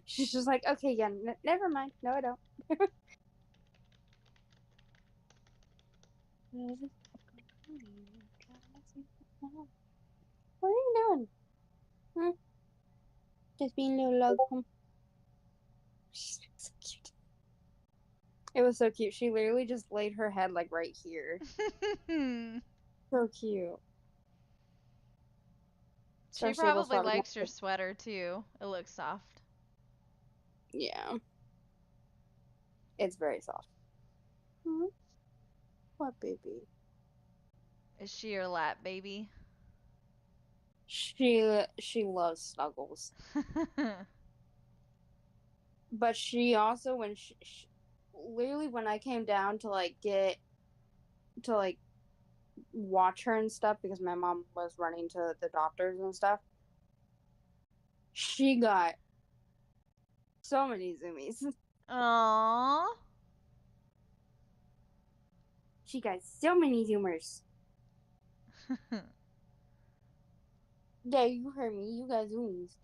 She's just like, okay, yeah, never mind. No, I don't. What are you doing? Hmm? Just being a little love. She's so cute. It was so cute. She literally just laid her head like right here. So cute. She Especially probably before likes your I sweater too. It looks soft. yeah, it's very soft. Hmm? What baby? Is she your lap baby? She loves snuggles, but she also when she literally when I came down to like get to like watch her and stuff because my mom was running to the doctors and stuff. She got so many zoomies. Aww. She got so many zoomers. Yeah, you heard me. You got zoomies.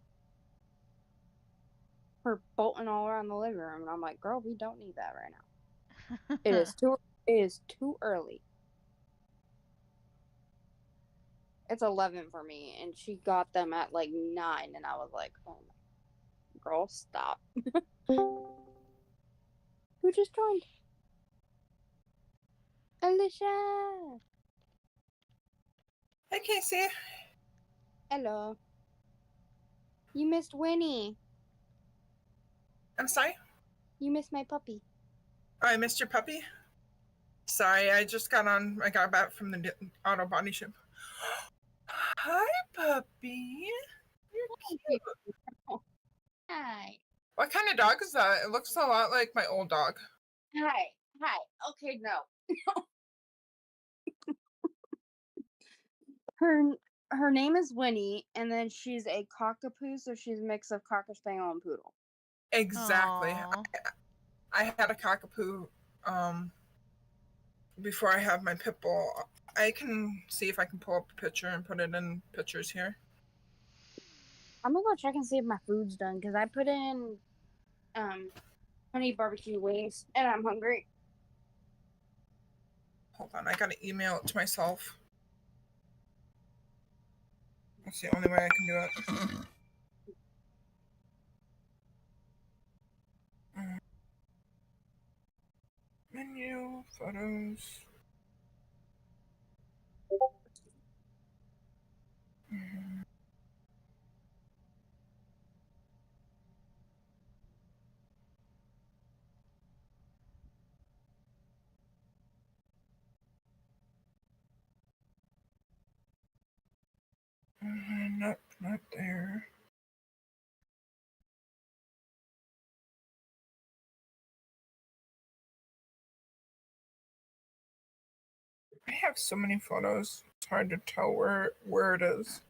Her bolting all around the living room, and I'm like, girl, we don't need that right now. It is too. It is too early. It's 11 for me, and she got them at like 9, and I was like, oh my girl, stop. Who just joined? Alicia. Hey, Casey. Hello. You missed Winnie. I'm sorry. You missed my puppy. Oh, I missed your puppy. Sorry, I just got on. I got back from the auto body shop. Hi, puppy. You're Thank cute. you. Hi. What kind of dog is that? It looks a lot like my old dog. Hi. Hi. Okay, no. Her her name is Winnie, and then she's a cockapoo, so she's a mix of cocker spaniel and poodle. Exactly. Aww. I had a cockapoo before I have my pit bull. I can see if I can pull up a picture and put it in pictures here. I'm gonna go check and see if my food's done because I put in honey barbecue wings, and I'm hungry. Hold on, I gotta email it to myself. That's the only way I can do it. Menu, photos. Nope, not there. I have so many photos. It's hard to tell where it is.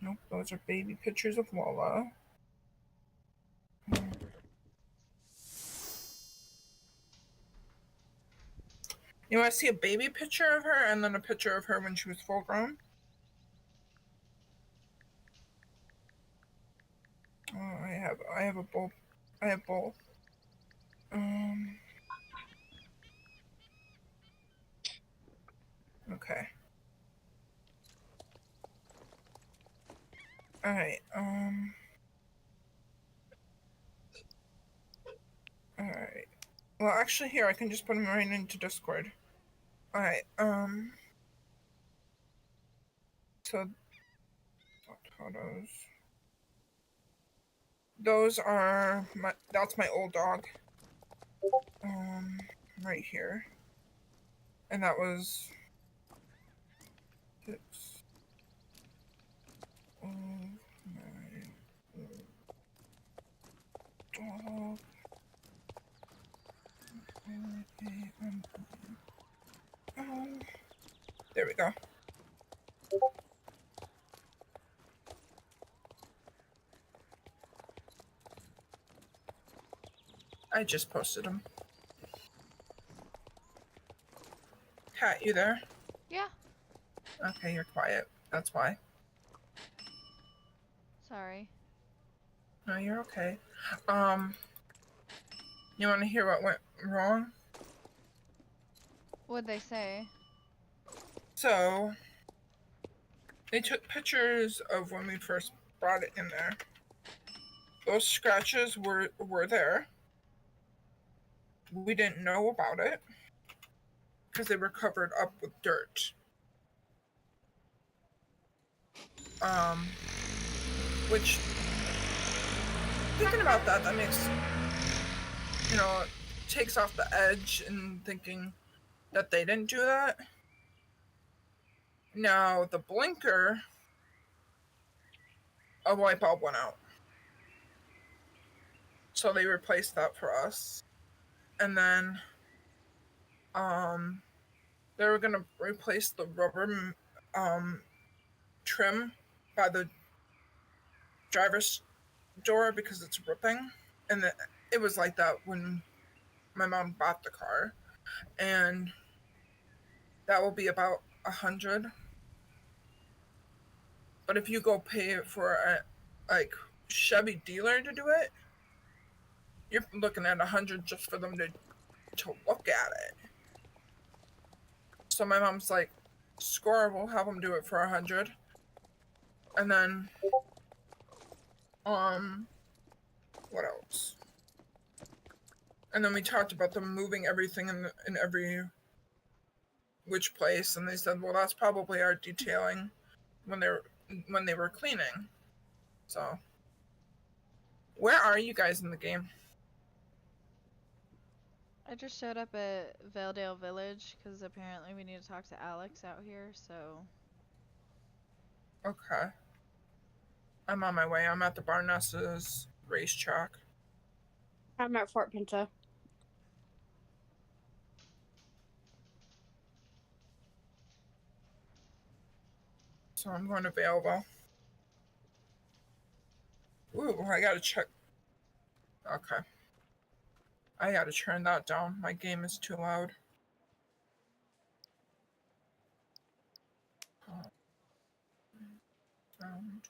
Nope, those are baby pictures of Lola. You want to see a baby picture of her and then a picture of her when she was full grown? Oh, I have a both. I have both. Okay. All right. All right. Well, actually, here I can just put them right into Discord. All right. So photos. Those are my. That's my old dog. Right here, and that was 6. Oh my dog. Okay, oh, there we go. I just posted them. Cat, you there? Yeah. Okay, you're quiet. That's why. Sorry. No, you're okay. You want to hear what went wrong? What'd they say? So, they took pictures of when we first brought it in there. Those scratches were there. We didn't know about it because they were covered up with dirt. Which, thinking about that, that makes, takes off the edge and thinking that they didn't do that. Now, the blinker, a light bulb went out. So they replaced that for us. And then, they were gonna replace the rubber, trim by the driver's door because it's ripping. And it was like that when my mom bought the car. And that will be about $100. But if you go pay for a Chevy dealer to do it, you're looking at $100 just for them to look at it. So my mom's like, "Score, we'll have them do it for $100." And then, what else? And then we talked about them moving everything in every which place, and they said, "Well, that's probably our detailing when they were cleaning." So, where are you guys in the game? I just showed up at Valedale Village because apparently we need to talk to Alex out here, so. Okay. I'm on my way. I'm at the Barnesses racetrack. I'm at Fort Pinto. So I'm going to Valeville. Ooh, I gotta check. Okay. I gotta turn that down. My game is too loud. Sound.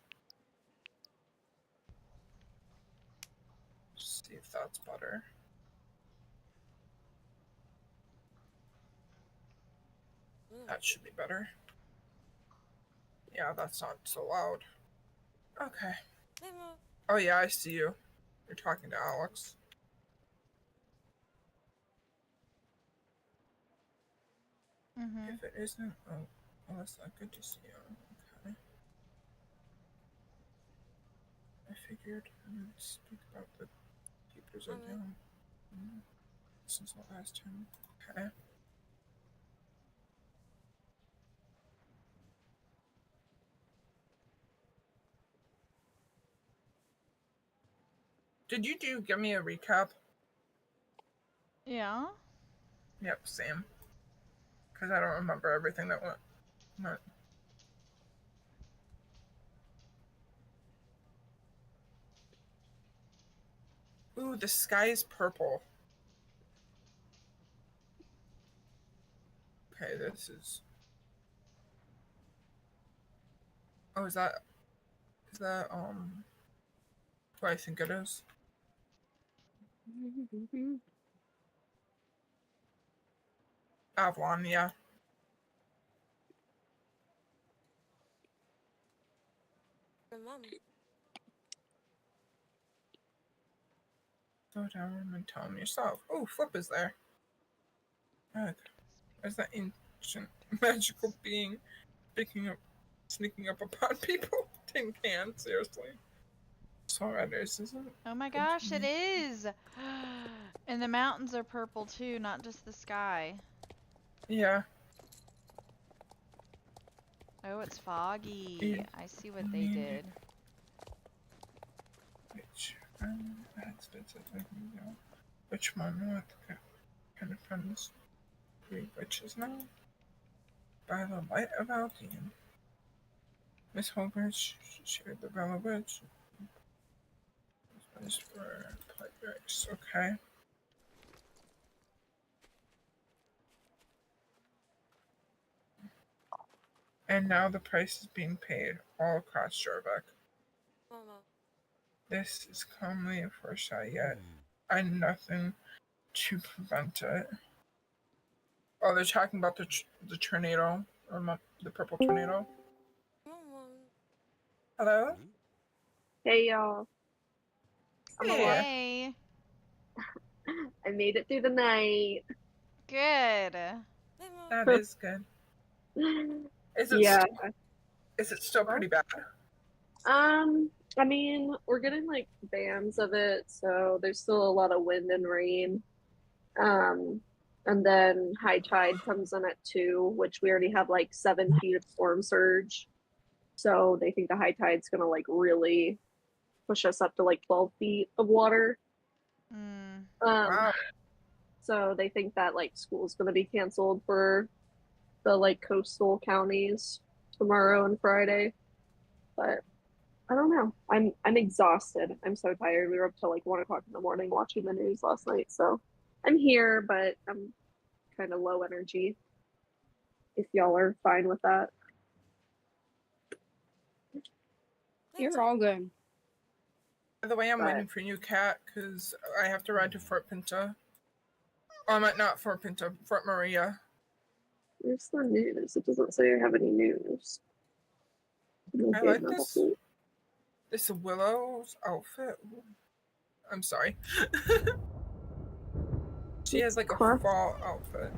See if that's better. That should be better. Yeah, that's not so loud. Okay. Oh yeah, I see you. You're talking to Alex. Mm-hmm. If it isn't, oh, that's not good to see you. Okay. I figured I would speak about the keepers are down. Since the last time. Okay. Did you give me a recap? Yeah. Yep, same. Because I don't remember everything that went. Ooh, the sky is purple. Okay, this is. Oh, is that who I think it is? Avalon, yeah. Go down and tell him yourself. Oh, Flip is there. Ugh. There's that ancient magical being sneaking up upon people. Tin Can, seriously. Songwriters, isn't it? Oh my gosh, it is! And the mountains are purple too, not just the sky. Yeah. Oh, it's foggy. Yeah. I see what they did. Which one? What kind of friends? Three witches now? By the light of Aldean. Miss Holbridge shared the Bella Witch. This for players. Okay. And now the price is being paid all across Jorvik. This is calmly a foresight, yet I do nothing to prevent it. Oh, they're talking about the tornado, or the purple tornado. Hello? Hey y'all. I'm alive. Hey. I made it through the night. Good. That is good. Is it Yeah. is it still pretty bad? I mean, we're getting like bands of it, so there's still a lot of wind and rain. And then high tide comes in at 2, which we already have like 7 feet of storm surge. So they think the high tide's gonna like really push us up to like 12 feet of water. Mm. Wow. So they think that like school's gonna be canceled for the like coastal counties tomorrow and Friday. But I don't know. I'm exhausted. I'm so tired. We were up till like 1 o'clock in the morning watching the news last night. So I'm here, but I'm kind of low energy. If y'all are fine with that. You're all good. By the way, I'm But- waiting for you, Kat, because I have to ride to Fort Pinta. Not Fort Pinta, Fort Maria. Where's the news? It doesn't say I have any news. I like this Willow's outfit. I'm sorry. She has like a Huh? fall outfit.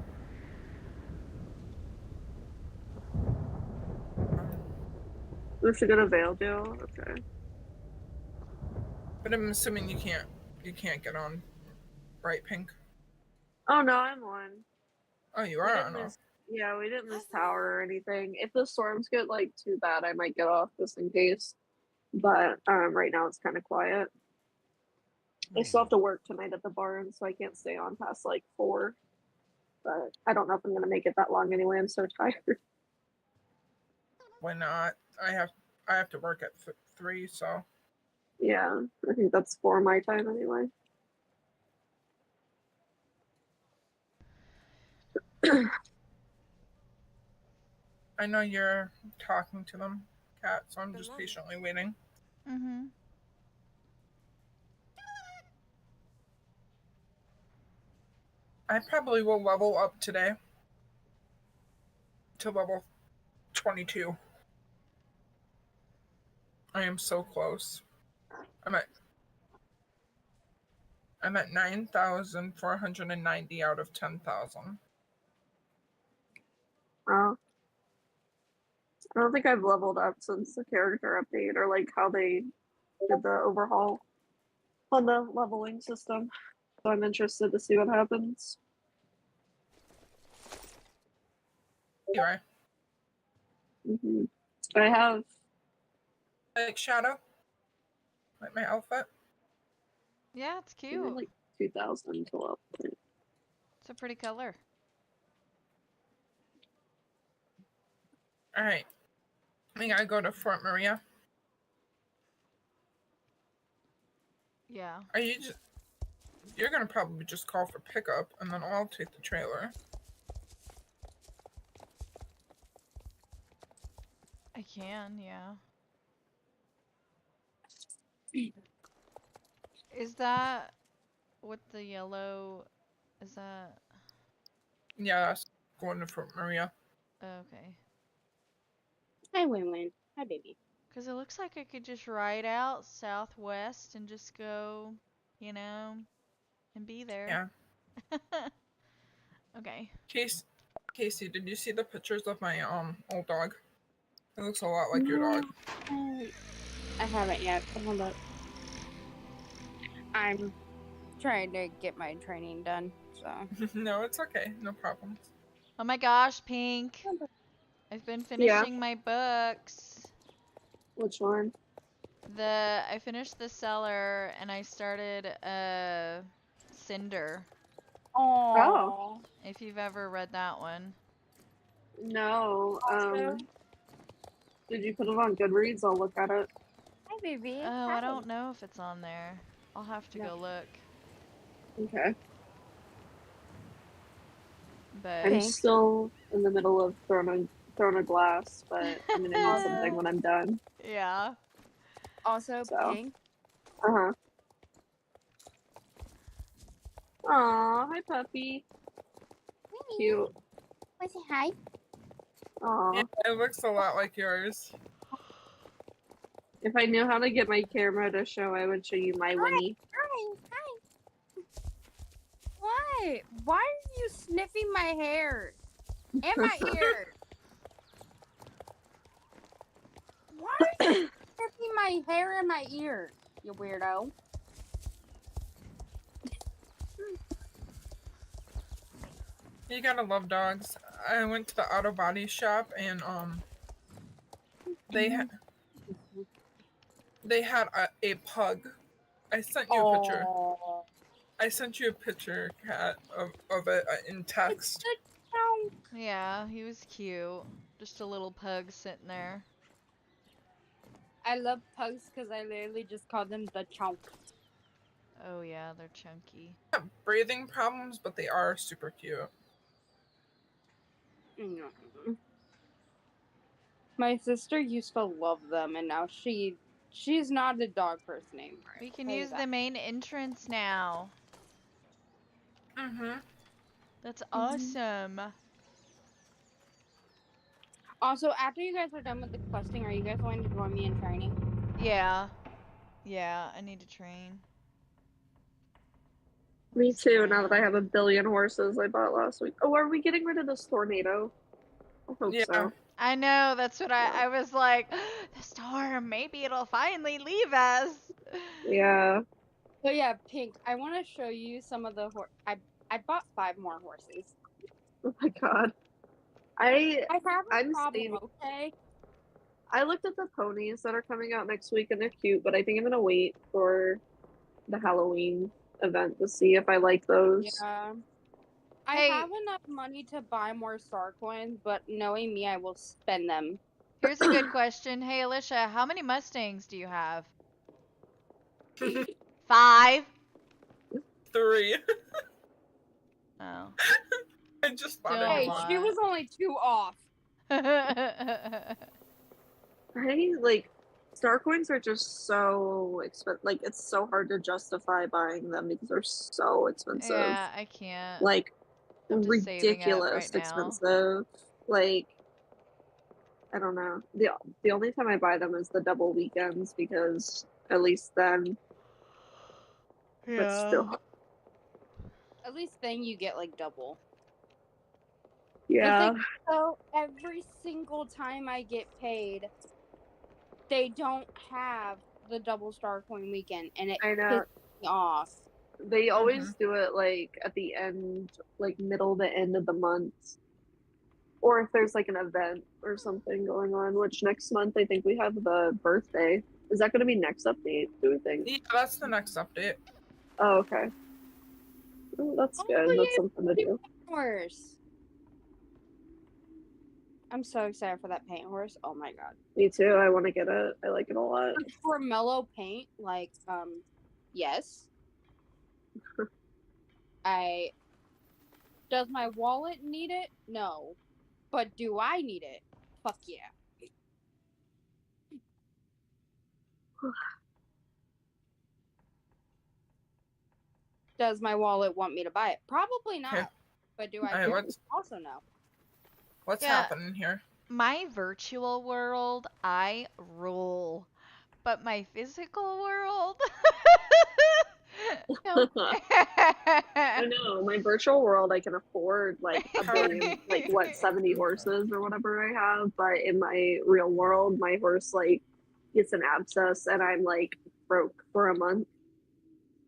We should go to Valedale. Okay. But I'm assuming you can't get on bright pink. Oh no, I'm on. Oh, you We are didn't on. miss, yeah, we didn't miss power or anything. If the storms get like too bad, I might get off just in case. But right now it's kind of quiet. I still have to work tonight at the barn, so I can't stay on past like 4. But I don't know if I'm gonna make it that long anyway. I'm so tired. Why not? I have to work at 3, so Yeah, I think that's 4 my time anyway. I know you're talking to them, Kat, so I'm just patiently waiting. Mm-hmm. I probably will level up today to level 22. I am so close. I'm at 9,490 out of 10,000. I don't think I've leveled up since the character update or like how they did the overhaul on the leveling system. So I'm interested to see what happens. Anyway, I have like Shadow, like my outfit. Yeah, it's I cute. have, like 2,000 to level. It's a pretty color. All right, we gotta go to Fort Maria. Yeah. You're gonna probably just call for pickup, and then I'll take the trailer. I can, yeah. Is that what the yellow is that? Yeah, that's going to Fort Maria. Okay. Hi, Win. Hi, baby. Because it looks like I could just ride out southwest and just go, you know, and be there. Yeah. Okay. Casey, did you see the pictures of my old dog? It looks a lot like your dog. I haven't yet. Hold up. I'm trying to get my training done, so. No, it's okay. No problem. Oh my gosh, Pink. I've been finishing my books. Which one? I finished The Cellar and I started Cinder. Oh. If you've ever read that one. No. Did you put it on Goodreads? I'll look at it. Hi, baby. Oh, Hi. I don't know if it's on there. I'll have to go look. Okay. But I'm still in the middle of Throne thrown a glass, but I'm gonna need something when I'm done. Yeah. Also, So. Pink. Uh-huh. Aw, hi puppy. Cute. Wanna say hi? Aw. Yeah, it looks a lot like yours. If I knew how to get my camera to show, I would show you my Winnie. Hi, hi. What? Why are you sniffing my hair and my ear? Why are you sniffing my hair and my ear? You weirdo. You gotta love dogs. I went to the auto body shop and they had a pug. I sent you a picture. Aw. I sent you a picture, Kat, of it in It's text. the chunk. Yeah, he was cute. Just a little pug sitting there. I love pugs because I literally just call them the chunk. Oh yeah, they're chunky. They have breathing problems, but they are super cute. Mm. My sister used to love them, and now she's not a dog person anymore. We can Say use that. the main entrance now. Mm-hmm. That's awesome. Also, after you guys are done with the questing, are you guys going to join me in training? Yeah. Yeah, I need to train. Me Where's too, now that I Ren? have a billion horses I bought last week. Oh, are we getting rid of this tornado? I hope Yeah. so. I know, that's what I was like, the storm, maybe it'll finally leave us. Yeah. So yeah, Pink, I want to show you some of the I bought 5 more horses. Oh my god. I'm I have a problem, saving. okay? I looked at the ponies that are coming out next week and they're cute, but I think I'm gonna wait for the Halloween event to see if I like those. Yeah. I Hey. have enough money to buy more star coins, but knowing me, I will spend them. Here's a good question. Hey, Alicia, how many Mustangs do you have? 5? 3. Oh. I just bought Still a a Hey, new one. she lot. was only 2 off. I like star coins are just so expensive. Like it's so hard to justify buying them because they're so expensive. Yeah, I can't. Like I'm just saving up ridiculous right now. expensive. Like I don't know. The only time I buy them is the double weekends because at least then. But still, At least then you get like double. yeah. So every single time I get paid, they don't have the double star coin weekend, and it I know. pisses me off. They always do it like at the end, like middle to end of the month. Or if there's like an event or something going on, which next month I think we have the birthday. Is that going to be next update, do we think? Yeah, that's the next update. Oh, okay. Oh, that's good. Oh, That's yeah, something to do. horse. I'm so excited for that paint horse. Oh my god. Me too. I want to get it. I like it a lot. For mellow paint, like, yes. Does my wallet need it? No. But do I need it? Fuck yeah. Does my wallet want me to buy it? Probably not. Okay. But do I Alright, care? what's Also no. Yeah. happening here? My virtual world, I rule. But my physical world? I know. My virtual world, I can afford like a billion, like what, 70 horses or whatever I have. But in my real world, my horse like gets an abscess and I'm like broke for a month.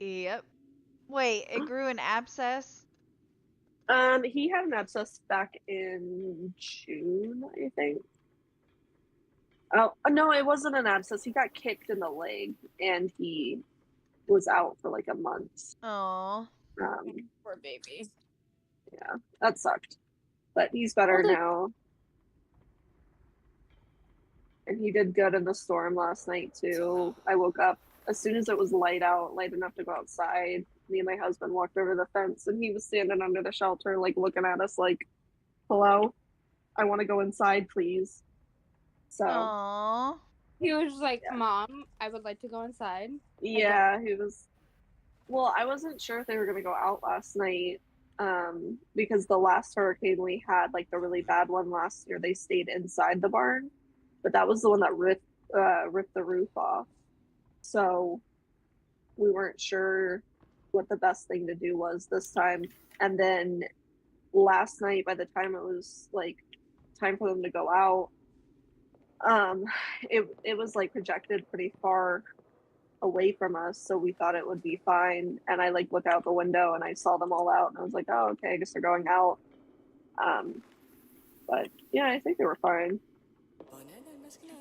Yep. Wait, it grew an abscess? He had an abscess back in June, I think. Oh no, it wasn't an abscess. He got kicked in the leg and he was out for like a month. Oh. Poor baby. Yeah, that sucked. But he's better Well, now. And he did good in the storm last night too. I woke up as soon as it was light out, light enough to go outside. Me and my husband walked over the fence and he was standing under the shelter like looking at us like, hello. I want to go inside, please. So Aww. He was just like, Yeah. Mom, I would like to go inside. yeah, he was. Well, I wasn't sure if they were gonna go out last night, because the last hurricane we had, like the really bad one last year, they stayed inside the barn, but that was the one that ripped the roof off. So we weren't sure what the best thing to do was this time. And then last night, by the time it was like time for them to go out, it was like projected pretty far away from us, so we thought it would be fine. And I like looked out the window and I saw them all out, and I was like, oh, okay, I guess they're going out. But yeah, I think they were fine.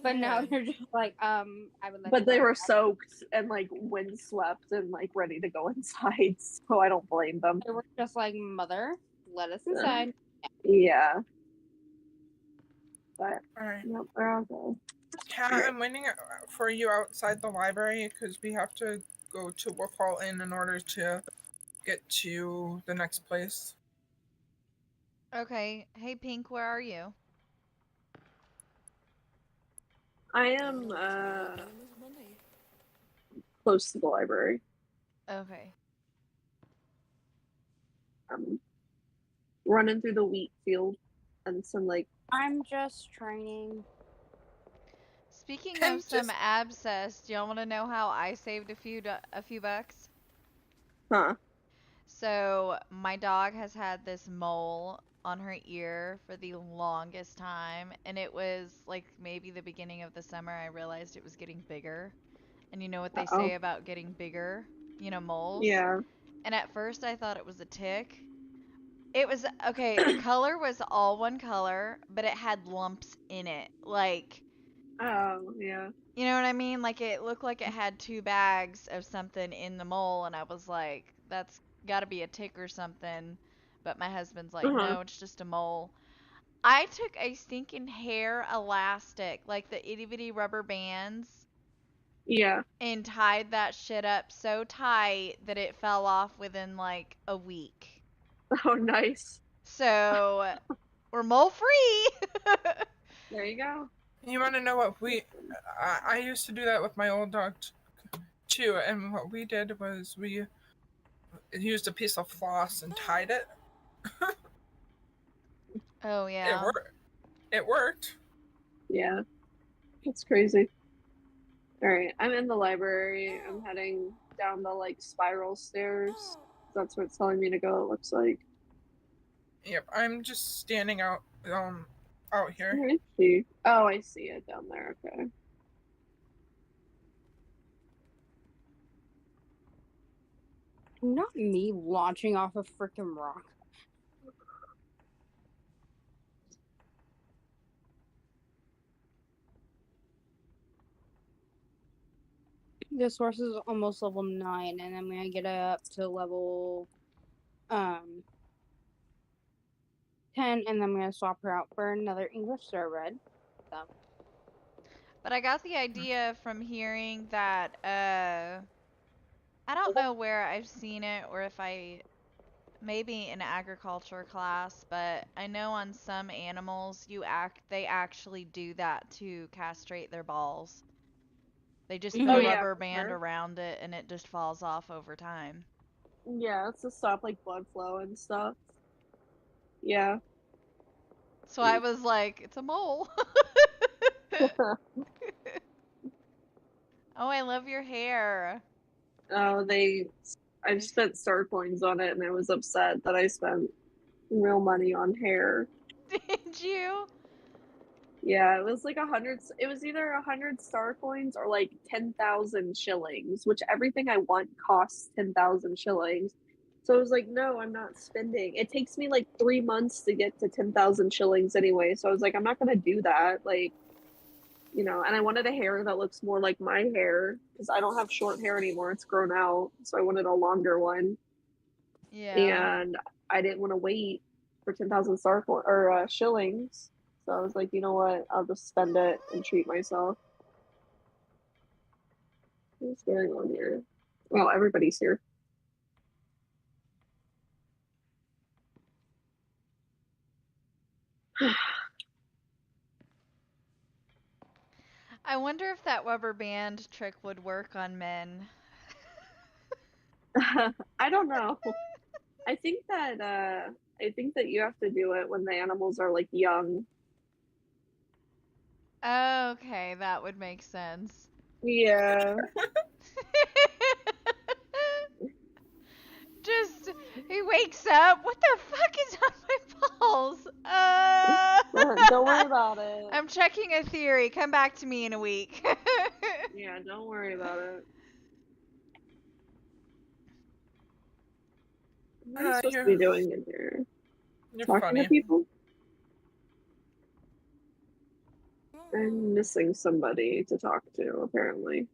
But now Good. they're just like, I would like to But they go were inside. soaked and like windswept and like ready to go inside, so I don't blame them. They were just like, Mother, let us inside. Yeah. But All right. nope, they're all good. Kat, I'm waiting for you outside the library because we have to go to Wolf Hall Inn in order to get to the next place. Okay. Hey, Pink, where are you? I am close to the library. Okay. I'm running through the wheat field and some like I'm just training. Speaking Can of some just- abscess, do y'all want to know how I saved a few bucks? huh. So my dog has had this mole on her ear for the longest time, and it was like maybe the beginning of the summer I realized it was getting bigger. And you know what they say about getting bigger? You know, moles? Yeah. And at first I thought it was a tick. It was okay, the color was all one color, but it had lumps in it. Like, Oh, yeah. you know what I mean? Like it looked like it had two bags of something in the mole, and I was like, that's got to be a tick or something. But my husband's like, Uh-huh. no, it's just a mole. I took a stinking hair elastic, like the itty bitty rubber bands, Yeah. and tied that shit up so tight that it fell off within like a week. Oh, nice. So we're mole free. There you go. You want to know what I used to do that with my old dog too, and what we did was we used a piece of floss and tied it. Oh yeah. It worked. Yeah. It's crazy. All right, I'm in the library. I'm heading down the like spiral stairs. That's where it's telling me to go, it looks like. Yep, I'm just standing out here. Where is she? Oh, I see it down there. Okay. Not me launching off a freaking rock. This horse is almost level 9, and I'm gonna get it up to level 10, and then I'm gonna swap her out for another English thoroughbred. So But I got the idea from hearing that I don't know where I've seen it or if I maybe in agriculture class, but I know on some animals they actually do that to castrate their balls. They just put Oh, a yeah, rubber for band sure. around it and it just falls off over time. Yeah, it's to stop like blood flow and stuff. Yeah. So I was like, it's a mole. Oh, I love your hair. Oh, I spent star coins on it and I was upset that I spent real money on hair. Did you? Yeah, it was like it was either 100 star coins or like 10,000 shillings, which everything I want costs 10,000 shillings. So I was like, no, I'm not spending. It takes me like 3 months to get to 10,000 shillings anyway. So I was like, I'm not going to do that. Like, and I wanted a hair that looks more like my hair because I don't have short hair anymore. It's grown out. So I wanted a longer one. Yeah. And I didn't want to wait for 10,000 star coin or shillings. So I was like, you know what? I'll just spend it and treat myself. What's going on here? Well, everybody's here. I wonder if that rubber band trick would work on men. I don't know. I think that you have to do it when the animals are like young. Okay, that would make sense. Yeah. Just, he wakes up. What the fuck is on my balls? Don't worry about it. I'm checking a theory. Come back to me in a week. Yeah, don't worry about it. What am I supposed to be doing in here? You're Talking funny. to people? I'm missing somebody to talk to, apparently.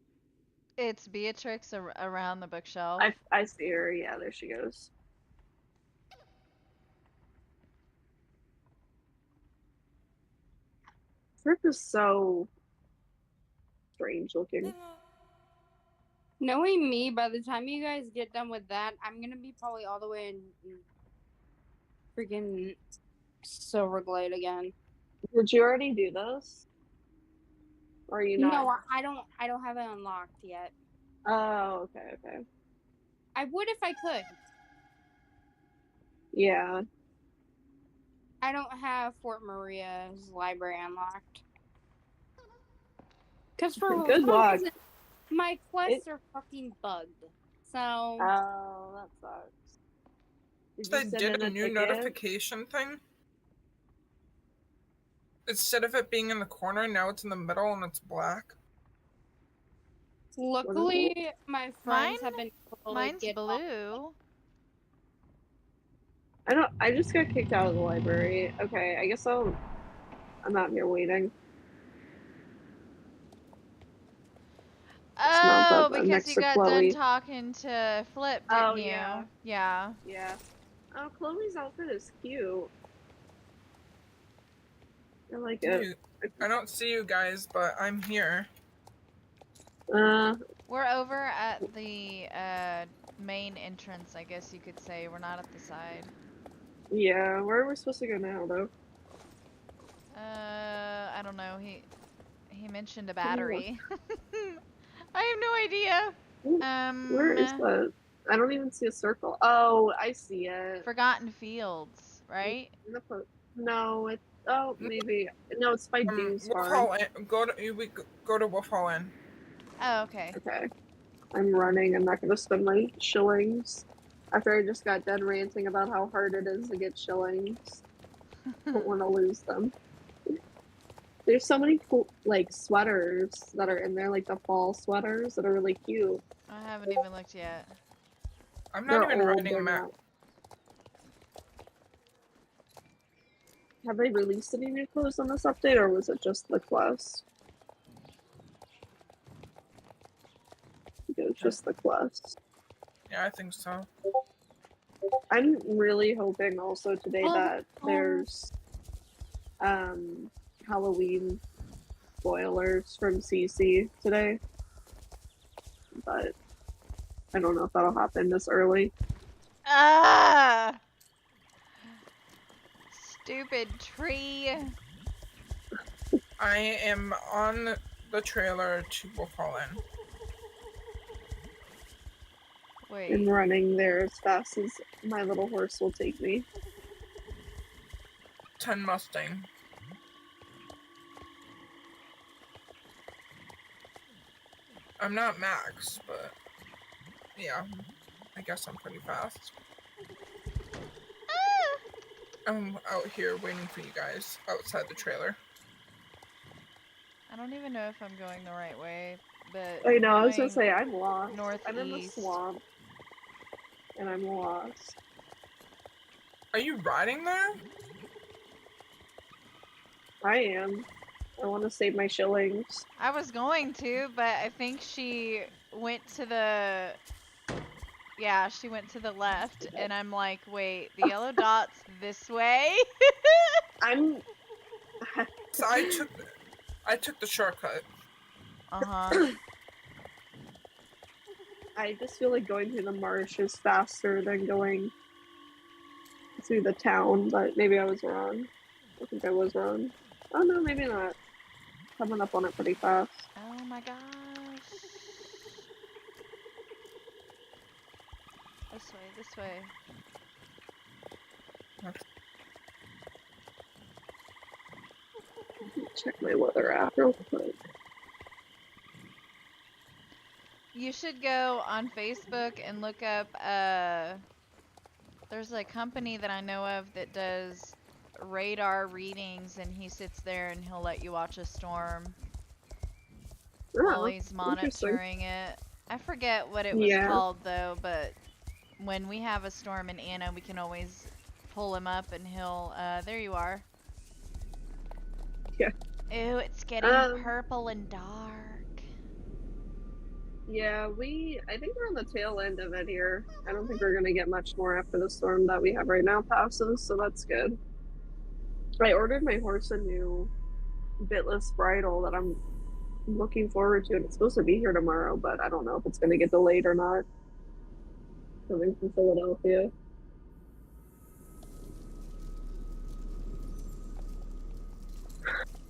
It's Beatrix around the bookshelf. I see her. Yeah, there she goes. Fripp is so strange looking. Knowing me, by the time you guys get done with that, I'm gonna be probably all the way in freaking Silverglade again. Did you already do this? Or are you not? No, I don't have it unlocked yet. Oh, okay. I would if I could. Yeah. I don't have Fort Maria's library unlocked. Because for Good some luck. reason, my quests are fucking bugged. So Oh, that sucks. Did They you send did in a new ticket? notification thing. Instead of it being in the corner, now it's in the middle and it's black. luckily, my friends have been able to Mine's get off. blue. I just got kicked out of the library. Okay, I guess I'm out here waiting. Smells Oh, like I'm because next you to got Chloe. done talking to Flip, didn't Oh, you? yeah. Yeah. Yeah. Oh, Chloe's outfit is cute. I like it. I don't see you guys, but I'm here. We're over at the main entrance, I guess you could say. We're not at the side. Yeah, where are we supposed to go now, though? I don't know. He mentioned a battery. I have no idea. Where is that? I don't even see a circle. Oh, I see it. Forgotten Fields, right? No, it's maybe no, it's by Dew's Wolf Farm. Hall Inn. Go to Wolf Hall Inn. Oh, okay. Okay, I'm running. I'm not gonna spend my shillings after I just got done ranting about how hard it is to get shillings. Don't want to lose them. There's so many cool like sweaters that are in there, like the fall sweaters that are really cute. I haven't even looked yet. I'm not They're even old, riding they're a map. not- Have they released any new clothes on this update, or was it just the quest? It was just the quest. Yeah, I think so. I'm really hoping also today that there's Halloween spoilers from CC today, but I don't know if that'll happen this early. Ah! Stupid tree. I am on the trailer to Wolf Hall Inn. Wait. I'm running there as fast as my little horse will take me. 10 Mustang. I'm not max, but yeah, I guess I'm pretty fast. I'm out here waiting for you guys outside the trailer. I don't even know if I'm going the right way, but I know, I was gonna going say, I'm lost. northeast. I'm in the swamp. And I'm lost. Are you riding there? I am. I want to save my shillings. I was going to, but I think she went to the... Yeah, she went to the left, and I'm like, wait, the yellow dot's this way? I'm... So I took the shortcut. Uh-huh. I just feel like going through the marsh is faster than going through the town, but maybe I was wrong. I think I was wrong. Oh no, maybe not. coming up on it pretty fast. Oh my gosh. This way. Check my weather app real quick. You should go on Facebook and look up, there's a company that I know of that does radar readings, and he sits there and he'll let you watch a storm while Oh, he's interesting. monitoring it. I forget what it was Yeah. called though, but when we have a storm in Anna, we can always pull him up and he'll, there you are. Yeah. Ew, it's getting purple and dark. Yeah, I think we're on the tail end of it here. I don't think we're gonna get much more after the storm that we have right now passes, so that's good. I ordered my horse a new bitless bridle that I'm looking forward to, and it's supposed to be here tomorrow, but I don't know if it's gonna get delayed or not. Coming from Philadelphia.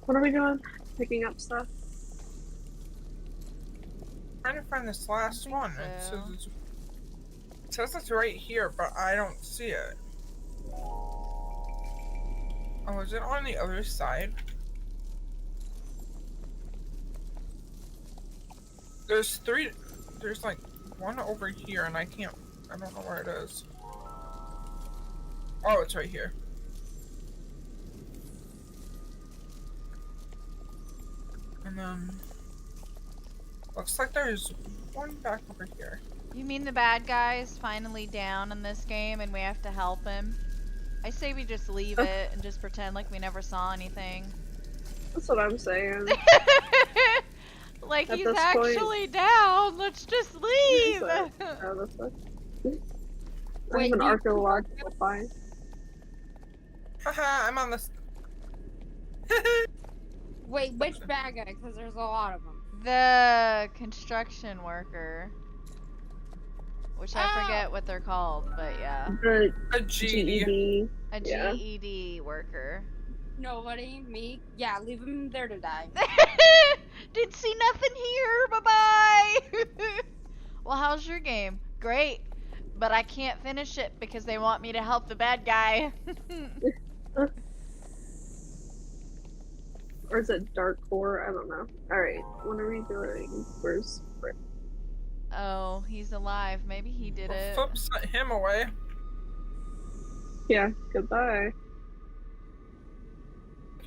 What are we doing? Picking up stuff? Trying to find this last think one. so. It says it's right here, but I don't see it. Oh, is it on the other side? There's like one over here, and I don't know where it is. Oh, it's right here. And then, looks like there's one back over here. You mean the bad guy is finally down in this game and we have to help him? I say we just leave it and just pretend like we never saw anything. That's what I'm saying. Like At he's this actually down. Let's just leave. Oh, that's what. I Wait, have an you- archaeological find. Haha, I'm on this. Wait, which bad guy? Because there's a lot of them. The construction worker. Which I forget what they're called, but yeah. The A GD. GED. A Yeah. GED worker. Nobody, me. Yeah, leave him there to die. Didn't see nothing here. Bye-bye. Well, how's your game? Great. But I can't finish it because they want me to help the bad guy. Or is it Dark Core? I don't know. Alright, what are we doing? Where's Frick? Oh, he's alive. Maybe he did it. Flip sent him away. Yeah, goodbye.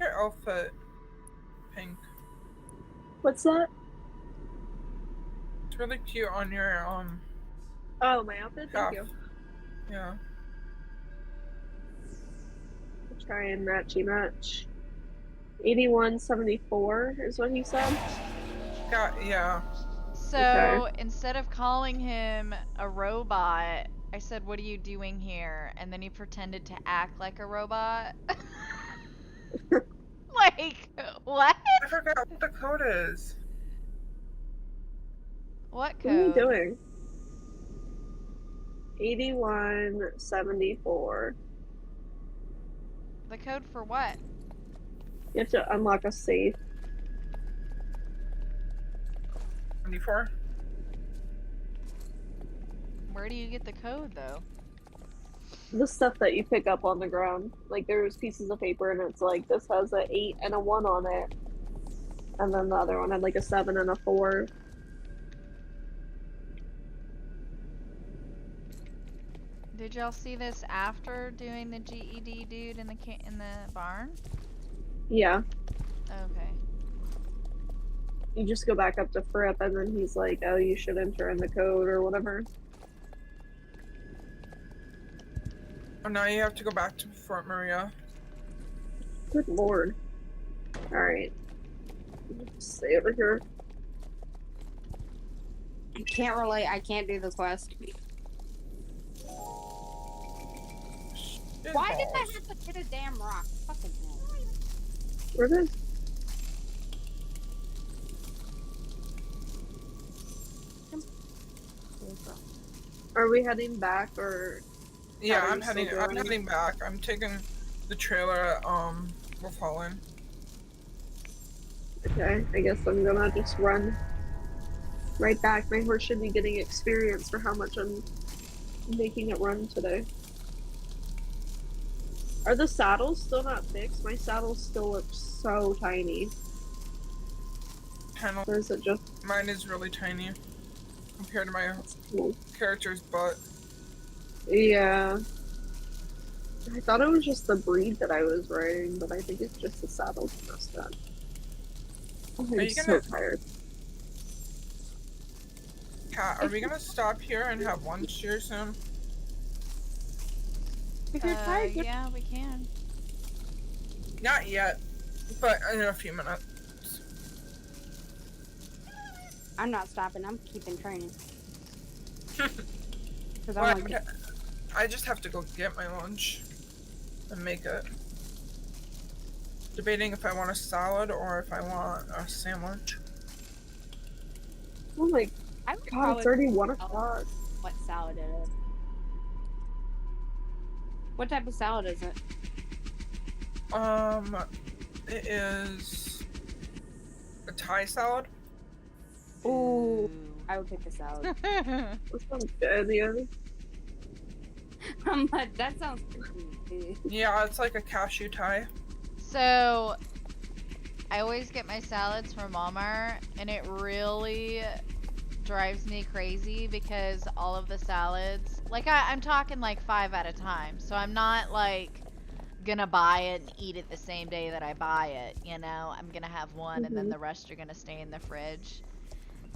Your outfit, pink. What's that? It's really cute on your Oh, my outfit? Thank you. Yeah. Try and matchy-match. 8174 is what he said? Yeah. So, Okay. instead of calling him a robot, I said, "What are you doing here?" And then he pretended to act like a robot. Like, what? I forgot what the code is. What What are you code? doing? 8174. The code for what? You have to unlock a safe. 24. Where do you get the code, though? The stuff that you pick up on the ground. Like, there's pieces of paper and it's like, this has a 8 and a 1 on it. And then the other one had like a 7 and a 4. Did y'all see this after doing the GED dude in the barn? Yeah. Okay. You just go back up to Fripp and then he's like, oh, you should enter in the code or whatever. Oh, now you have to go back to Fort Maria. Good lord. Alright. Stay over here. I can't relate. I can't do the quest. Why did I have to hit a damn rock? Fucking hell. Where is? Are we heading back or? Yeah, How are I'm you still heading doing? back. I'm taking the trailer at Wolf Holland. Okay, I guess I'm gonna just run right back. My horse should be getting experience for how much I'm making it run today. Are the saddles still not fixed? My saddles still look so tiny. Panel. Or is it just Mine is really tiny compared to my cool? character's butt. Yeah. I thought it was just the breed that I was riding, but I think it's just the saddles messed up. I'm you so gonna- tired. Kat, are we gonna stop here and have lunch here soon? If you're tired, you're Yeah, we can. Not yet, but in a few minutes. I'm not stopping. I'm keeping training. Because Well, I'm like, I just have to go get my lunch and make it. Debating if I want a salad or if I want a sandwich. Oh my I would god, probably it's already 1 o'clock. what salad it is. What type of salad is it? It is a Thai salad. Ooh, I would pick the salad. That sounds good, yeah. I'm like, that sounds pretty good. Yeah, it's like a cashew Thai. So, I always get my salads from Walmart, and it really drives me crazy because all of the salads, like I'm talking like 5 at a time, so I'm not like gonna buy it and eat it the same day that I buy it, you know? I'm gonna have one and then the rest are gonna stay in the fridge.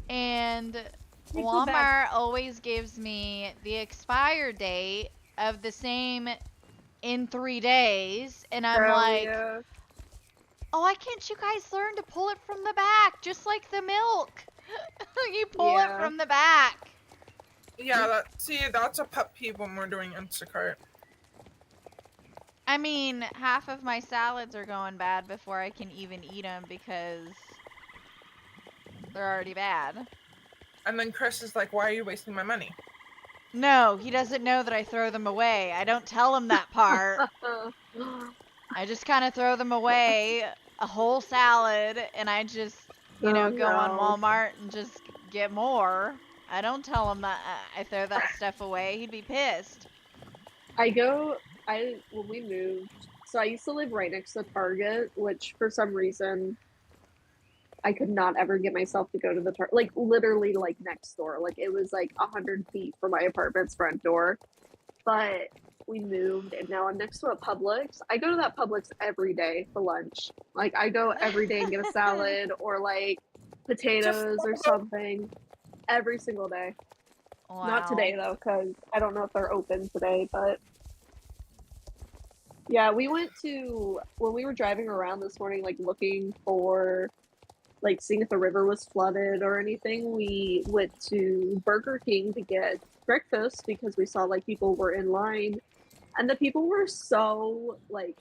And They go back. Walmart always gives me the expire date of the same in 3 days, and I'm Hell like, yeah. oh, why can't you guys learn to pull it from the back, just like the milk? You pull it Yeah. from the back. Yeah, that's a pet peeve when we're doing Instacart. I mean, half of my salads are going bad before I can even eat them because they're already bad. And then Chris is like, why are you wasting my money? No, he doesn't know that I throw them away. I don't tell him that part. I just kind of throw them away, a whole salad, and I just, you know, Oh, go on no. Walmart and just get more. I don't tell him that I throw that stuff away. He'd be pissed. When we moved, so I used to live right next to Target, which for some reason I could not ever get myself to go to the Target, like literally like next door. Like it was like 100 feet from my apartment's front door. But we moved and now I'm next to a Publix. I go to that Publix every day for lunch. Like I go every day and get a salad or like potatoes or something every single day. Wow. Not today though, because I don't know if they're open today, but yeah, we went to when we were driving around this morning, like looking for like seeing if the river was flooded or anything. We went to Burger King to get breakfast because we saw like people were in line, and the people were so like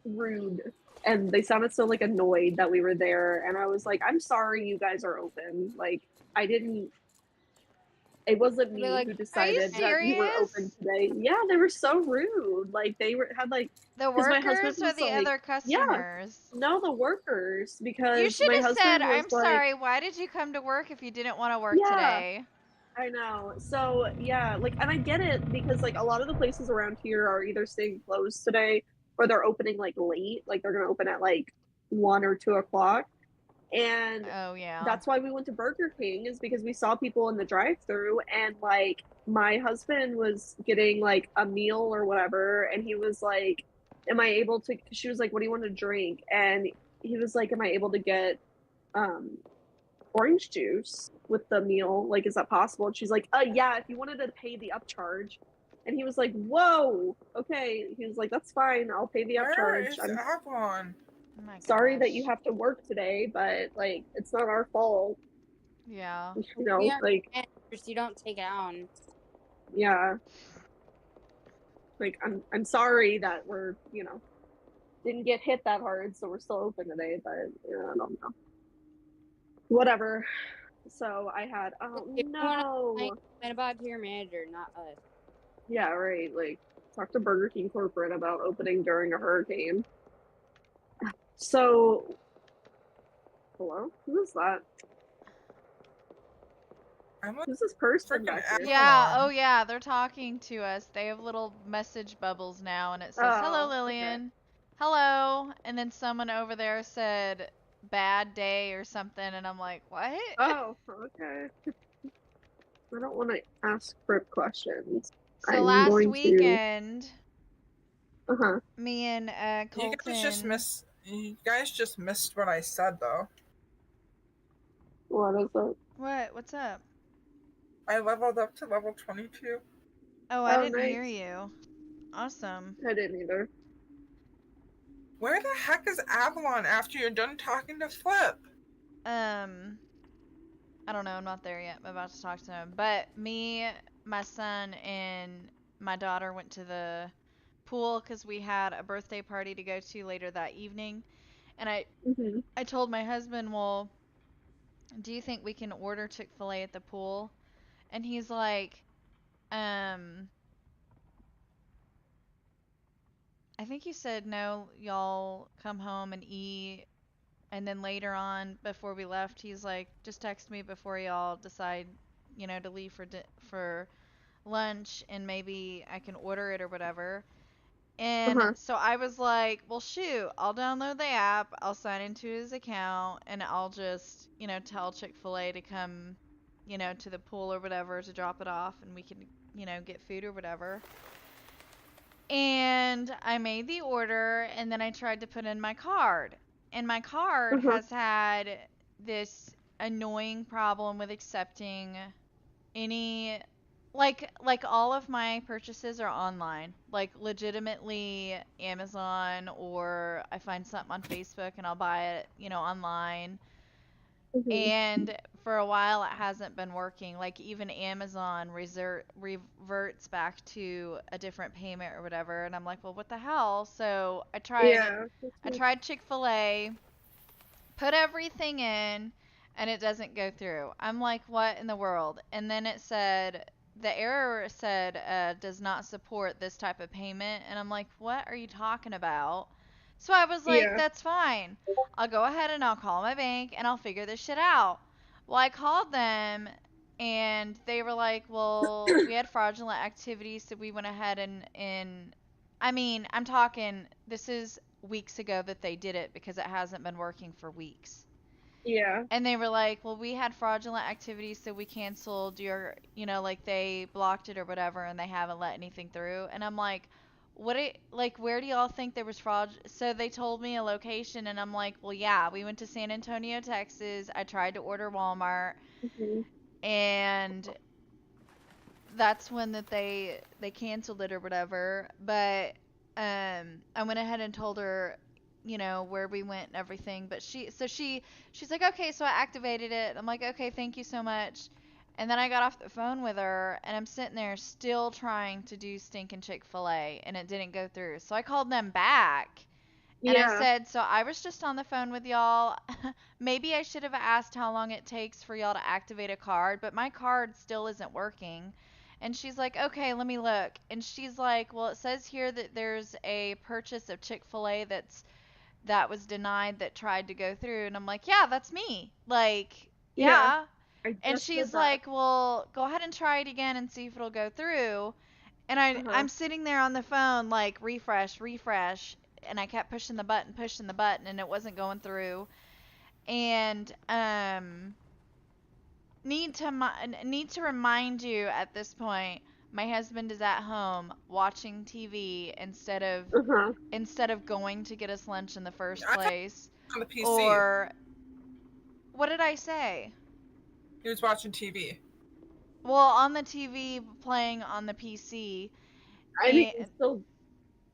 rude, and they sounded so like annoyed that we were there. And I was like, I'm sorry, you guys are open. Like I didn't. It wasn't me They're like, who "Are you decided that we were open serious?" today. Yeah, they were so rude. Like they had like The 'cause my husband workers or was the like, other customers? no, the workers, You because should my have said, husband was I'm like, sorry, why did you come to work if you didn't want to work yeah, today? I know. So yeah, like, and I get it because like a lot of the places around here are either staying closed today or they're opening like late, like they're gonna open at like 1 or 2 o'clock, and Oh, yeah. that's why we went to Burger King, is because we saw people in the drive-through, and like my husband was getting like a meal or whatever, and he was like, "Am I able to?" She was like, "What do you want to drink?" And he was like, "Am I able to get um orange juice with the meal? Like, is that possible?" And she's like, yeah, if you wanted to pay the upcharge." And he was like, "Whoa, okay." He was like, "That's fine, I'll pay the Where upcharge. is I'm Avalon? Oh my sorry that you gosh. have to work today, but like, it's not our fault." Yeah. You know, we are like, managers, you don't take it on. yeah. Like, I'm sorry that we're, didn't get hit that hard, so we're still open today, but I don't know. Whatever. So I had, oh If you wanna no. complain about to your manager, not us. Yeah, right. Like, talk to Burger King corporate about opening during a hurricane. So, hello? Who is that? I'm like, Who's this person Freaking back here? Yeah, Avalon. oh yeah, they're talking to us. They have little message bubbles now, and it says, "Hello, Oh, okay. Lillian." Hello. And then someone over there said, "Bad day" or something, and I'm like, what? Oh, okay. I don't want to ask Fripp questions. So I'm last going to. weekend, Uh-huh. me and You Colton. you guys just missed what I said though. What is it? What? What's up? I leveled up to level 22. Oh, I Oh, didn't hear nice. you. Awesome. I didn't either. Where the heck is Avalon after you're done talking to Flip? I don't know. I'm not there yet. I'm about to talk to him. But me, my son, and my daughter went to the pool because we had a birthday party to go to later that evening. And Mm-hmm. I told my husband, well, do you think we can order Chick-fil-A at the pool? And he's like, um, I think he said, no, y'all come home and eat. And then later on, before we left, he's like, just text me before y'all decide, to leave for lunch, and maybe I can order it or whatever. And Uh-huh. so I was like, well, shoot, I'll download the app, I'll sign into his account, and I'll just, tell Chick-fil-A to come, to the pool or whatever to drop it off, and we can, get food or whatever. And I made the order, and then I tried to put in my card. And my card Uh-huh. has had this annoying problem with accepting any, like all of my purchases are online, like legitimately Amazon, or I find something on Facebook and I'll buy it, online. Mm-hmm. And for a while it hasn't been working. Like even Amazon reverts back to a different payment or whatever, and I'm like, well, what the hell? So Yeah. That's I weird. tried Chick-fil-A, put everything in, and it doesn't go through. I'm like, what in the world? And then the error said, does not support this type of payment. And I'm like, what are you talking about? So I was like, Yeah. that's fine. I'll go ahead and I'll call my bank and I'll figure this shit out. Well, I called them and they were like, well, we had fraudulent activity, so we went ahead and I mean, I'm talking, this is weeks ago that they did it because it hasn't been working for weeks. Yeah. And they were like, well, we had fraudulent activity, so we canceled your, like they blocked it or whatever, and they haven't let anything through. And I'm like, where do y'all think there was fraud? So they told me a location, and I'm like, well, yeah, we went to San Antonio, Texas. I tried to order Walmart, Mm-hmm. and that's when that they canceled it or whatever. But I went ahead and told her, where we went and everything. But she's like, okay, so I activated it. I'm like, okay, thank you so much. And then I got off the phone with her, and I'm sitting there still trying to do stinking Chick-fil-A, and it didn't go through. So I called them back, and I Yeah. said, so I was just on the phone with y'all. Maybe I should have asked how long it takes for y'all to activate a card, but my card still isn't working. And she's like, okay, let me look. And she's like, well, it says here that there's a purchase of Chick-fil-A that was denied that tried to go through. And I'm like, yeah, that's me. Like, Yeah. yeah. I And just did she's that. like, well, go ahead and try it again and see if it'll go through. And Uh-huh. I'm sitting there on the phone like refresh, refresh, and I kept pushing the button, and it wasn't going through. And need to remind you at this point, my husband is at home watching TV Uh-huh. instead of going to get us lunch in the first I thought place. on the PC. Or what did I say? He was watching TV. Well, on the TV playing on the PC. I mean, And still,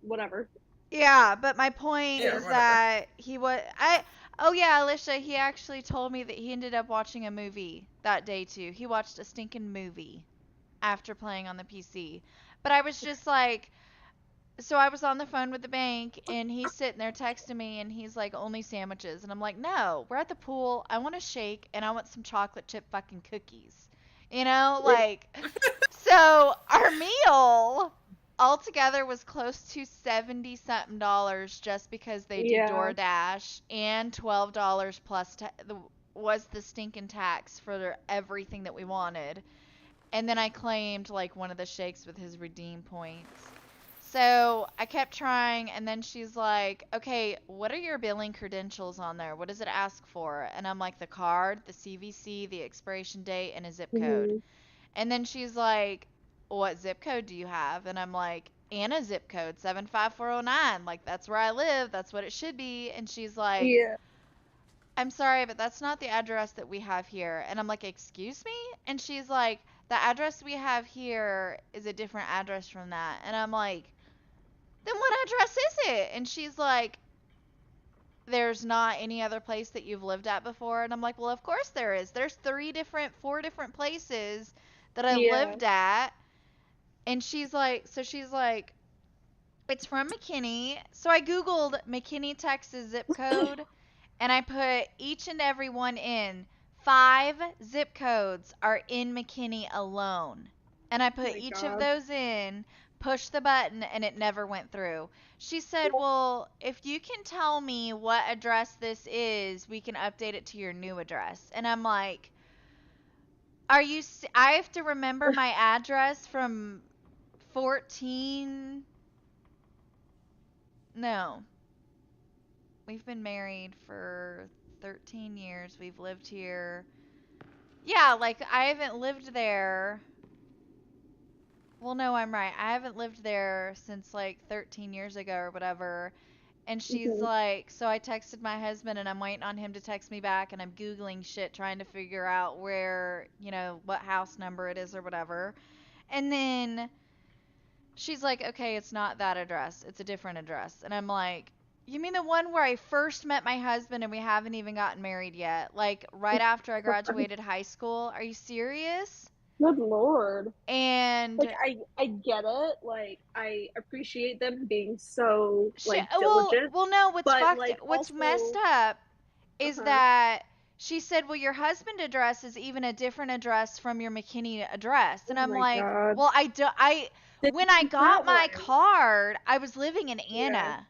whatever. yeah, but my point Yeah, is whatever. that he was I oh yeah, Alicia, he actually told me that he ended up watching a movie that day too. He watched a stinking movie after playing on the PC. But I was just like, so I was on the phone with the bank and he's sitting there texting me and he's like, only sandwiches. And I'm like, no, we're at the pool. I want a shake and I want some chocolate chip fucking cookies. Yeah. Like, so our meal altogether was close to 70 something dollars just because they do Yeah. DoorDash, and $12 plus was the stinking tax for everything that we wanted. And then I claimed like one of the shakes with his redeem points. So I kept trying, and then she's like, okay, what are your billing credentials on there? What does it ask for? And I'm like, the card, the CVC, the expiration date, and a zip code. Mhm. And then she's like, what zip code do you have? And I'm like, and a zip code, 75409. Like, that's where I live. That's what it should be. And she's like, Yeah. I'm sorry, but that's not the address that we have here. And I'm like, excuse me? And she's like, the address we have here is a different address from that. And I'm like, then what address is it? And she's like, there's not any other place that you've lived at before. And I'm like, well, of course there is. There's 4 different places that I've Yeah. lived at. And she's like, it's from McKinney. So I Googled McKinney, Texas zip code, and I put each and every one in. 5 zip codes are in McKinney alone. And I put my each of God. those in, pushed the button, and it never went through. She said, well, if you can tell me what address this is, we can update it to your new address. And I'm like, I have to remember my address from 14. No. We've been married for 13 years. We've lived here. Yeah, like I haven't lived there. Well, no, I'm right. I haven't lived there since like 13 years ago or whatever. And she's Mhm. like, so I texted my husband and I'm waiting on him to text me back, and I'm Googling shit trying to figure out where, what house number it is or whatever. And then she's like, okay, it's not that address. It's a different address. And I'm like, you mean the one where I first met my husband and we haven't even gotten married yet? Like, right after I graduated high school? Are you serious? Good Lord. And Like I get it. Like I appreciate them being so like well, diligent. no, what's but, fucked, like, what's also, messed up is Uh-huh. that she said, well, your husband address is even a different address from your McKinney address. And Oh I'm my like, God. well, This when I is got not my right. card, I was living in Yeah. Anna.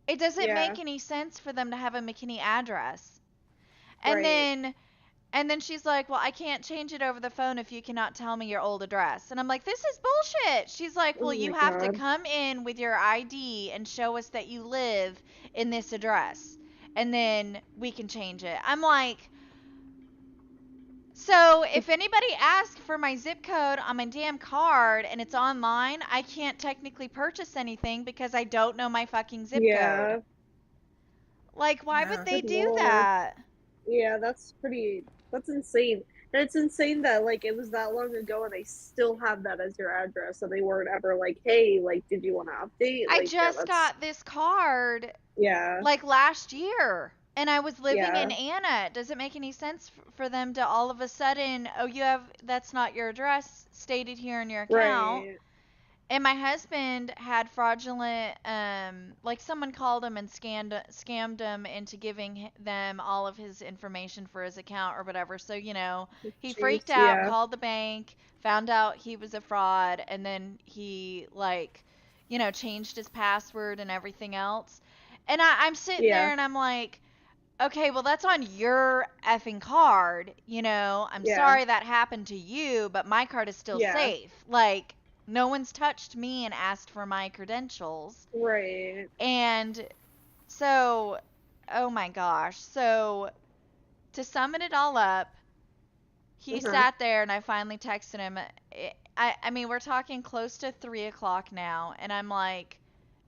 It doesn't Yeah. make any sense for them to have a McKinney address. And Right. then she's like, well, I can't change it over the phone if you cannot tell me your old address. And I'm like, this is bullshit. She's like, well, Oh you my have to God. come in with your ID and show us that you live in this address, and then we can change it. I'm like, so if anybody asks for my zip code on my damn card and it's online, I can't technically purchase anything because I don't know my fucking zip Yeah. code. Like, why Yeah. would they Good do Lord. that? Yeah, that's insane. And it's insane that like it was that long ago and they still have that as your address, and they weren't ever like, hey, like, did you want to update? I Like, yeah, just got this card yeah. like last year, and I was living in Yeah. Anna. Does it make any sense for them to all of a sudden, oh, that's not your address stated here in your account? Right. And my husband had fraudulent, like someone called him and scammed him into giving them all of his information for his account or whatever. So, he freaked Jeez, out, yeah. called the bank, found out he was a fraud, and then he, like, changed his password and everything else. And I'm sitting Yeah. there and I'm like, okay, well, that's on your effing card. I'm Yeah. sorry that happened to you, but my card is still Yeah. safe. Like, no one's touched me and asked for my credentials. Right. And so, oh my gosh. So, to sum it all up, he Uh-huh. sat there and I finally texted him. I mean, we're talking close to 3 o'clock now, and I'm like,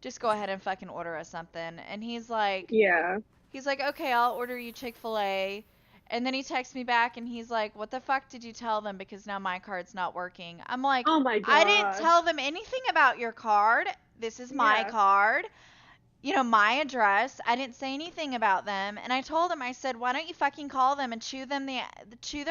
just go ahead and fucking order us something. And he's like, Yeah. okay, I'll order you Chick-fil-A. And then he texts me back and he's like, what the fuck did you tell them? Because now my card's not working. I'm like, Oh my I didn't God. tell them anything about your card. This is my Yeah. card. My address. I didn't say anything about them. And I told him, I said, why don't you fucking call them and chew their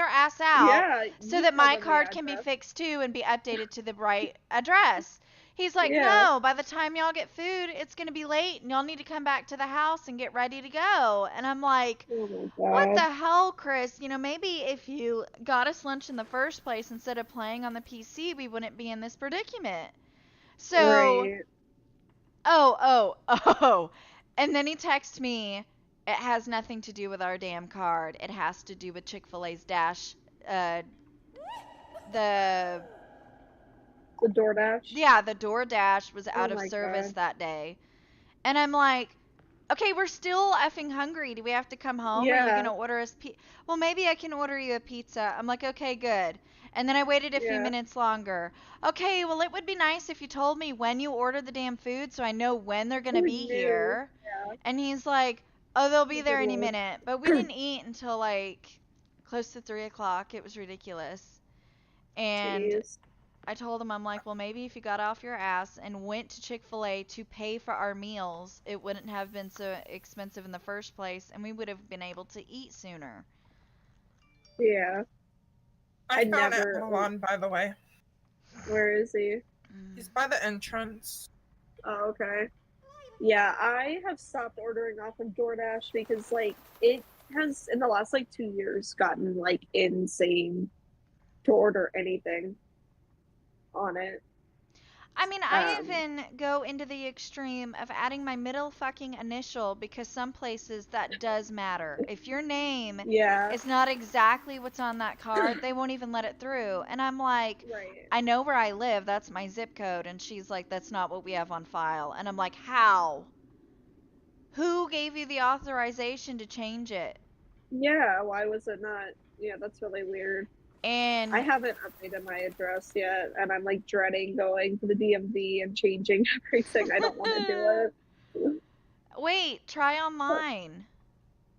ass out Yeah. so you that tell my them the card can be address. fixed too and be updated to the right address. He's like, Yeah. no, by the time y'all get food, it's going to be late and y'all need to come back to the house and get ready to go. And I'm like, Oh my what God. the hell, Chris? Maybe if you got us lunch in the first place instead of playing on the PC, we wouldn't be in this predicament. So, Right. oh. And then he texts me, it has nothing to do with our damn card. It has to do with Chick-fil-A's Dash, the The DoorDash. yeah, the DoorDash was Oh out of my service God. that day. And I'm like, okay, we're still effing hungry. Do we have to come home? Are you Yeah. gonna order us well, maybe I can order you a pizza. I'm like, okay, good. And then I waited a few Yeah. minutes longer. Okay, well, it would be nice if you told me when you ordered the damn food so I know when they're gonna Who be knew? here. Yeah. And he's like, oh, they'll be there Good any Lord. minute. But we didn't eat until like close to 3 o'clock. It was ridiculous. And Jeez. I told him, I'm like, well, maybe if you got off your ass and went to Chick-fil-A to pay for our meals, it wouldn't have been so expensive in the first place, and we would have been able to eat sooner. Yeah. I I found never- Avalon, by the way. Where is he? He's by the entrance. Oh, okay. Yeah, I have stopped ordering off of DoorDash because like it has in the last like 2 years gotten like insane to order anything on it. I mean, I Um, even go into the extreme of adding my middle fucking initial because some places that does matter. If your name Yeah. is not exactly what's on that card, they won't even let it through. And I'm like, Right. I know where I live. That's my zip code. And she's like, that's not what we have on file. And I'm like, how? Who gave you the authorization to change it? Yeah, why was it not? Yeah, that's really weird. And I haven't updated my address yet, and I'm like dreading going to the DMV and changing everything. I don't want to do it. wait, try online.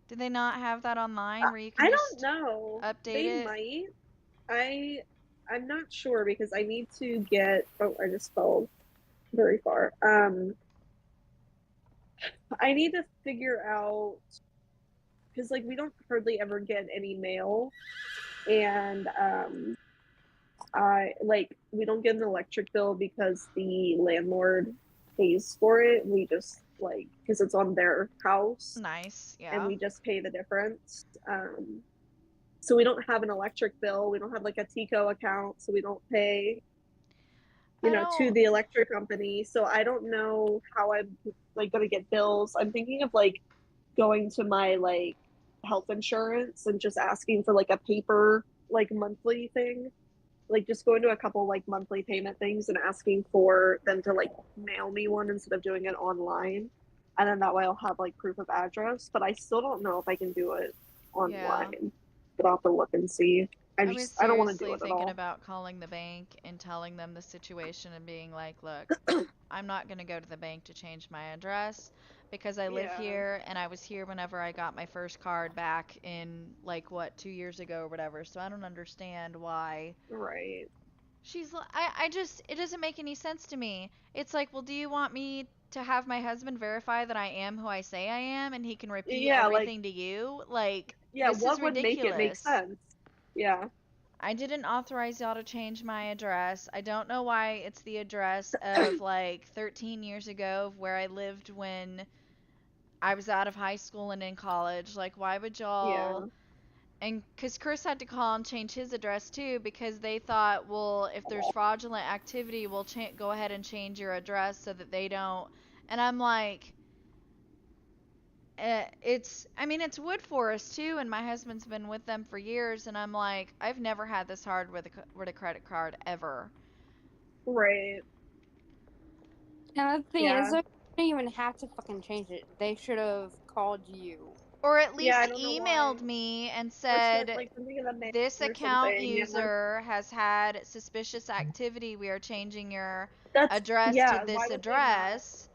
Did they not have that online where you can I just don't know. update They it? might. I'm not sure because I need to get. Oh, I just spelled very far. I need to figure out because like we don't hardly ever get any mail, and I like we don't get an electric bill because the landlord pays for it. We just like because it's on their house, Nice, and yeah. we just pay the difference. So we don't have an electric bill. We don't have like a Tico account, so we don't pay, I to don't. the electric company. So I don't know how I'm like gonna get bills. I'm thinking of like going to my like health insurance and just asking for like a paper like monthly thing. Like just going to a couple like monthly payment things and asking for them to like mail me one instead of doing it online. And then that way I'll have like proof of address. But I still don't know if I can do it online. But I'll have to look and see. I was don't want to do seriously it at thinking all. about calling the bank and telling them the situation and being like, look, I'm not going to go to the bank to change my address because I live Yeah. here and I was here whenever I got my first card back in like what 2 years ago or whatever. So I don't understand why Right. she's I just it doesn't make any sense to me. It's like, well, do you want me to have my husband verify that I am who I say I am and he can repeat Yeah, like everything to you? Like, yeah, this is what would make it make ridiculous. sense? Yeah. I didn't authorize y'all to change my address. I don't know why it's the address of like 13 years ago of where I lived when I was out of high school and in college. Like, why would y'all? Yeah. And because Chris had to call and change his address too because they thought, well, if there's fraudulent activity, we'll go ahead and change your address so that they don't. And I'm like, I mean, it's Wood Forest too, and my husband's been with them for years, and I'm like, I've never had this hard with a credit card ever. Right. And the thing Yeah. is, they didn't even have to fucking change it. They should have called you. Or at Yeah, least I don't know emailed why. me and Or sent said, like something in the mail this or account something. Yeah. user has had suspicious activity. We are changing your That's address to yeah, this why would they not? address.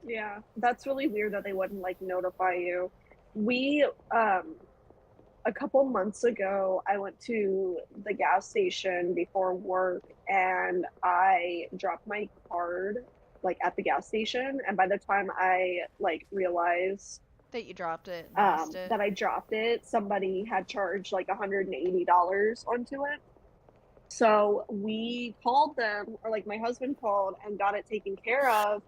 Yeah, that's really weird that they wouldn't like notify you. We a couple months ago I went to the gas station before work and I dropped my card like at the gas station, and by the time I like realized That you dropped it and lost it. that I dropped it, somebody had charged like $180 onto it. So we called them, or like my husband called and got it taken care of,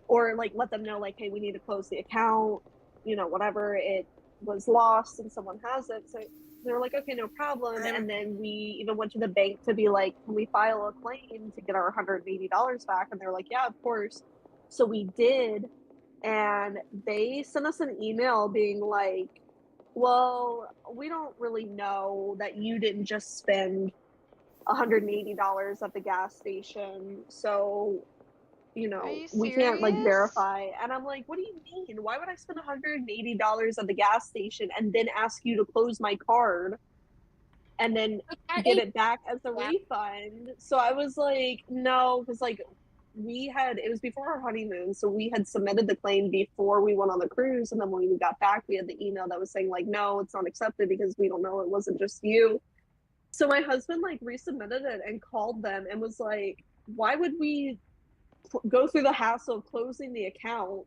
or like let them know like, hey, we need to close the account, whatever, it was lost and someone has it. So They were like, okay, no problem. I'm- And then we even went to the bank to be like, can we file a claim to get our $180 back? And they're like, yeah, of course. So we did. And they sent us an email being like, well, we don't really know that you didn't just spend $180 at the gas station. So, you Are know, you we can't like serious? verify. And I'm like, what do you mean? Why would I spend $180 at the gas station and then ask you to close my card and then get it back as a refund? So I was like, no, because like it was before our honeymoon, so we had submitted the claim before we went on the cruise, and then when we got back, we had the email that was saying like, no, it's not accepted because we don't know, it wasn't just you. So my husband like resubmitted it and called them and was like, why would we go through the hassle of closing the account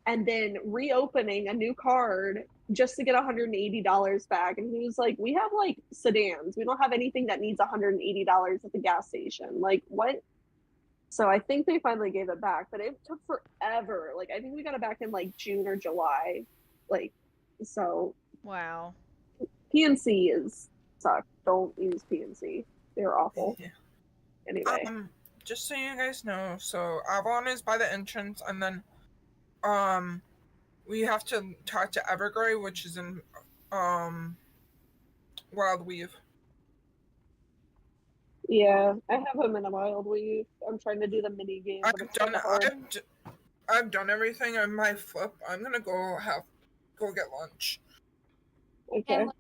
and then reopening a new card just to get $180 back? And he was like, we have like sedans, we don't have anything that needs $180 at the gas station. Like, what? So I think they finally gave it back, but it took forever. Like, I think we got it back in like June or July. Like, so Wow. PNC is suck. Don't use PNC. They're awful. Yeah. Anyway. Just so you guys know, so Avalon is by the entrance, and then we have to talk to Evergrey, which is in Wild Weave. Yeah, I have him in a Wild Weave. I'm trying to do the mini game, but it's kind of hard. I've done everything on my flip. I'm gonna go get lunch. Okay. And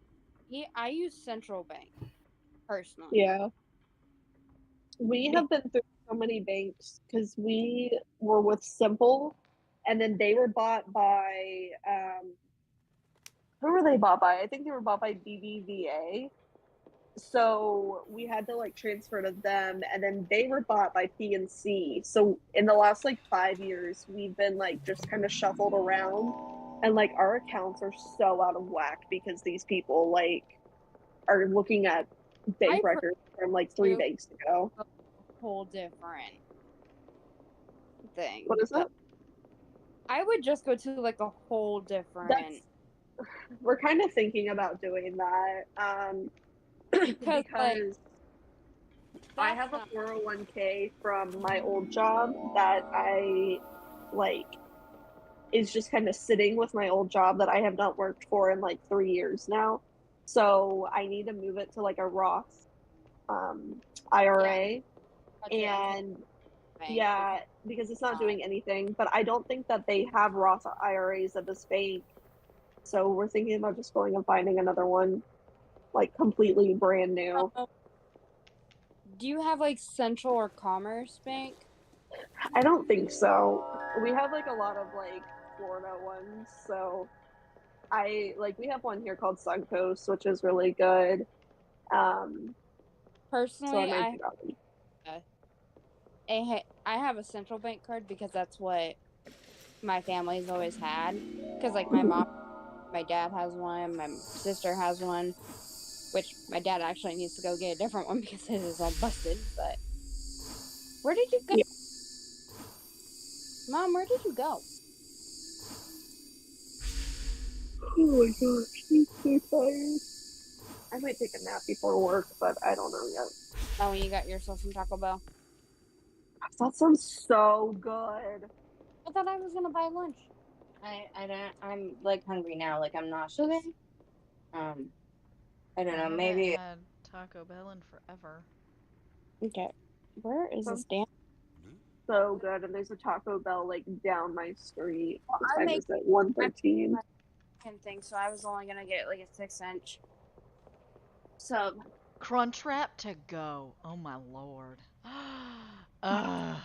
like, I use Central Bank personally. Yeah. We have been through so many banks because we were with Simple, and then they were bought by who were they bought by? I think they were bought by BBVA. So we had to like transfer to them, and then they were bought by PNC. So in the last like 5 years, we've been like just kind of shuffled around, and like our accounts are so out of whack because these people like are looking at bank records from like 3 banks ago. A whole different thing. What is that? I would just go to like a whole different. We're kind of thinking about doing that. Because I have a 401k from my old job that I like is just kind of sitting with my old job that I have not worked for in like 3 years now. So I need to move it to like a Roth IRA. And yeah, because it's not doing anything. But I don't think that they have Roth IRAs at this bank. So we're thinking about just going and finding another one, like completely brand new. Do you have like Central or Commerce Bank? I don't think so. We have like a lot of like Florida ones. So we have one here called Suncoast, which is really good. Personally, so I have a Central Bank card because that's what my family's always had. Because like my mom, my dad has one, my sister has one, which my dad actually needs to go get a different one because his is all busted. But where did you go? Yeah. Mom, where did you go? Oh my gosh, I'm so tired. I might take a nap before work, but I don't know yet. Oh, you got yourself some Taco Bell? That sounds so good. I thought I was gonna buy lunch. I'm like hungry now. Like I'm nauseous. Okay. I don't know. I haven't Maybe had Taco Bell in forever. Okay. Where is this damn? So good, and there's a Taco Bell like down my street. Well, What I time make- is it? 1:13. Thing, so I was only gonna get like a 6-inch sub. Crunchwrap to go. Oh my lord. Ugh.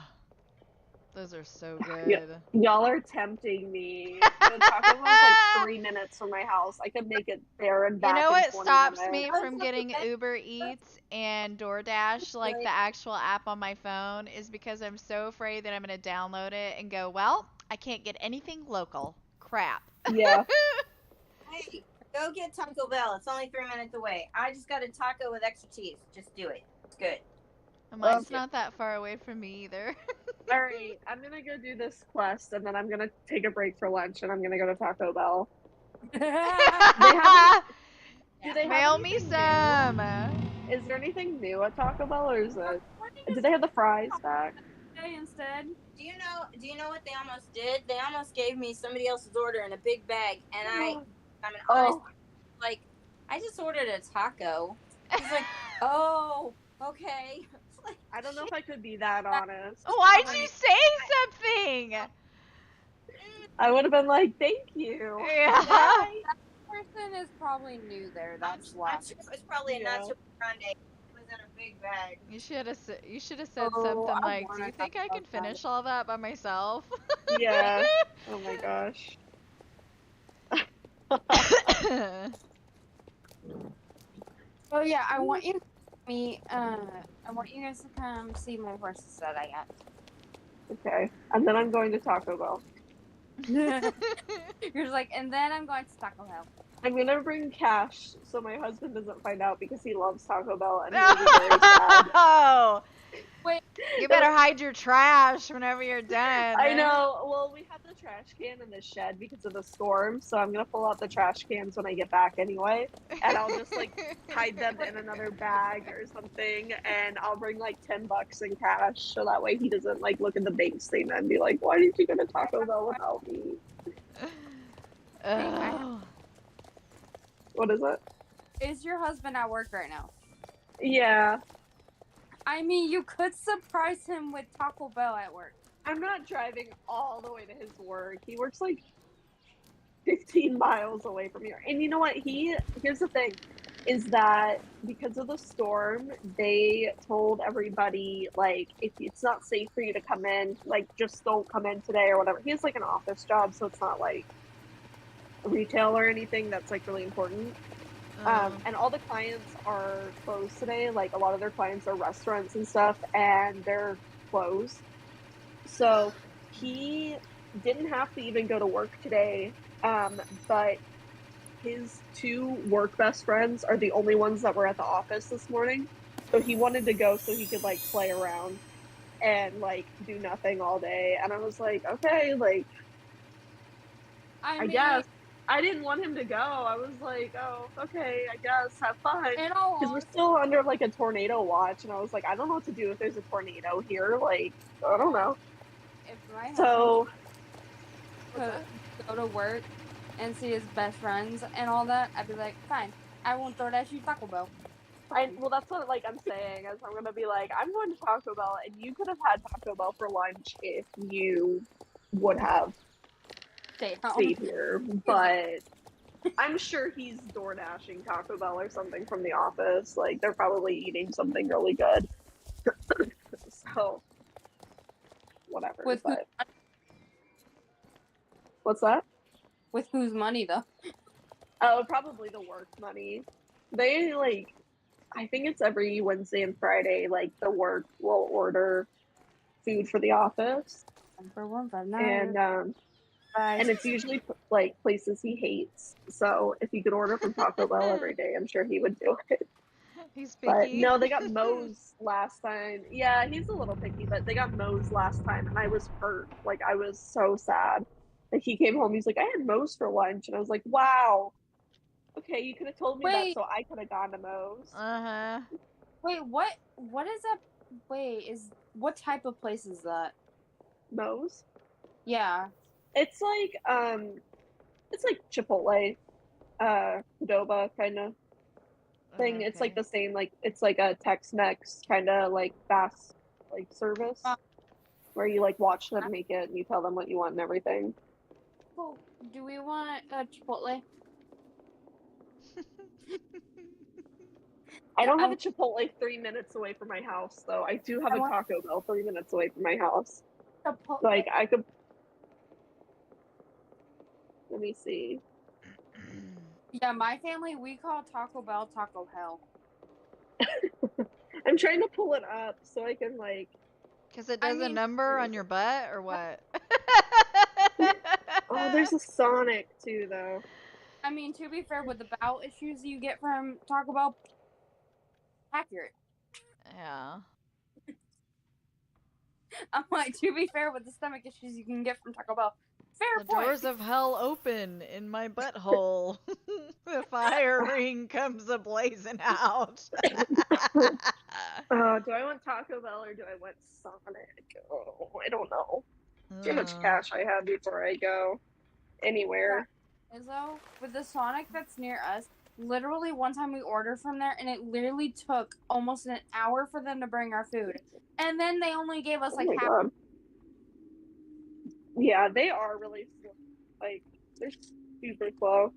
Those are so good. Yeah. Y'all are tempting me. The Taco Bell's like 3 minutes from my house. I could make it there and You back. know in what 20 stops minutes. me from getting Uber Eats and DoorDash, like the actual app on my phone, is because I'm so afraid that I'm going to download it and go, well, I can't get anything local. Crap. Yeah. hey, go get Taco Bell. It's only 3 minutes away. I just got a taco with extra cheese. Just do it. It's good. Mine's Okay. not that far away from me either. All right, I'm gonna go do this quest, and then I'm gonna take a break for lunch, and I'm gonna go to Taco Bell. Do they have Mail me anything some. new? Is there anything new at Taco Bell, or is it? Do they have the fries back? Instead. Do you know what they almost did? They almost gave me somebody else's order in a big bag, and I'm an honest, Oh, like, I just ordered a taco. He's like, oh, okay. It's like, I don't know if I could be that honest. Why'd you say something? I would have been like, "Thank you." Yeah. That person is probably new there. That's why. I'm sure it was probably a Yeah. nacho grande. It was in a big bag. You should have said Oh, something I like, "Do wanna you think talk I can about that. finish all that by myself?" Yeah. Oh my gosh. Oh yeah, I want you guys to come see my horses that I got. Okay. And then I'm going to Taco Bell. You're just like, and then I'm going to Taco Bell. I'm gonna bring cash so my husband doesn't find out because he loves Taco Bell and he'll be very sad. No. Wait. You better hide your trash whenever you're done. I know. Well, we have the trash can in the shed because of the storm, so I'm gonna pull out the trash cans when I get back anyway, and I'll just like hide them in another bag or something, and I'll bring like $10 in cash so that way he doesn't like look at the bank statement and be like, "Why did you go to Taco Bell without me?" Ugh. What is it? Is your husband at work right now? Yeah, I mean, you could surprise him with Taco Bell at work. I'm not driving all the way to his work. He works like 15 miles away from here. And you know what? Here's the thing is that because of the storm, they told everybody like if it's not safe for you to come in, like just don't come in today or whatever. He has like an office job, so it's not like retail or anything that's like really important. And all the clients are closed today. Like a lot of their clients are restaurants and stuff, and they're closed. So he didn't have to even go to work today. But his two work best friends are the only ones that were at the office this morning. So he wanted to go so he could like play around and like do nothing all day. And I was like, okay, like I mean, guess. I didn't want him to go. I was like, oh, okay, I guess, have fun. in all Because we're still under like a tornado watch, and I was like, I don't know what to do if there's a tornado here. Like, I don't know. if my So, husband could go to work and see his best friends and all that, I'd be like, fine, I won't throw that you Taco Bell. well, that's what like I'm saying. Is I'm gonna be like, I'm going to Taco Bell, and you could have had Taco Bell for lunch if you would have Stay home. stayed here. But I'm sure he's door dashing Taco Bell or something from the office. Like they're probably eating something really good. So whatever. With who, But what's that? with whose money though? Oh, probably the work money. They like, I think it's every Wednesday and Friday. Like the work will order food for the office, 14159. and it's usually like places he hates. So if he could order from Taco Bell every day, I'm sure he would do it. He's But picky. no, they got Moe's last time. Yeah, he's a little picky, but they got Moe's last time, and I was hurt. Like I was so sad. Like he came home, he's like, I had Moe's for lunch, and I was like, wow. Okay, you could have told me that Wait. so I could have gone to Moe's. Uh-huh. Wait, what is that? Wait, what type of place is that? Moe's. Yeah. It's like Chipotle, Qdoba kind of thing. It's like Okay. the same, like it's like a Tex-Mex kind of like fast like service where you like watch them make it and you tell them what you want and everything. Well, do we want a Chipotle? I don't have a Chipotle 3 minutes away from my house though. I do have I a want- Taco Bell 3 minutes away from my house. Chipotle. Like I could. Let me see. Yeah, my family, we call Taco Bell Taco Hell. I'm trying to pull it up so I can like. Because it I does a mean- number on your butt, or what? Oh, there's a Sonic too though. I mean, to be fair, with the bowel issues you get from Taco Bell, accurate. Yeah. I'm like, to be fair, with the stomach issues you can get from Taco Bell, Fair The point. doors of hell open in my butthole. The fire ring comes a blazing out. Do I want Taco Bell or do I want Sonic? Oh, I don't know. Too much cash I have before I go anywhere. Izzo, with the Sonic that's near us, literally one time we ordered from there and it literally took almost an hour for them to bring our food. And then they only gave us Oh like my half. god. Yeah, they are really slow. Like, they're super slow.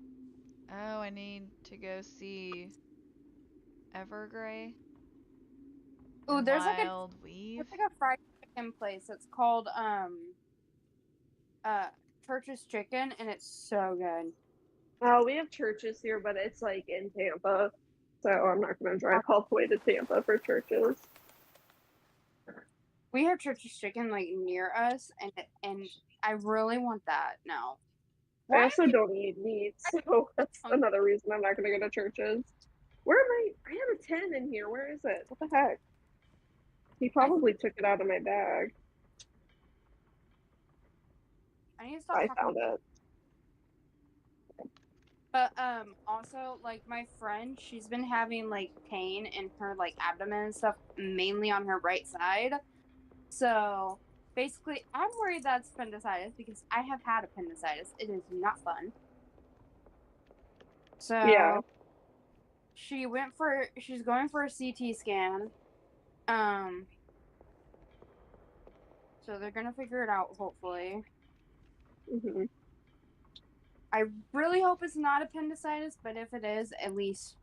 Oh, I need to go see Evergrey. Ooh, and there's like Wild Weave. a fried chicken place. It's called Church's Chicken, and it's so good. Oh, we have churches here, but it's like in Tampa. So I'm not going to drive all the way to Tampa for churches. We have Church's Chicken like near us, and I really want that now. I also don't eat meat, so that's another reason I'm not going to go to churches. Where am I? I have a 10 in here. Where is it? What the heck? He probably took it out of my bag. I need to stop I talking. found it. But also like my friend, she's been having like pain in her like abdomen and stuff, mainly on her right side. So basically, I'm worried that's appendicitis because I have had appendicitis. It is not fun. So Yeah. she's going for a CT scan. So they're gonna figure it out hopefully. Hmm. I really hope it's not appendicitis, but if it is, at least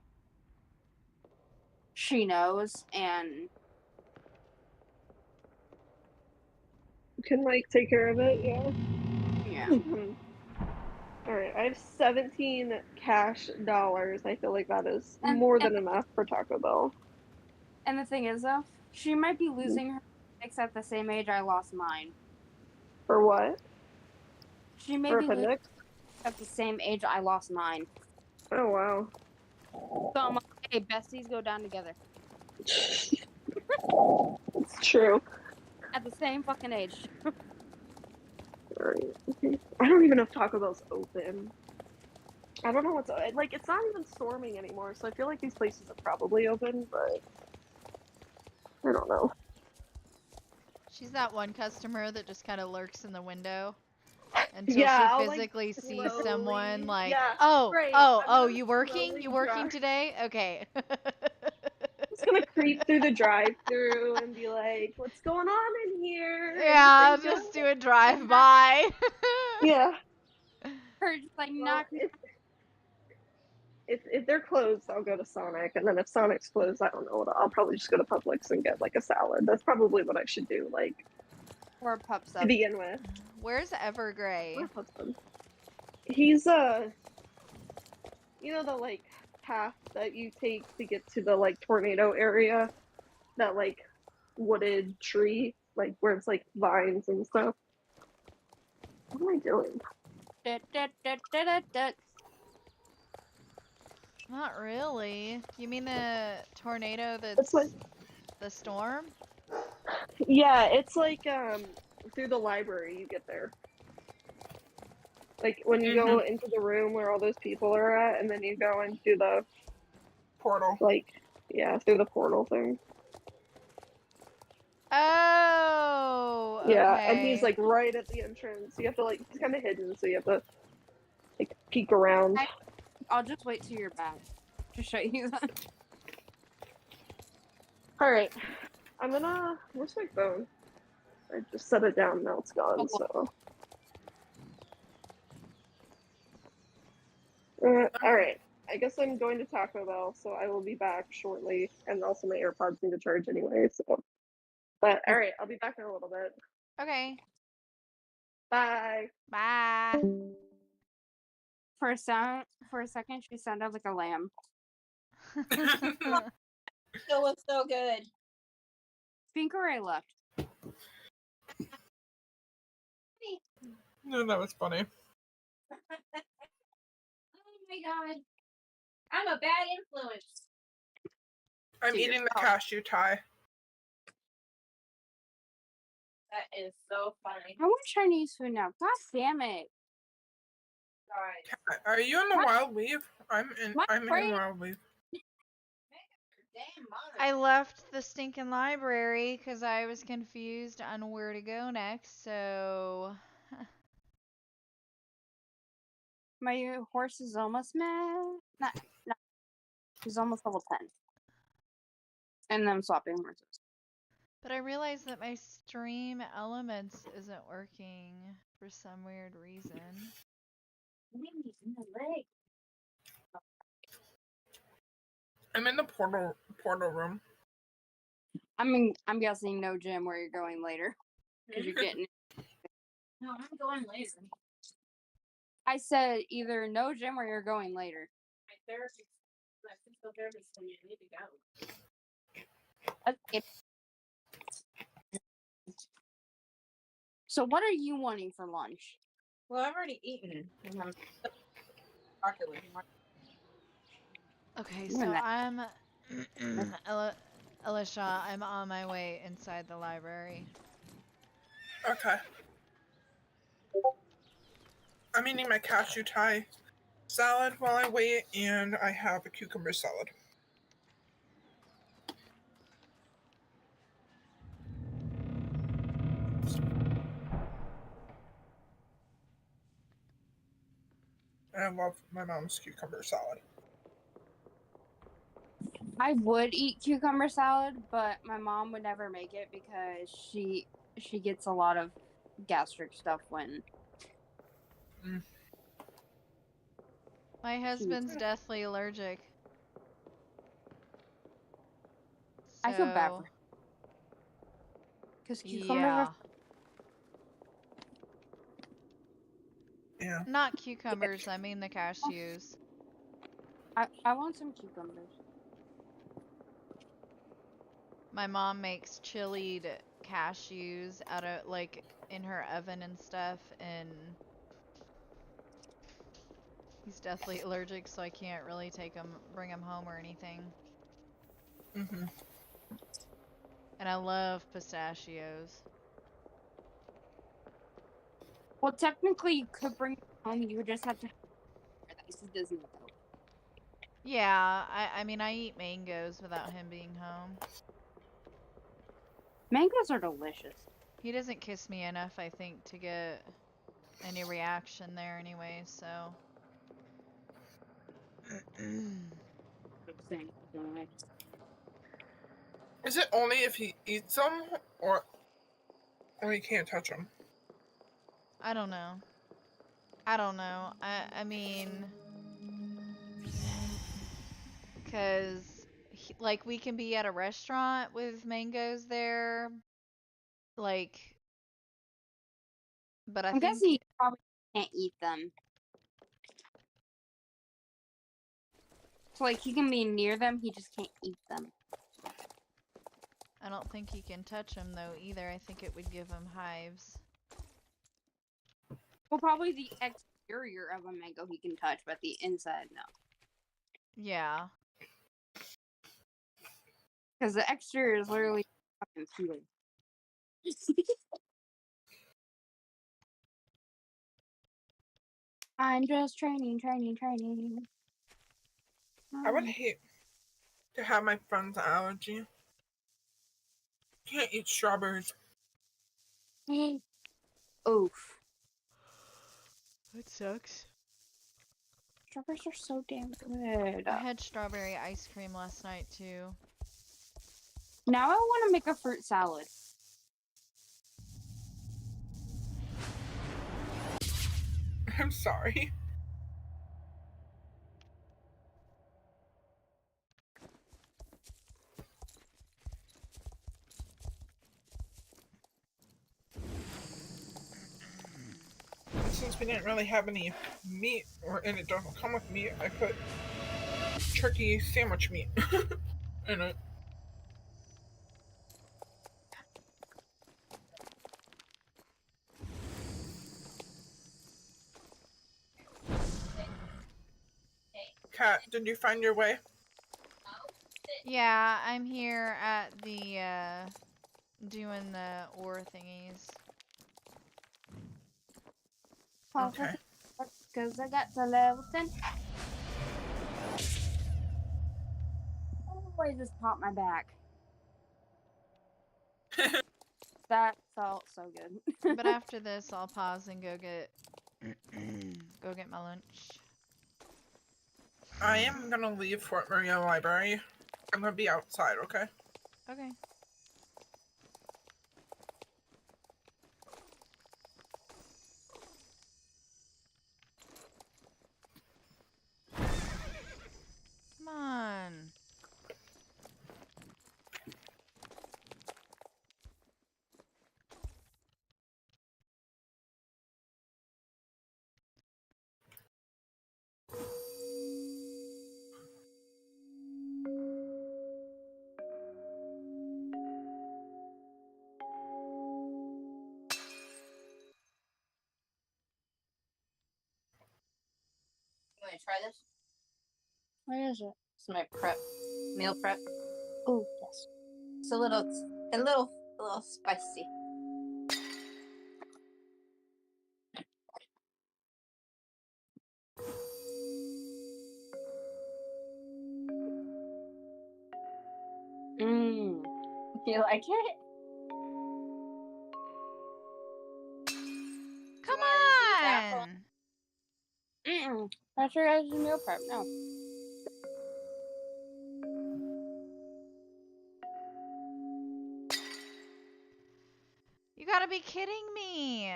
she knows and Can like take care of it. Yeah. yeah. All right. I have 17 cash dollars. I feel like that is more than enough for Taco Bell. And the thing is, though, she might be losing her appendix at the same age I lost mine. For what? She may For be losing appendix? at the same age I lost mine. Oh wow. So I'm like, hey, besties go down together. It's true. At the same fucking age. Alright. I don't even know if Taco Bell's open. I don't know what's like. It's not even storming anymore, so I feel like these places are probably open, but I don't know. She's that one customer that just kind of lurks in the window until Yeah, she I'll, like, physically sees slowly- someone like, yeah, oh, right. oh, I'm oh, gonna you working? slowly You working drive. today? Okay. Just gonna creep through the drive-through and be like, "What's going on in here?" Yeah, Everything just good?" do a drive-by. Yeah. Her just like Well, knock. if they're closed, I'll go to Sonic, and then if Sonic's closed, I don't know. I'll probably just go to Publix and get like a salad. That's probably what I should do, like Or pups to up. begin with. Where's Evergrey? My husband. He's you know the like path that you take to get to the like tornado area, that like wooded tree, like where it's like vines and stuff. What am I doing? Not really. You mean the tornado It's that's like the storm? yeah, it's like through the library you get there. Like when you go into the room where all those people are at, and then you go into the Portal. like yeah, through the portal thing. Oh, Yeah, and he's okay. like right at the entrance. You have to like, he's kind of hidden, so you have to like peek around. I'll just wait till you're back to show you that. All right, where's my phone? I just set it down. Now it's gone. So. All right. I guess I'm going to Taco Bell, so I will be back shortly. And also my AirPods need to charge anyway. So. But all right, I'll be back in a little bit. Okay. Bye. Bye. For a second, she sounded like a lamb. Still looks so good. Pinkeray left. No, that was funny. Oh my god. I'm a bad influence. I'm To eating the yourself. cashew tie. That is so funny. I want Chinese food now. God damn it. Guys, Kat, are you in the My- wild weave? I'm my in brain- wild weave. damn mother. I left the stinking library because I was confused on where to go next, so. My horse is almost mad. Not. He's almost level 10. And I'm swapping horses. But I realized that my stream elements isn't working for some weird reason. I'm in the portal room. I'm guessing no gym where you're going later. Because you're getting. No, I'm going later. I said either no gym or you're going later. My physical therapist told me I need to go. Okay. So what are you wanting for lunch? Well, I've already eaten. And I'm chocolate. Okay, You're so not- I'm. Alicia, I'm on my way inside the library. Okay. I'm eating my cashew Thai salad while I wait, and I have a cucumber salad. And I love my mom's cucumber salad. I would eat cucumber salad, but my mom would never make it because she gets a lot of gastric stuff when My husband's deathly allergic. I feel bad So, for because cucumbers yeah. are Yeah. Not cucumbers, I mean the cashews. I want some cucumbers. My mom makes chilied cashews out of, like, in her oven and stuff, and he's deathly allergic, so I can't really bring him home or anything. Mm-hmm. And I love pistachios. Well, technically, you could bring it home. You would just have to. This doesn't though. Yeah, I mean, I eat mangoes without him being home. Mangoes are delicious. He doesn't kiss me enough, I think, to get any reaction there anyway, so. Is it only if he eats them, or he can't touch them? I don't know. I don't know. I mean, because, like, we can be at a restaurant with mangoes there, like, but I I'm think, guessing you probably can't eat them. So, like, he can be near them, he just can't eat them. I don't think he can touch them, though, either. I think it would give him hives. Well, probably the exterior of a mango he can touch, but the inside, no. Yeah. Because the exterior is literally fucking peeling. I'm just training. I would hate to have my friend's allergy. Can't eat strawberries. Oof. That sucks. Strawberries are so damn good. I had strawberry ice cream last night, too. Now I want to make a fruit salad. I'm sorry. Since we didn't really have any meat, and it doesn't come with meat, I put turkey sandwich meat in it. Kat, did you find your way? Yeah, I'm here at the doing the ore thingies. Okay. Because I got to level 10. Always just pop my back. That felt so good. But after this, I'll pause and go get my lunch. I am gonna leave Fort Maria Library. I'm gonna be outside, okay? Okay. Come on. You want to try this? What is it? It's my prep, meal prep. Oh, yes. It's a little spicy. Mmm. You like it? Come wanna receive that from- on. Mm-mm. That's your guys' meal prep. No. You gotta be kidding me.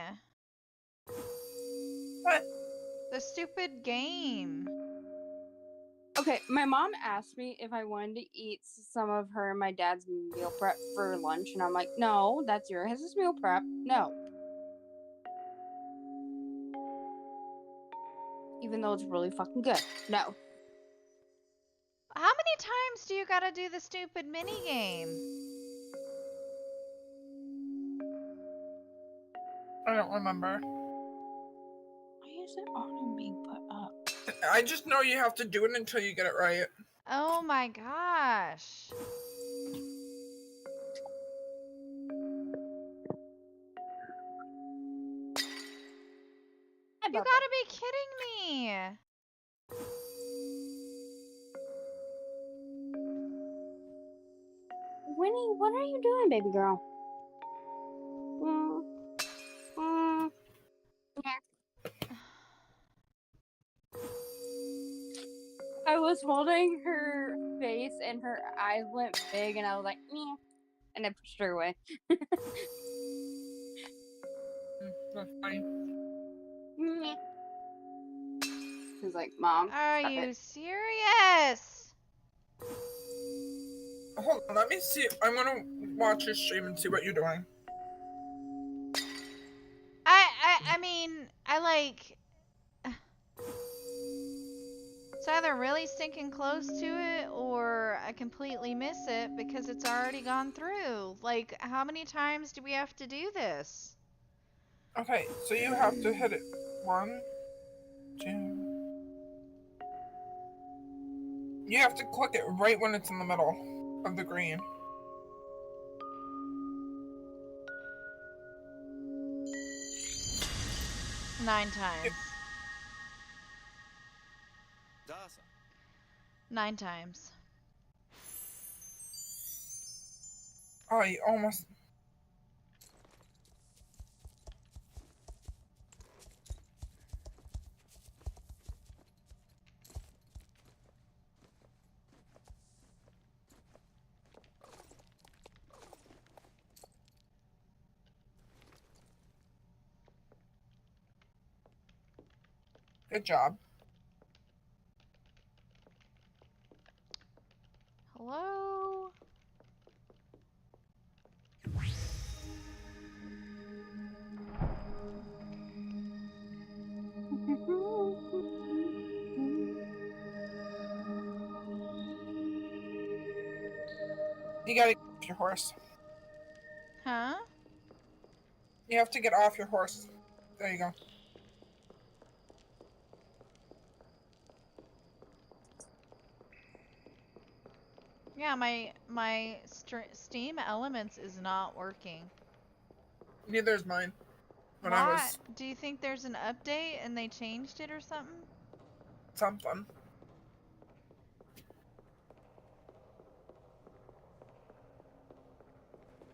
What? The stupid game. Okay, my mom asked me if I wanted to eat some of her and my dad's meal prep for lunch, and I'm like, no, that's your guys' meal prep. No. Even though it's really fucking good. No. How many times do you gotta do the stupid mini game? I don't remember. Why is it auto being put up? I just know you have to do it until you get it right. Oh my gosh. Hi, You Bubba. gotta be kidding me. Winnie, what are you doing, baby girl? Mm. Mm. I was holding her face and her eyes went big, and I was like, meh, and I pushed her away. That's fine. Meh. She was like, Mom, Are stop you it. serious? Hold on, let me see. I'm gonna watch your stream and see what you're doing. I mean, I like. It's either really stinking close to it or I completely miss it because it's already gone through. Like, how many times do we have to do this? Okay, so you have to hit it. 1, 2. You have to click it right when it's in the middle of the green. Nine times. 9 times. Oh, you almost. Good job. Hello? You gotta get off your horse. Huh? You have to get off your horse. There you go. Yeah, my Steam Elements is not working. Neither is mine. When I Why? was Do you think there's an update and they changed it or something? something.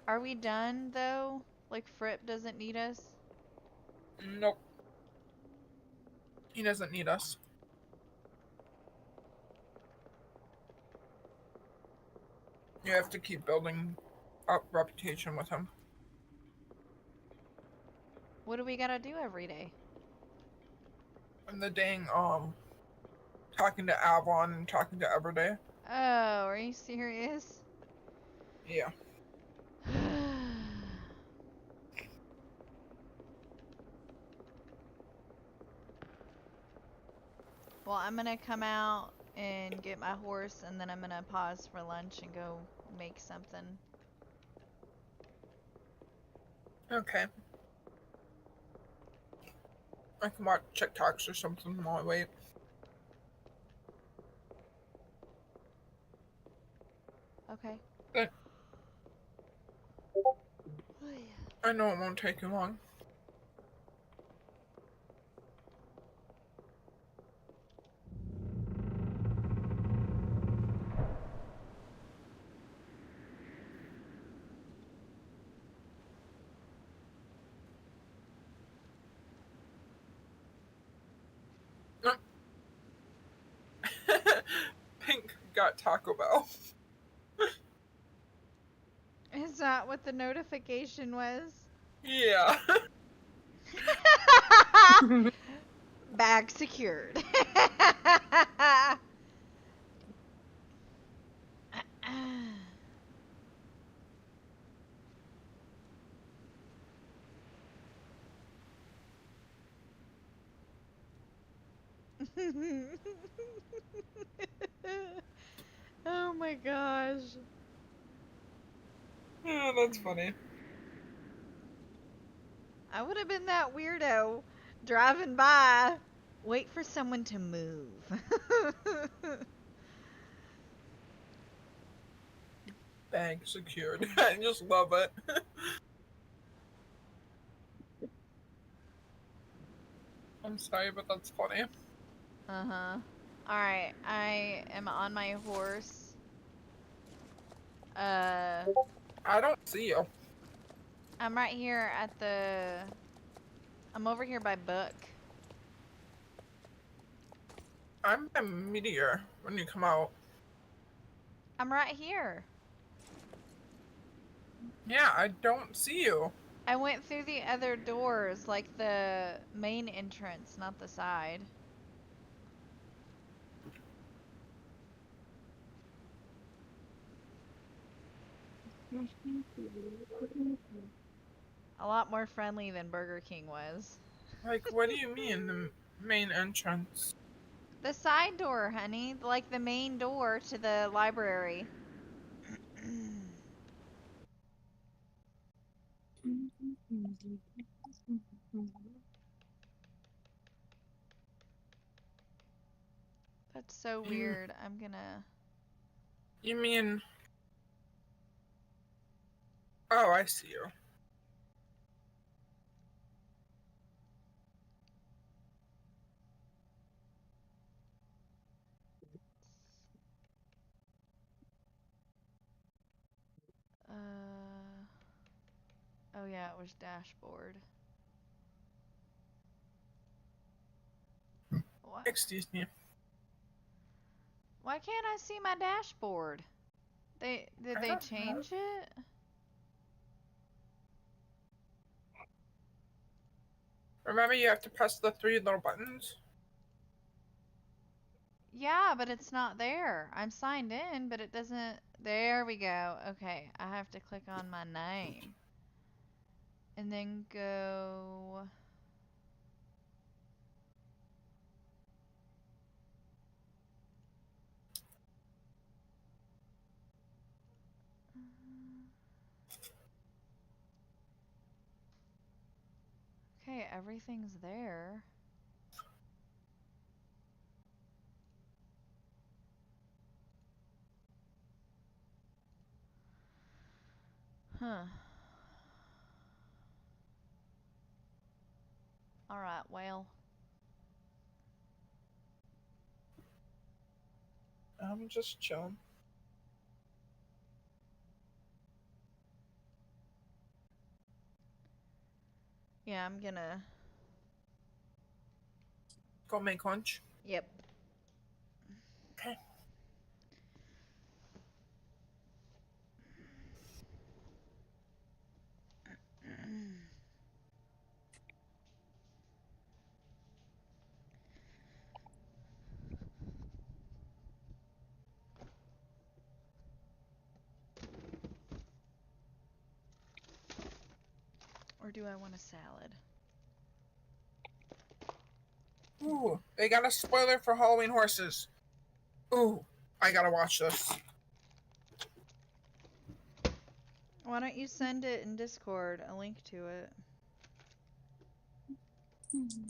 Are we done though? Like Fripp doesn't need us? Nope. He doesn't need us. You have to keep building up reputation with him. What do we gotta do every day? And the dang, talking to Avalon and talking to Everyday. Oh, are you serious? Yeah. Well, I'm gonna come out and get my horse and then I'm gonna pause for lunch and go make something. Okay. I can watch TikToks or something while I wait. Okay. Good. I know it won't take you long. Pink got Taco Bell. Is that what the notification was? Yeah. Bag secured. Oh my gosh. Yeah, that's funny. I would have been that weirdo driving by. Wait for someone to move. Bag secured. I just love it. I'm sorry, but that's funny. Uh-huh. Alright, I am on my horse. I don't see you. I'm right here at the... I'm over here by Book. I'm a meteor when you come out. I'm right here. Yeah, I don't see you. I went through the other doors, like the main entrance, not the side. A lot more friendly than Burger King was. Like, what do you mean, the main entrance? The side door, honey. Like the main door to the library. That's so weird. I'm gonna... You mean... Oh, I see you. Oh yeah, it was dashboard. What? Excuse me. Why can't I see my dashboard? Did I they don't know. change it? Remember, you have to press the 3 little buttons? Yeah, but it's not there. I'm signed in, but it doesn't... There we go. Okay, I have to click on my name. And then go... Okay, everything's there. Huh. Alright, well. I'm just chilling. Yeah, I'm gonna. Go make lunch. Yep. Okay. Or do I want a salad? Ooh, they got a spoiler for Halloween Horses. Ooh, I gotta watch this. Why don't you send it in Discord, a link to it?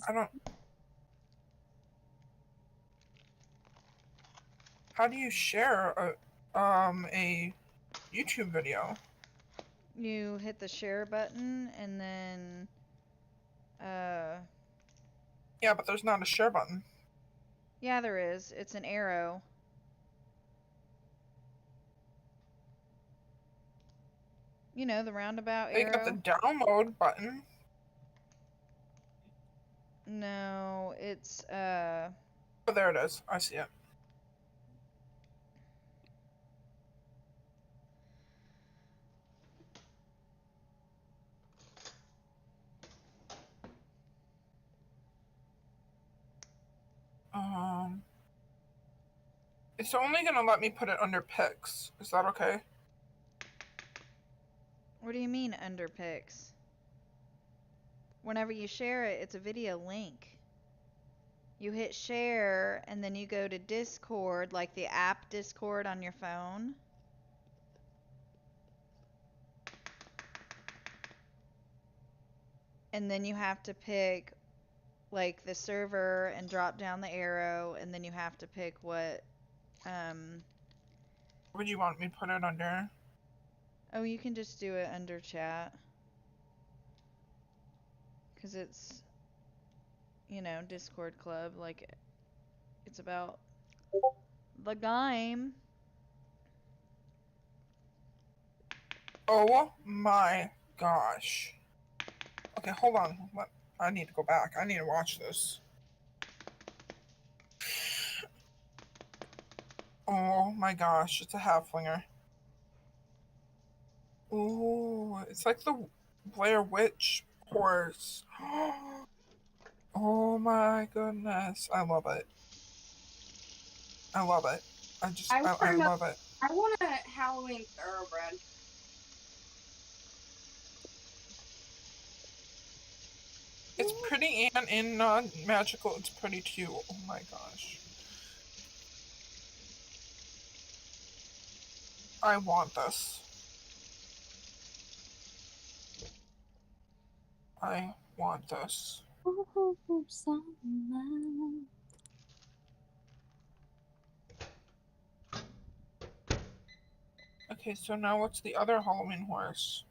I don't. How do you share a YouTube video? You hit the share button and then Yeah, but there's not a share button. yeah, there is. It's an arrow. You know, the roundabout They got the arrow? download button. No, it's Oh, there it is. I see it. It's only gonna let me put it under pics. Is that okay? what do you mean under pics? Whenever you share it, it's a video link. You hit share and then you go to Discord, like the app Discord on your phone. And then you have to pick like the server and drop down the arrow, and then you have to pick what Would you want me to put it under? oh, you can just do it under chat. 'Cause it's, you know, Discord club, like it's about the game. Oh my gosh. Okay, hold on. I need to go back. I need to watch this. Oh my gosh, it's a halflinger. Ooh, it's like the Blair Witch horse. Oh my goodness. I love it. I love it. I love it. I want a Halloween thoroughbred. It's pretty and in magical, it's pretty too. Oh my gosh. I want this. I want this. Oh, summer. Okay, so now what's the other Halloween horse?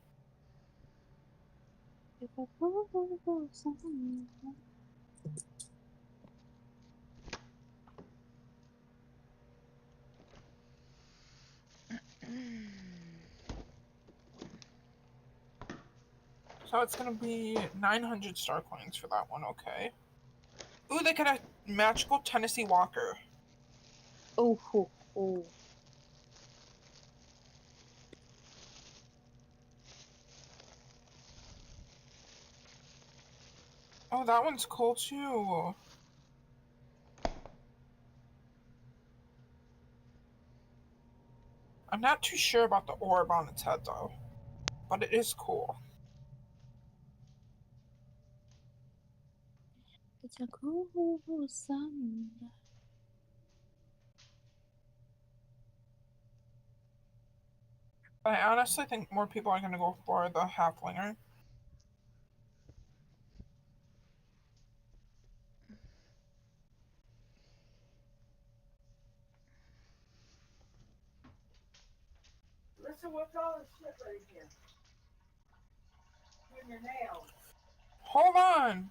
So it's gonna be 900 star coins for that one, okay. Ooh, they got a magical Tennessee Walker. Oh. Oh, that one's cool too. I'm not too sure about the orb on its head though, but it is cool. It's a cool summer. But I honestly think more people are gonna go for the halflinger. Listen, what's all this shit right here? Hold on.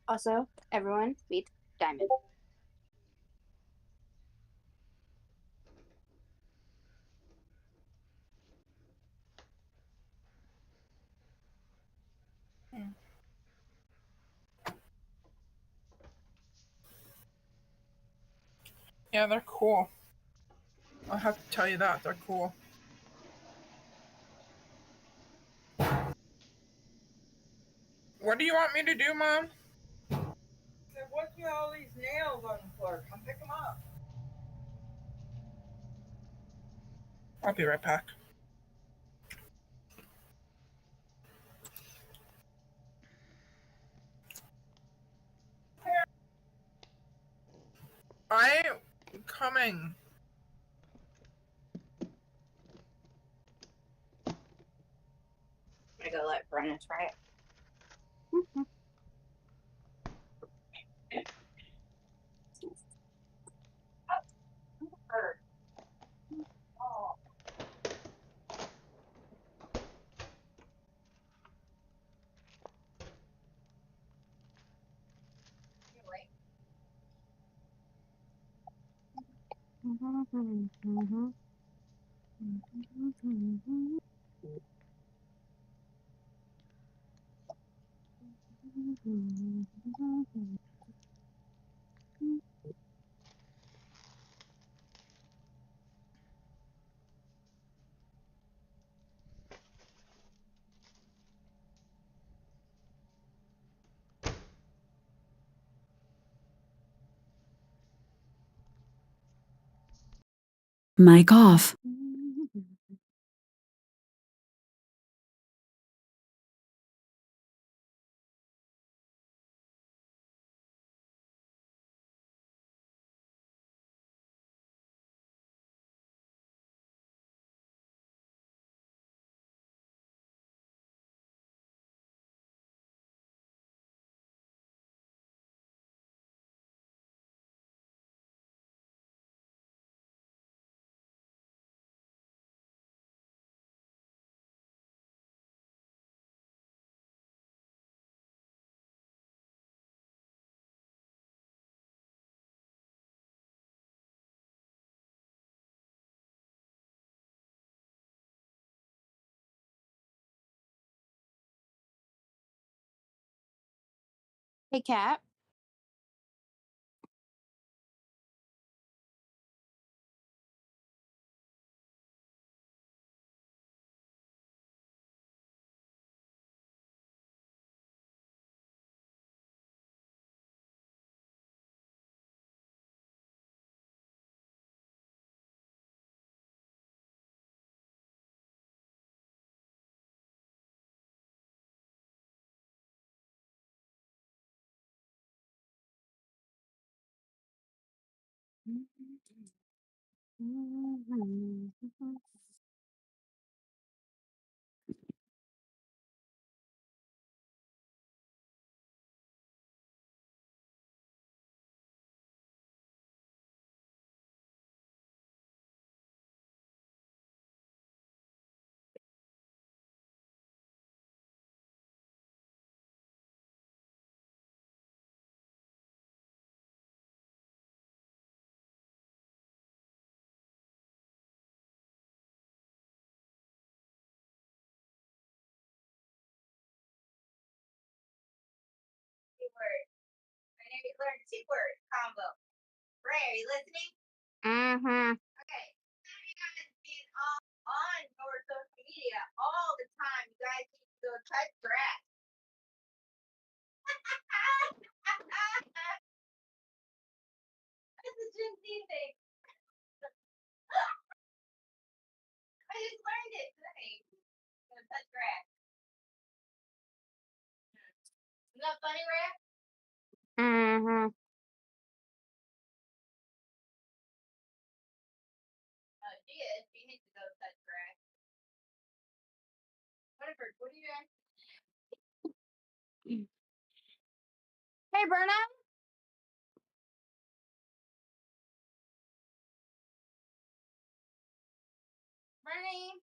Also, everyone meet Diamond. Yeah, they're cool. I'll have to tell you that. They're cool. What do you want me to do, Mom? What's with all these nails on the floor? Come pick them up. I'll be right back. I'm coming. I go let Brennan try it. Hurt. Oh. Anyway. Mic off. Hey, Cat. Word. I need to learn 2-word combo. Ray, are you listening? Mm-hmm. Okay. Instead of you guys being on your social media all the time, you guys need to go touch grass. It's a Gen Z thing. I just learned it today. Go touch grass. Isn't that funny, Ray? Mm-hmm. She is. She needs to go touch grass. One of her What are you doing? Hey, Berna. Bernie.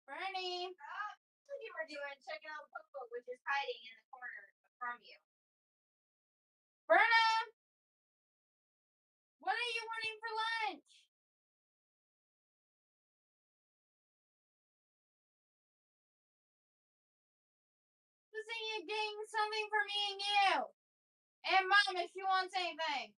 Bernie. That's what you were doing, checking out Popo, which is hiding in the corner from you. Berna. What are you wanting for lunch? Saying you're getting something for me and you. And Mom, if she wants anything.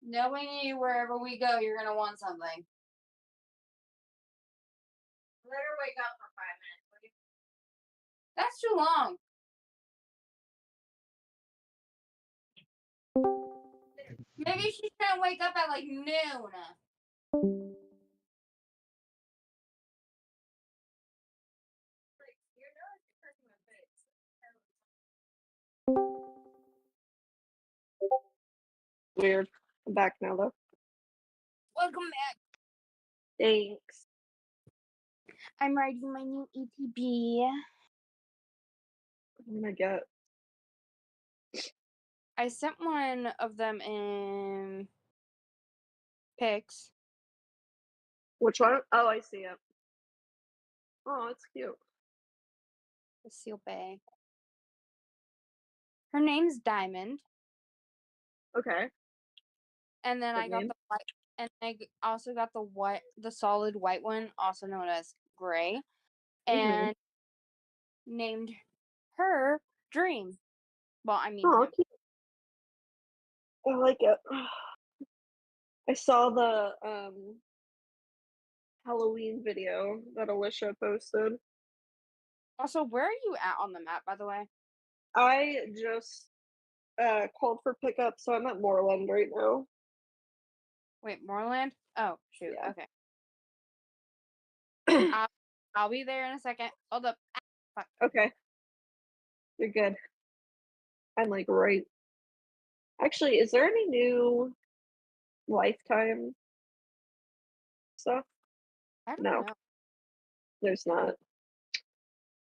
Knowing you, wherever we go, you're gonna want something. Let her wake up for 5 minutes. Will you? That's too long. Maybe she's gonna wake up at like noon. Your nose is hurting my face. Weird. I'm back now though. Welcome back. Thanks. I'm writing my new ETB. What am I get? I sent one of them in pics. Which one? Oh, I see it. Oh, it's cute. The seal bag. Her name's Diamond. Okay. And then Good I got name. the white, and also got the solid white one, also known as gray, and named her Dream. Well, I mean, Oh, him. cute. I like it. I saw the Halloween video that Alicia posted. Also, where are you at on the map, by the way? I just called for pickup, so I'm at Moreland right now. Wait, Moreland? Oh, shoot. Yeah. Okay. I'll be there in a second. Hold up. Fuck. Okay. You're good. I'm like right. Actually, is there any new Lifetime stuff? I don't No. know. There's not.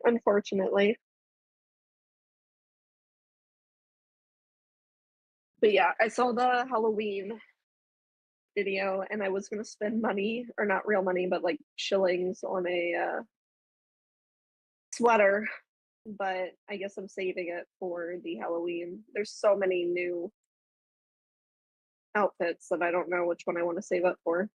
Unfortunately. But yeah, I saw the Halloween video and I was gonna spend money, or not real money, but like shillings on a sweater. But I guess I'm saving it for the Halloween. There's so many new outfits that I don't know which one I want to save up for.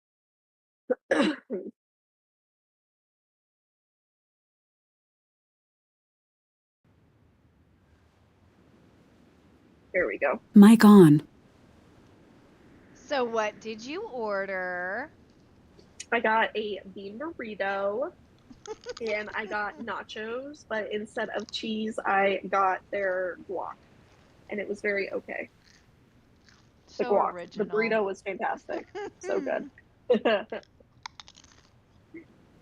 Here we go. Mic on. So what did you order? I got a bean burrito and I got nachos, but instead of cheese, I got their guac. And it was very okay. The So guac. original. The burrito was fantastic. So good.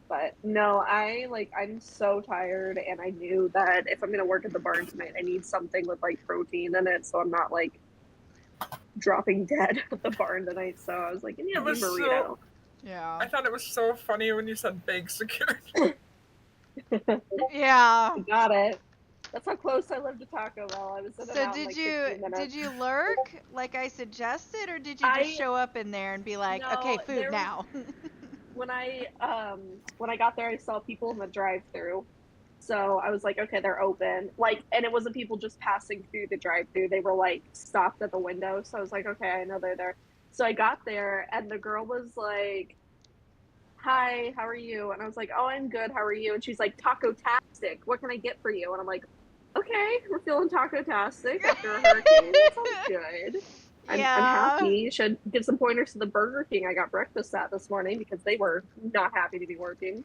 But no, I'm so tired and I knew that if I'm gonna work at the barn tonight, I need something with like protein in it so I'm not like dropping dead at the barn tonight. So I was like, give me a It bean was burrito. Yeah. I thought it was so funny when you said bake security. Yeah. I got it. That's how close I live to Taco Bell. I was in and So out in like 15 minutes. did you lurk like I suggested, or did you just show up in there and be like, No, okay, food there was- now? when I got there, I saw people in the drive-through. So I was like, okay, they're open. Like, and it wasn't people just passing through the drive-through. They were like stopped at the window. So I was like, okay, I know they're there. So I got there and the girl was like, hi, how are you? And I was like, oh, I'm good. How are you? And she's like, taco-tastic. What can I get for you? And I'm like, okay, we're feeling taco-tastic after a hurricane. That sounds good. I'm happy. You should give some pointers to the Burger King I got breakfast at this morning because they were not happy to be working.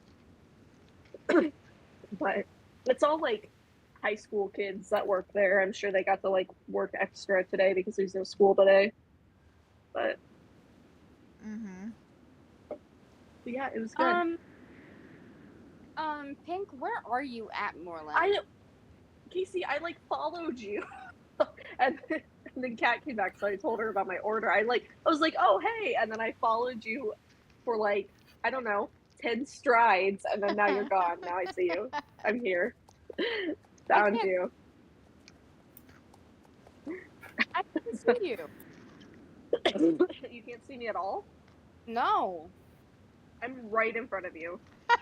But it's all like high school kids that work there. I'm sure they got to like work extra today because there's no school today. But yeah, it was good. Pink, where are you at Moreland? Casey, I like followed you. and then Kat came back, so I told her about my order. I was like, oh hey, and then I followed you for like, I don't know, 10 strides, and then now you're gone. Now I see you. I'm here. Found can't- you. I can see you. You can't see me at all? No. I'm right in front of you. God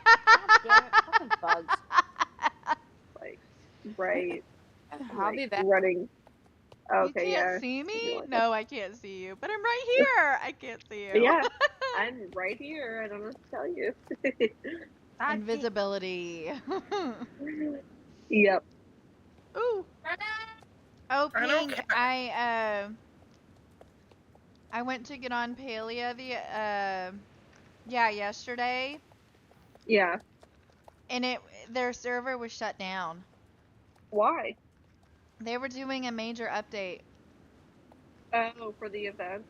damn it. Fucking bugs. Like, right. I'll be back. Running. Okay, you yeah. can't see me? Something like No, I can't see you. But I'm right here. I can't see you. Yeah, I'm right here. I don't know what to tell you. Invisibility. Yep. Ooh. Oh, I don't Ping, care. I went to get on Palia yesterday, Yeah. and their server was shut down. Why? They were doing a major update. Oh, for the event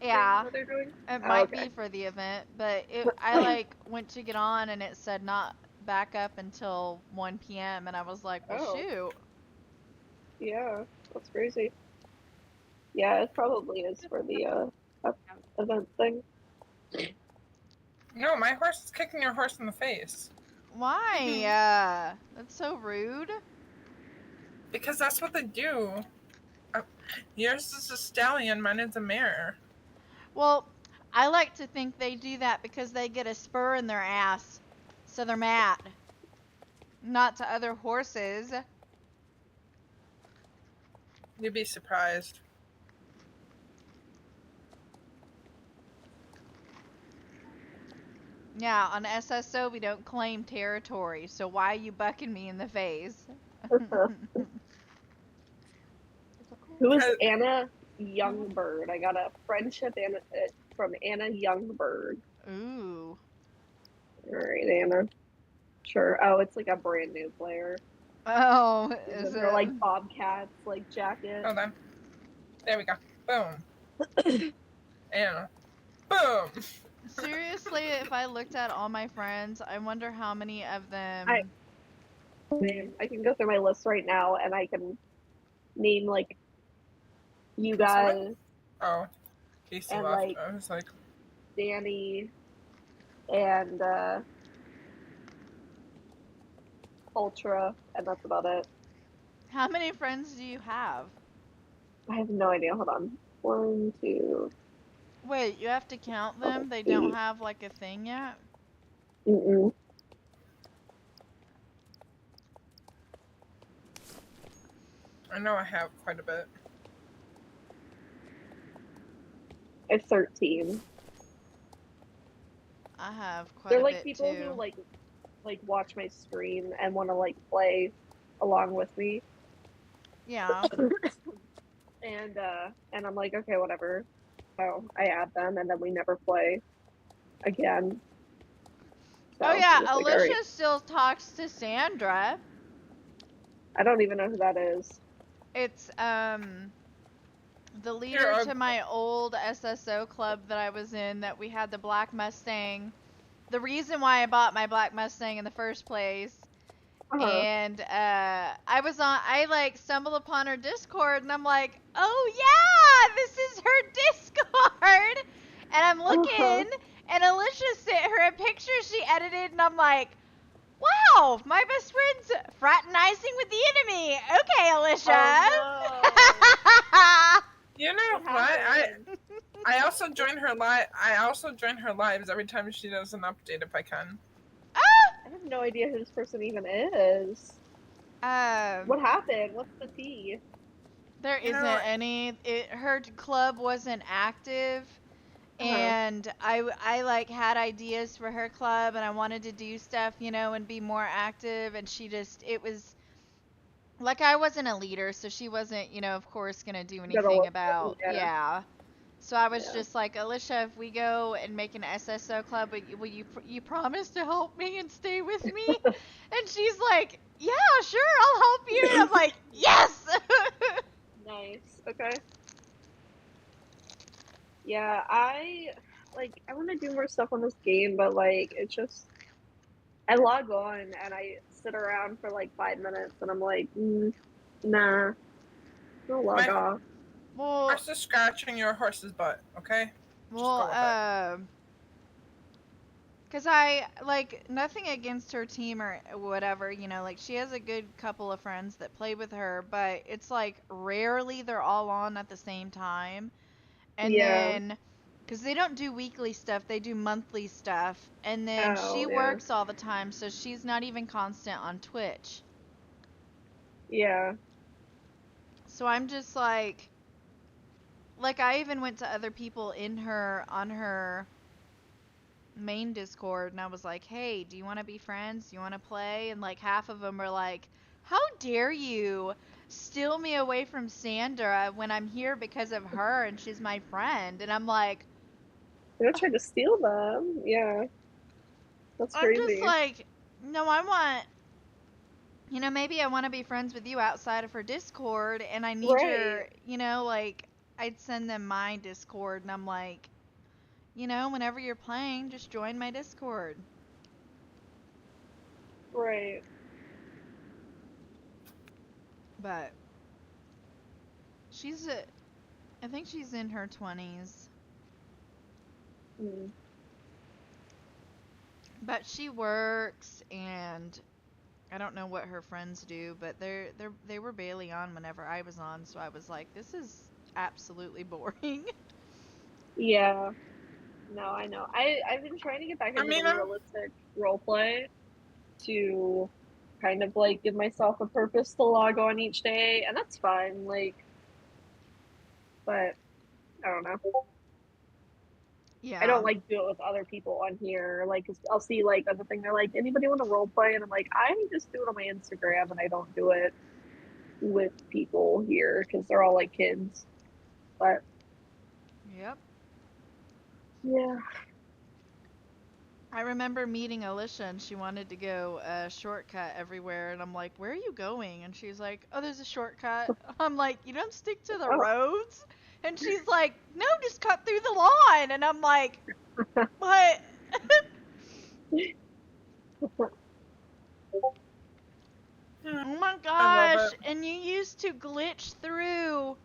Yeah, thing that they're doing? it Oh, might okay. be for the event, but I like went to get on and it said not back up until 1 p.m. and I was like, well, Oh. shoot. Yeah, that's crazy. Yeah, it probably is for the event thing. No, my horse is kicking your horse in the face. Why? That's so rude. Because that's what they do. Yours is a stallion, mine is a mare. Well, I like to think they do that because they get a spur in their ass, so they're mad. Not to other horses. You'd be surprised. Yeah, on SSO we don't claim territory, so why are you bucking me in the face? Who is Anna Youngbird? I got a friendship from Anna Youngbird. Ooh. Alright, Anna. Sure. Oh, it's like a brand new player. Oh, Is is her it? like Bobcats like jacket? Hold on. There we go. Boom. And boom. Seriously, if I looked at all my friends, I wonder how many of them. I can go through my list right now and I can name like you What's her guys, name? Oh, Casey And, left. like- I was like, Danny, and Ultra, and that's about it. How many friends do you have? I have no idea. Hold on. 1, 2. Wait, you have to count them? They don't have like a thing yet? Mm-mm. I know I have quite a bit. I have 13. I have quite They're a like bit people too. who like watch my stream and want to like play along with me. Yeah. And I'm like, okay, whatever. So I add them and then we never play again. So Oh yeah, I'm just like, Alicia alright. still talks to Sandra. I don't even know who that is. It's the leader I'll- to my old SSO club that I was in that we had the Black Mustang. The reason why I bought my Black Mustang in the first place. And I like stumbled upon her Discord and I'm like, oh yeah, this is her Discord. And I'm looking and Alicia sent her a picture she edited and I'm like, wow, my best friend's fraternizing with the enemy. Okay, Alicia. Oh, You know no. what? I also join her live. I also join her lives every time she does an update if I can. I have no idea who this person even is. What happened? What's the tea? There You know, isn't any. Her club wasn't active, and I like had ideas for her club, and I wanted to do stuff, you know, and be more active, and it was like I wasn't a leader, so she wasn't, you know, of course, gonna do anything about, yeah. So I was just like, Alicia, if we go and make an SSO club, will you promise to help me and stay with me? And she's like, yeah, sure, I'll help you. And I'm like, yes. Nice. Okay. Yeah, I want to do more stuff on this game, but like it's just I log on and I sit around for like 5 minutes, and I'm like, nah, I'll log My- off. Well, I'm just scratching your horse's butt, okay? well, go with it. cause I like nothing against her team or whatever, you know, like she has a good couple of friends that play with her, but it's like rarely they're all on at the same time. And Yeah. then, cause they don't do weekly stuff, they do monthly stuff. And then she Oh, yeah. works all the time, so she's not even constant on Twitch. Yeah. So I'm just like I even went to other people on her main Discord, and I was like, hey, do you want to be friends? Do you want to play? And like half of them were like, how dare you steal me away from Sandra when I'm here because of her and she's my friend? And I'm like, They're trying to steal them. Yeah. That's I'm just crazy. like, no, I want, you know, maybe I want to be friends with you outside of her Discord, and I need your, Right. you know, like, I'd send them my Discord, and I'm like, you know, whenever you're playing, just join my Discord. Right. But she's I think she's in her 20s. Mm. But she works, and I don't know what her friends do, but they were barely on whenever I was on, so I was like, this is absolutely boring. Yeah. No, I know. I've been trying to get back I into mean, the realistic roleplay to kind of like give myself a purpose to log on each day, and that's fine. Like, but I don't know. Yeah. I don't like do it with other people on here. Like, 'cause I'll see like other thing. They're like, anybody want to role play? And I'm like, I just do it on my Instagram, and I don't do it with people here because they're all like kids. But Yep. yeah, I remember meeting Alicia, and she wanted to go shortcut everywhere, and I'm like, where are you going? And she's like, oh, there's a shortcut. I'm like, you don't stick to the Oh. roads? And she's like, no, just cut through the lawn. And I'm like, what? Oh my I love gosh. it. And you used to glitch through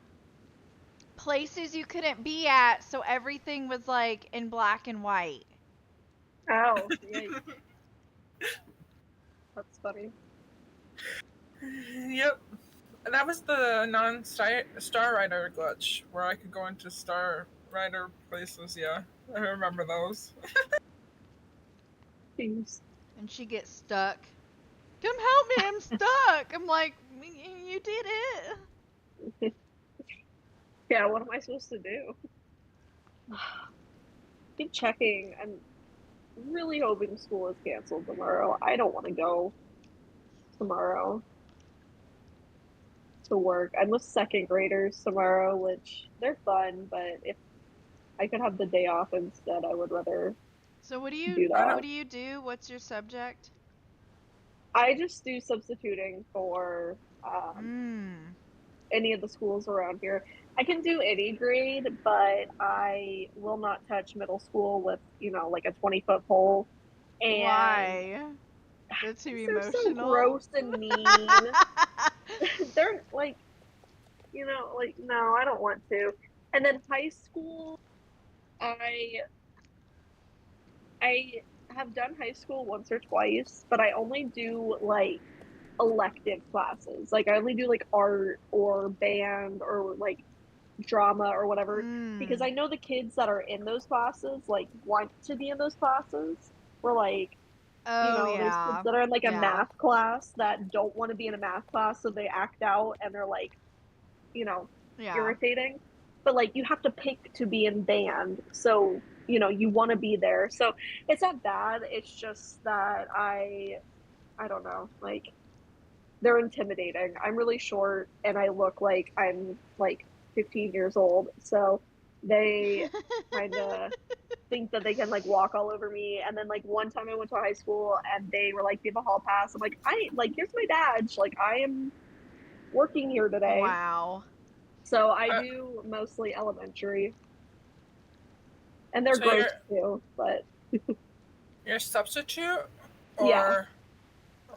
places you couldn't be at, so everything was like in black and white. ow, yikes, that's funny. Yep. That was the non-Star Rider glitch, where I could go into Star Rider places, yeah. I remember those. Jeez. And she gets stuck. Come help me, I'm stuck. I'm like, you did it. Yeah, what am I supposed to do? Keep checking. I'm really hoping school is canceled tomorrow. I don't want to go tomorrow to work. I'm with second graders tomorrow, which they're fun, but if I could have the day off instead, I would rather So what do do that. what do you do? What's your subject? I just do substituting for any of the schools around here. I can do any grade, but I will not touch middle school with, like a 20-foot pole. And Why? That's too they're so emotional. gross and mean. They're like, no, I don't want to. And then high school, I have done high school once or twice, but I only do like elective classes. Like I only do like art or band or like drama or whatever because I know the kids that are in those classes like want to be in those classes. Or like Oh there's kids yeah. that are in like a Yeah. math class that don't want to be in a math class, so they act out and they're like, Yeah. irritating. But like you have to pick to be in band, so you want to be there. So it's not bad. It's just that I don't know, like they're intimidating. I'm really short and I look like I'm like 15 years old, so they kind of think that they can like walk all over me. And then like one time I went to high school and they were like, "Do you have a hall pass?" I'm like, here's my badge. Like I am working here today. Wow. So I do mostly elementary, and they're So gross too. But you're a substitute? Or... Yeah.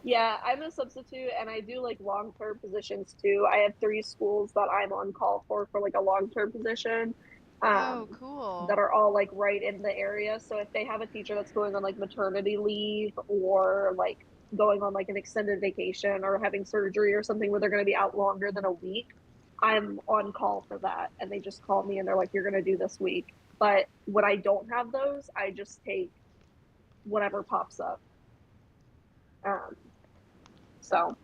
Yeah, I'm a substitute and I do like long-term positions too. I have 3 schools that I'm on call for like a long-term position. Oh, That cool. are all like right in the area. So if they have a teacher that's going on like maternity leave or like going on like an extended vacation or having surgery or something where they're going to be out longer than a week, I'm on call for that. And they just call me and they're like, you're going to do this week. But when I don't have those, I just take whatever pops up. So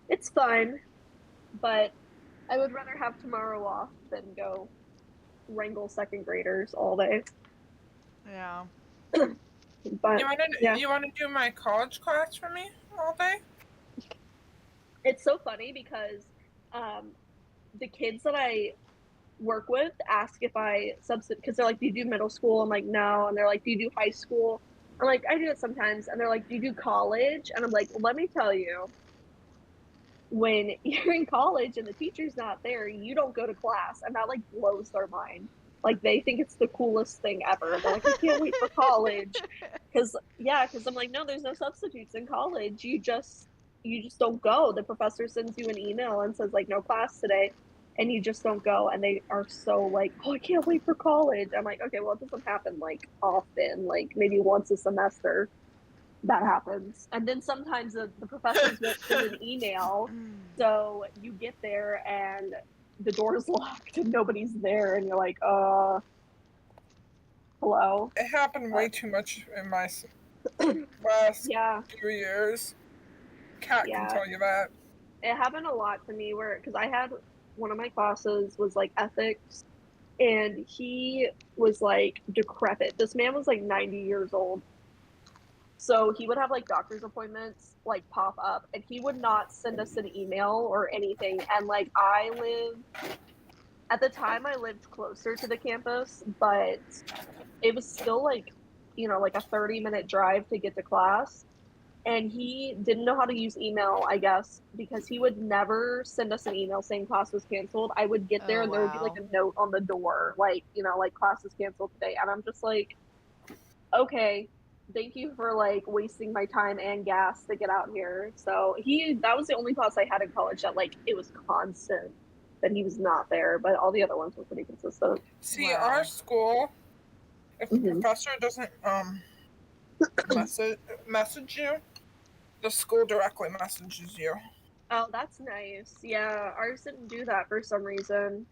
it's fun, but I would rather have tomorrow off than go wrangle second graders all day. Yeah. But yeah, you wanna do my college class for me all day? it's so funny because the kids that I work with ask if I substitute because they're like, "Do you do middle school?" I'm like, "No," and they're like, "Do you do high school?" I'm like, "I do it sometimes," and they're like, "Do you do college?" And I'm like, well, "Let me tell you, when you're in college and the teacher's not there, you don't go to class," and that like blows their mind. Like they think it's the coolest thing ever. They're like, "I can't wait for college," because I'm like, "No, there's no substitutes in college. You just don't go. The professor sends you an email and says like no class today." And you just don't go, and they are so like, "Oh, I can't wait for college." I'm like, "Okay, well, it doesn't happen like often, like maybe once a semester that happens." And then sometimes the professors won't send an email, so you get there and the door is locked and nobody's there, and you're like, hello. It happened way too much in my last Yeah, few years. Kat can yeah. tell you that. It happened a lot to me where, because I had one of my classes was like ethics, and he was like decrepit. This man was like 90 years old. So he would have like doctor's appointments like pop up, and he would not send us an email or anything. And like at the time, I lived closer to the campus, but it was still like, like a 30-minute drive to get to class. And he didn't know how to use email, I guess, because he would never send us an email saying class was canceled. I would get there Oh, and there would be like wow. a note on the door, like, like class is canceled today. And I'm just like, okay, thank you for like wasting my time and gas to get out here. So that was the only class I had in college that like it was constant that he was not there, but all the other ones were pretty consistent. See, Wow. our school, if the Mhm. professor doesn't message you, the school directly messages you. Oh, that's nice. Yeah, ours didn't do that for some reason.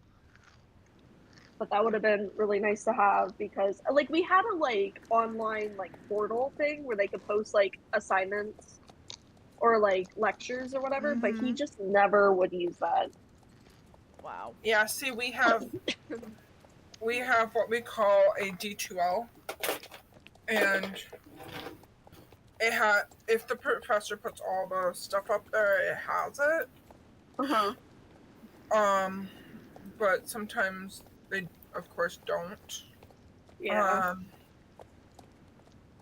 But that would have been really nice to have because like we had a like online like portal thing where they could post like assignments or like lectures or whatever, but he Mhm. just never would use that. Wow. Yeah, see, we have what we call a D2L, and if the professor puts all the stuff up there, it has it. Uh-huh. But sometimes they, of course, don't. Yeah.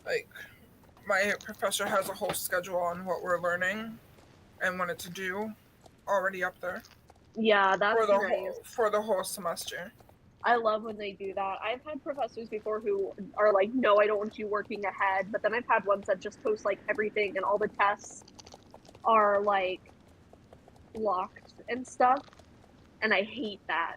Like my professor has a whole schedule on what we're learning and when it's due, already up there Yeah, that's nice. for the whole semester. I love when they do that. I've had professors before who are like, "No, I don't want you working ahead." But then I've had ones that just post like everything and all the tests are like locked and stuff. And I hate that.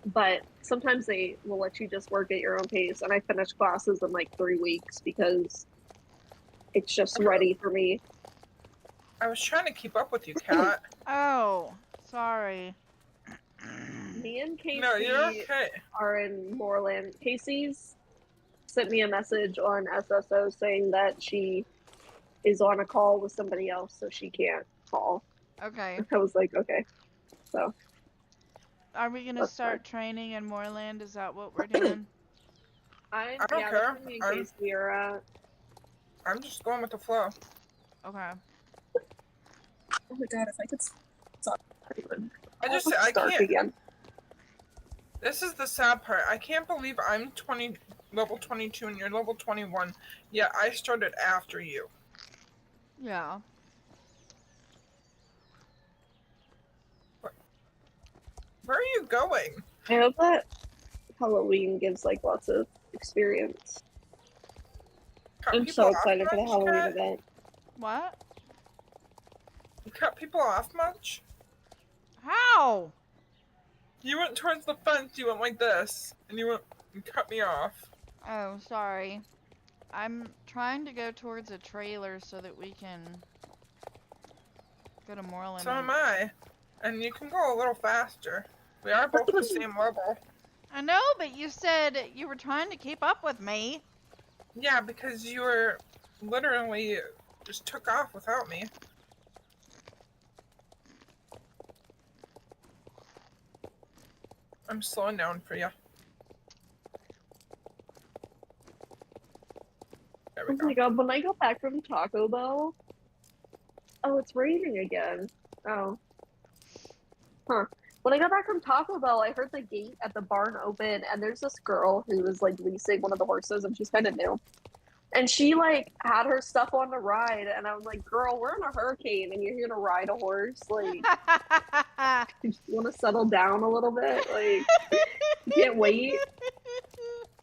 But sometimes they will let you just work at your own pace. And I finish classes in like 3 weeks because it's just ready for me. I was trying to keep up with you, Kat. Oh, sorry. Me and Casey No, you're okay. are in Moreland. Casey's sent me a message on SSO saying that she is on a call with somebody else, so she can't call. Okay. I was like, okay. So Are we gonna that's start training in Moreland? Is that what we're doing? I don't yeah, care. that's where me and Casey are at. I'm just going with the flow. Okay. Oh my god, if I could stop. I Start can't. again. This is the sad part. I can't believe I'm level 22 and you're level 21. Yeah, I started after you. Yeah. Where are you going? I hope that Halloween gives like lots of experience. Cut I'm people so off excited for the much, Halloween Kat? event. What? You cut people off much? How? You went towards the fence, you went like this, and you cut me off. Oh, sorry. I'm trying to go towards a trailer so that we can go to Moreland. So am I. And you can go a little faster. We are both the same level. I know, but you said you were trying to keep up with me. Yeah, because you were literally just took off without me. I'm slowing down for you. There we Oh go. my god, when I got back from Taco Bell. Oh, it's raining again. Oh. Huh. When I got back from Taco Bell, I heard the gate at the barn open, and there's this girl who was like leasing one of the horses, and she's kind of new. And she like had her stuff on the ride, and I was like, "Girl, we're in a hurricane, and you're here to ride a horse. Like, you want to settle down a little bit? Like, you can't wait."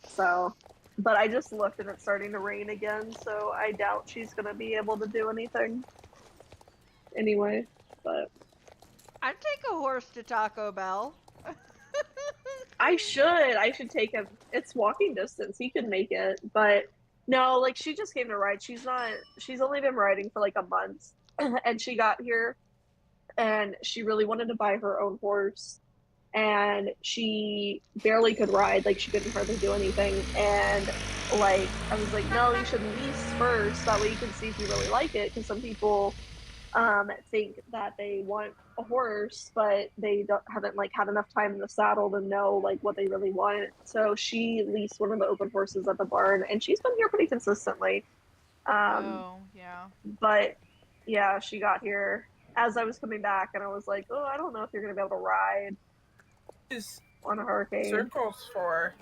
So, but I just looked, and it's starting to rain again, so I doubt she's gonna be able to do anything. Anyway, but I'd take a horse to Taco Bell. I should take him. It's walking distance. He could make it, but no, like she just came to ride. She's only been riding for like a month, and she got here, and she really wanted to buy her own horse, and she barely could ride. Like she couldn't hardly do anything, and like I was like, no, you should lease first. That way you can see if you really like it, because some people think that they want a horse, but they haven't like had enough time in the saddle to know like what they really want. So she leased one of the open horses at the barn, and she's been here pretty consistently. Oh, yeah. But yeah, she got here as I was coming back, and I was like, oh, I don't know if you're gonna be able to ride Is on a hurricane. circles for?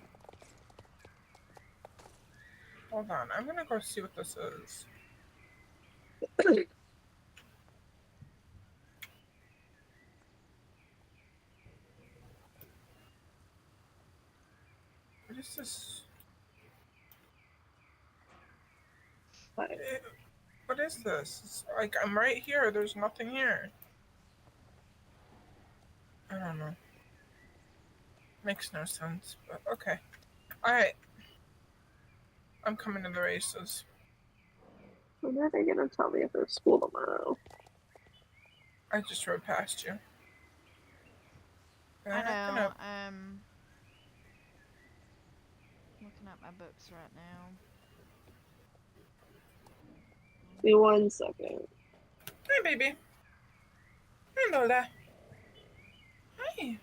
Hold on, I'm gonna go see what this is. What is this? But What is this? It's like I'm right here. There's nothing here. I don't know. Makes no sense, but okay. Alright. I'm coming to the races. when are they gonna tell me if there's school tomorrow? I just rode past you. I know. I'm looking at my books right now. Give me 1 second. Hey, baby. Hey, Lola. Hi.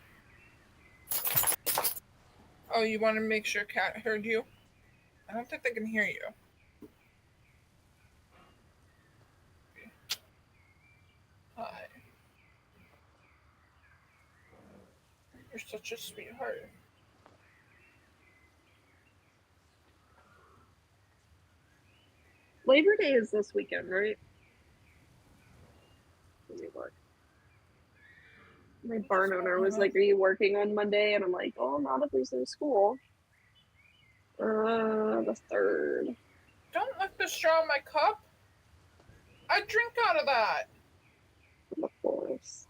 Oh, you want to make sure Cat heard you? I don't think they can hear you. Hi. You're such a sweetheart. Labor Day is this weekend, right? Let me look. My barn owner was like, "Are you working on Monday?" And I'm like, "Oh, not if there's no school." The 3rd. Don't lick the straw in my cup. I drink out of that. Of course.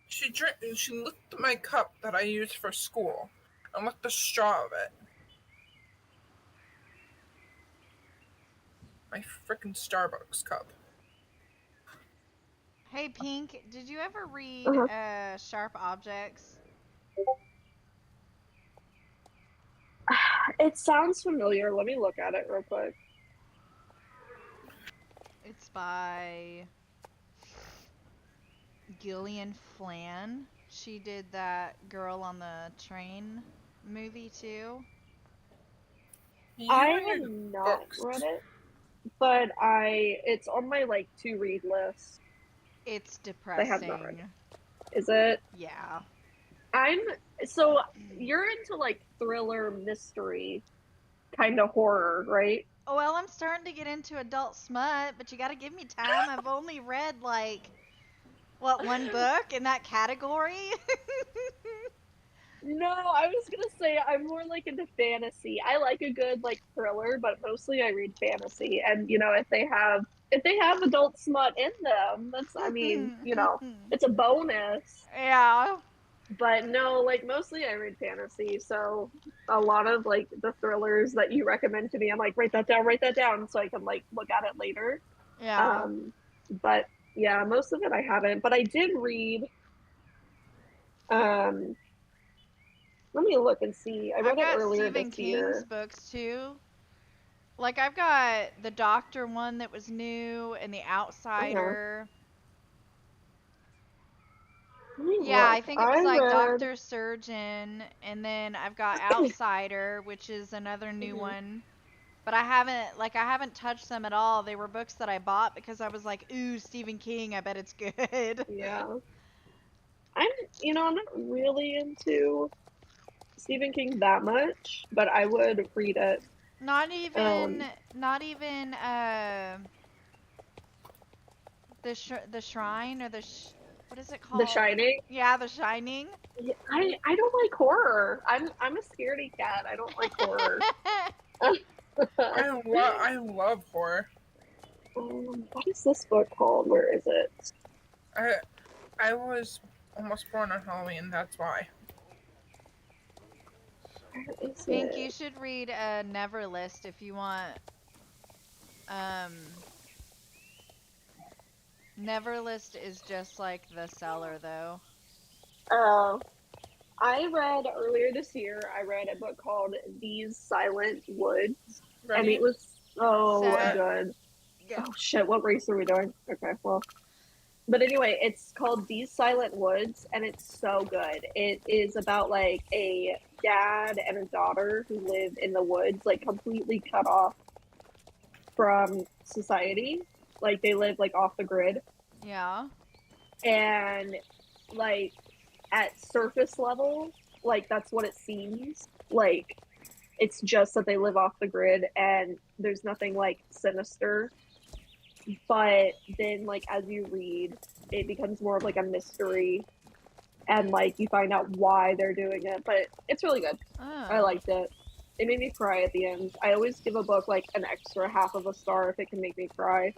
She licked my cup that I use for school and licked the straw of it. My freaking Starbucks cup. Hey, Pink, did you ever read Sharp Objects? It sounds familiar. Let me look at it real quick. It's by Gillian Flan. She did that Girl on the Train movie too. I have not read it, but it's on my like to read list. It's I depressing. have not read it. Is it? Yeah. So you're into like thriller mystery kind of horror, right? Oh, well, I'm starting to get into adult smut, but you gotta give me time. I've only read like one book in that category. No, I was gonna say I'm more like into fantasy. I like a good like thriller, but mostly I read fantasy. And if they have adult smut in them, that's I mean, it's a bonus. Yeah. But no, like mostly I read fantasy. So a lot of like the thrillers that you recommend to me, I'm like, write that down so I can like look at it later. Yeah. But yeah, most of it I haven't. But I did read um let me look and see. I I've read it got earlier Stephen this King's year. books too. Like I've got the Doctor one that was new and the Okay. Outsider. Let me Yeah, I look. think it was I like read. Doctor Surgeon, and then I've got Outsider, which is another new Mhm. one. But I haven't touched them at all. They were books that I bought because I was like, ooh, Stephen King, I bet it's good. Yeah. I'm, I'm not really into Stephen King that much, but I would read it. Not even, Um, not even the Shrine or what is it The called? Shining. Yeah, The Shining. Yeah, I don't like horror. I'm a scaredy cat. I don't like horror. I love horror. What is this book called? Where is it? I was almost born on Halloween. That's why. Where is Pink, you it? should read Neverlist if you want. Um, Neverlist is just like The Cellar, though. Oh, I read earlier this year. I read a book called These Silent Woods, and Ready? it was so Set. good. Go. Oh shit! What race are we doing? Okay, well. But anyway, it's called These Silent Woods, and it's so good. It is about like a dad and a daughter who live in the woods, like completely cut off from society. Like they live like off the grid, Yeah. and like at surface level, like that's what it seems. Like it's just that they live off the grid, and there's nothing like sinister. But then, like as you read, it becomes more of like a mystery and like you find out why they're doing it. But it's really good. I Oh. liked it. It made me cry at the end. I always give a book like an extra half of a star if it can make me cry.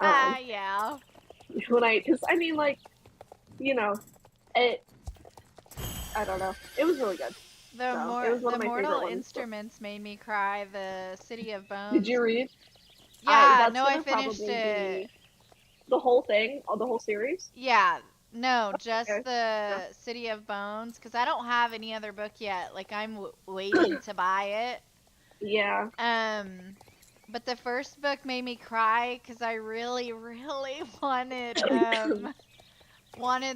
Yeah. Because I mean, like, you know, it. I don't know. It was really good. So it was one The of my Mortal favorite ones. Instruments made me cry. The City of Bones. Did you read? Yeah. That's No, I gonna finished probably it. be the whole thing, the whole series. Yeah. No, just Okay. the City of Bones, because I don't have any other book yet. Like I'm waiting to buy it. Yeah. But the first book made me cry because I really, really wanted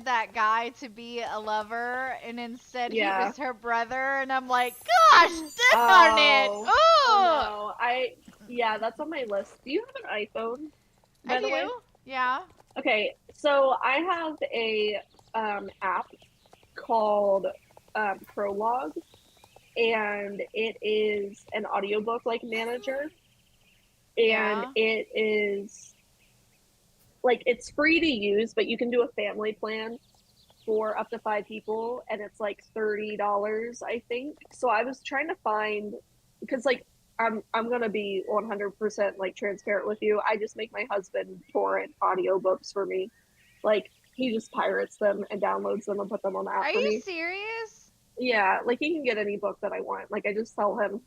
that guy to be a lover, and instead he Yeah. was her brother, and I'm like, gosh darn it! Oh no. Yeah, that's on my list. Do you have an iPhone, by I the way? do. Yeah. Okay, so I have a app called Prologue, and it is an audiobook like manager, and Yeah. it is like it's free to use, but you can do a family plan for up to 5 people, and it's like $30, I think. So I was trying to find because like I'm gonna be 100% like transparent with you. I just make my husband torrent audiobooks for me. Like he just pirates them and downloads them and put them on the app Are for you me. serious? Yeah, like he can get any book that I want. Like I just tell him,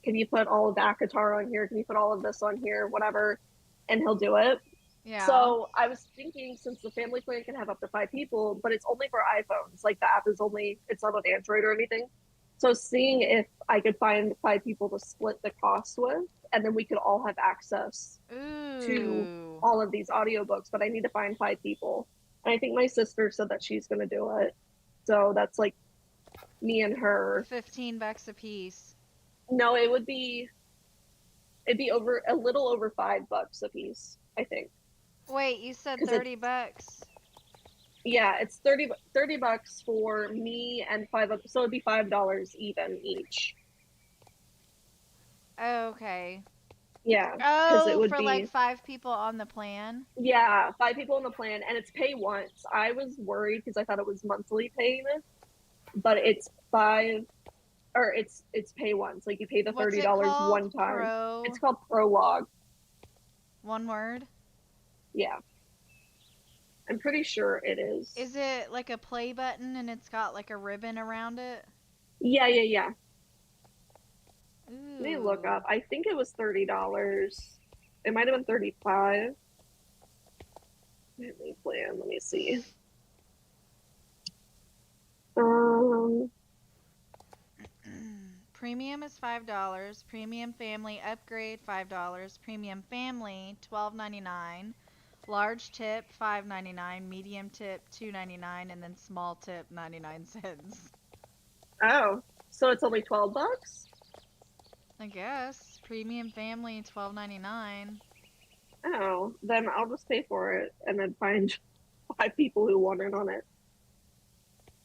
can you put all of ACOTAR on here? Can you put all of this on here? Whatever, and he'll do it. Yeah. So I was thinking, since the family plan can have up to 5 people, but it's only for iPhones. Like the app is it's not on Android or anything. So seeing if I could find 5 people to split the cost with, and then we could all have access to Ooh. all of these audiobooks. But I need to find 5 people, and I think my sister said that she's going to do it. So that's like me and her. $15 a piece. No, it'd be over a little over $5 a piece, I think. Wait, you said 'Cause $30? Yeah, it's $30 for me and so it'd be $5 even each. Okay. Yeah, because it Oh, would for be like 5 people on the plan? 5 people on the plan, and it's pay once. I was worried because I thought it was monthly payment, but it's it's pay once. Like you pay the What's it $30 called? one time. Pro. It's called Prologue. One word. Yeah. I'm pretty sure it is. Is it like a play button and it's got like a ribbon around it? Yeah. Ooh. Let me look up. I think it was $30. It might have been $35. Family plan. Let me see. Premium is $5. Premium family upgrade $5. Premium family $12.99. Large tip $5.99. Medium tip $2.99, and then small tip 99¢. Oh, so it's only $12? I guess premium family $12.99. Oh, then I'll just pay for it and then find 5 people who want in on it.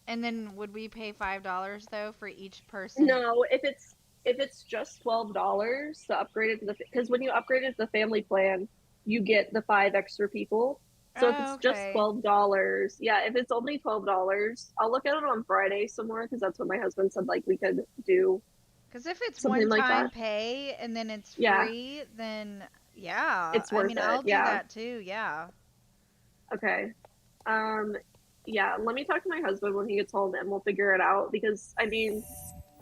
And then would we pay $5 though for each person? No, if it's just $12 to upgrade it to because when you upgrade it to the family plan, you get the 5 extra people. So if it's just $12, yeah, if it's only $12, I'll look at it on Friday some more because that's what my husband said like we could do. Because if it's something one like time that. pay and then it's Yeah. free, then yeah, It's worth it, I'll do yeah. that too. Yeah. Okay. Yeah, let me talk to my husband when he gets home and we'll figure it out because I mean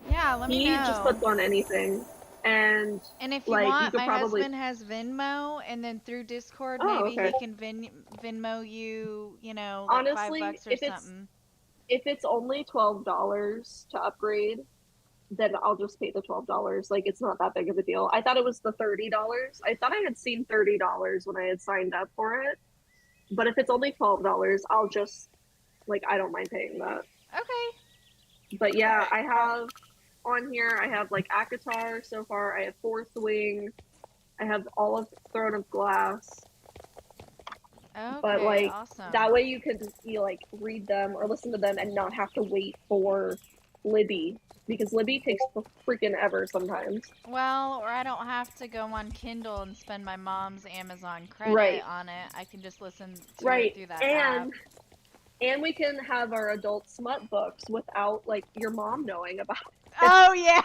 Yeah, let me he know. just puts on anything. And if you like, you want, could my probably- husband has Venmo, and then through Discord, Oh, maybe okay. he can Venmo you, you know, like Honestly, $5 or if it's- something. if it's only $12 to upgrade, then I'll just pay the $12. Like it's not that big of a deal. I thought it was the $30. I thought I had seen $30 when I had signed up for it. But if it's only $12, I'll just like I don't mind paying that. Okay. But yeah, I have on here I have like Akatar so far, I have Fourth Wing, I have all of Throne of Glass. Okay. But like awesome. that way you can like read them or listen to them and not have to wait for Libby because Libby takes freaking ever sometimes. Well, or I don't have to go on Kindle and spend my mom's Amazon credit Right. on it. I can just listen to Right. it through that app. And we can have our adult smut books without like your mom knowing about it. Oh yeah.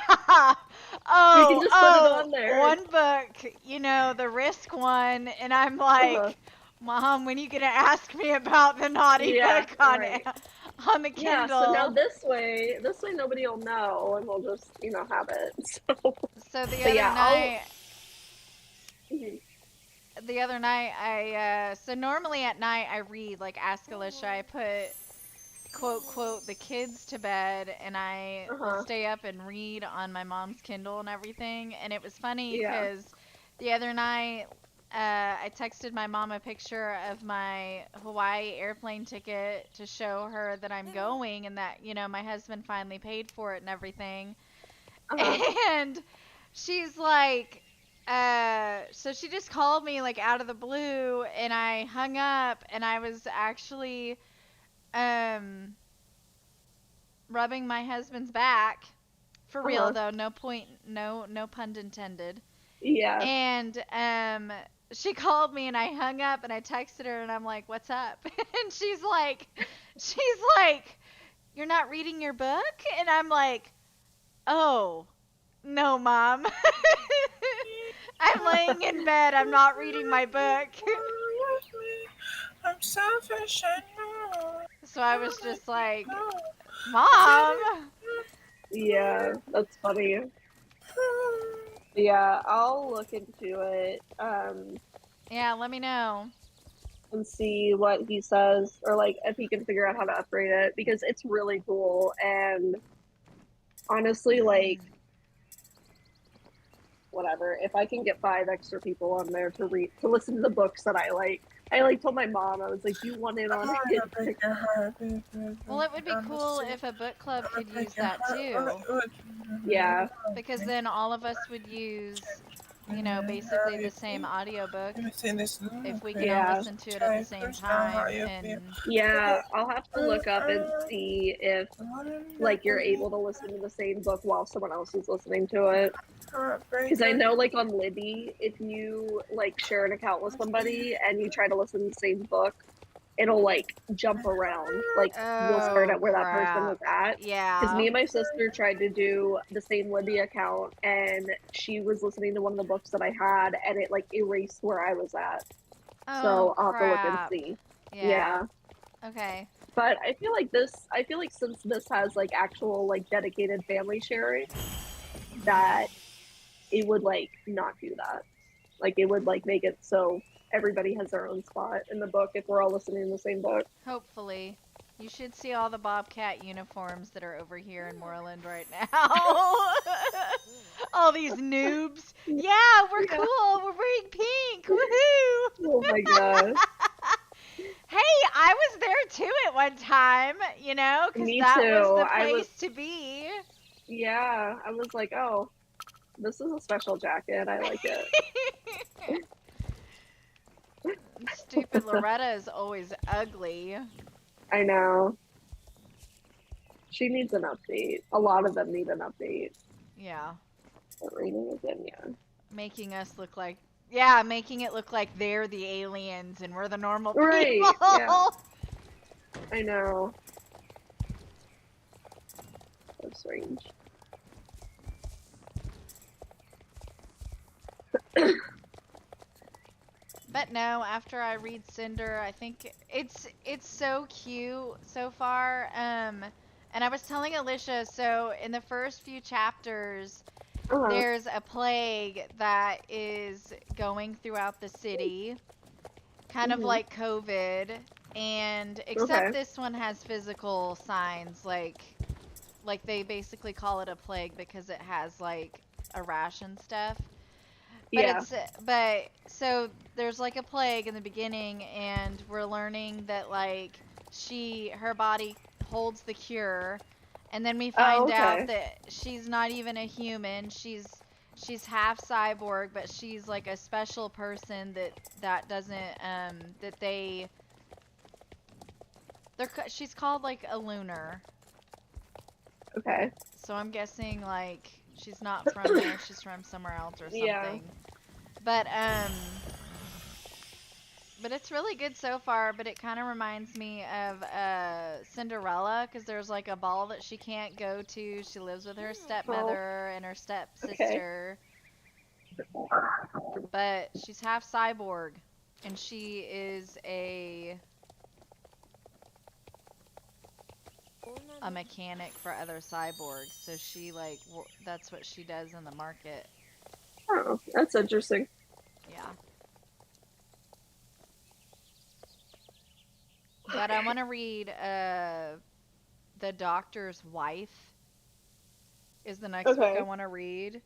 Oh, We can just put it on there. One book, you know, the Risk one, and I'm like, Uh-huh. Mom, when are you gonna ask me about the naughty Yeah, book on right. on the Kindle? Yeah, so now this way nobody will know and we'll just, have it. So the But other yeah, night, Mhm. the other night, so normally at night I read, like Ask Alicia, I put quote the kids to bed and I Uh-huh. stay up and read on my mom's Kindle and everything. And it was funny Yeah. because the other night I texted my mom a picture of my Hawaii airplane ticket to show her that I'm going and that, my husband finally paid for it and everything. Uh-huh. And she's like, so she just called me like out of the blue and I hung up and I was actually rubbing my husband's back for real Uh-huh. though, no pun intended. Yeah. And she called me and I hung up and I texted her and I'm like, what's up? And she's like, you're not reading your book? And I'm like, oh, no, Mom. I'm laying in bed. I'm not reading my book. I'm selfish, I know. So I was just like, Mom. Yeah, that's funny. Yeah, I'll look into it Yeah, let me know. and see what he says or like if he can figure out how to upgrade it because it's really cool and honestly like whatever, if I can get 5 extra people on there to listen to the books that I told my mom, I was like, you want in on it? Well, it would be cool if a book club could use that too. Yeah. Because then all of us would use, basically the same audiobook if we could all Yeah. listen to it at the same time. And Yeah, I'll have to look up and see if like you're able to listen to the same book while someone else is listening to it. Because I know like on Libby, if you like share an account with somebody and you try to listen to the same book, it'll like jump around. Like you'll start Oh, at where that person was crap. at. Because Yeah. me and my sister tried to do the same Libby account, and she was listening to one of the books that I had, and it like erased where I was at. Oh, So I'll have to look and crap. see. Yeah. Okay. But I feel like since this has like actual like dedicated family sharing, that it would like not do that. Like it would like make it so everybody has their own spot in the book if we're all listening to the same book. Hopefully. You should see all the Bobcat uniforms that are over here in Moreland right now. All these noobs. Yeah, we're Yeah. cool. We're wearing pink. Woohoo! Oh my god. Hey, I was there too at one time, you know, because Me that was too. the I place was to be. Yeah, I was like, oh, this is a special jacket. I like it. Stupid Loretta is always ugly. I know. She needs an update. A lot of them need an update. Yeah. But reading again, yeah. Making us look like, yeah, making it look like they're the aliens and we're the normal Right, people. yeah. I know. So strange. But no, after I read Cinder, I think it's so cute so far. And I was telling Alicia, so in the first few chapters, Uh-huh. there's a plague that is going throughout the city, kind of Mhm. like COVID, and except Okay. this one has physical signs, like they basically call it a plague because it has like a rash and stuff. But Yeah. but so there's like a plague in the beginning, and we're learning that like her body holds the cure, and then we find okay. out that she's not even a human. She's half cyborg, but she's like a special person that doesn't that she's called like a lunar. Okay. So I'm guessing like she's not from there, she's from somewhere else or something. Yeah. But it's really good so far, but it kind of reminds me of Cinderella, because there's like a ball that she can't go to. She lives with her stepmother and her stepsister. But she's half cyborg, and she is a mechanic for other cyborgs. So she like that's what she does in the market. Oh, that's interesting. Yeah. But I want to read The Doctor's Wife is the next book I want to read.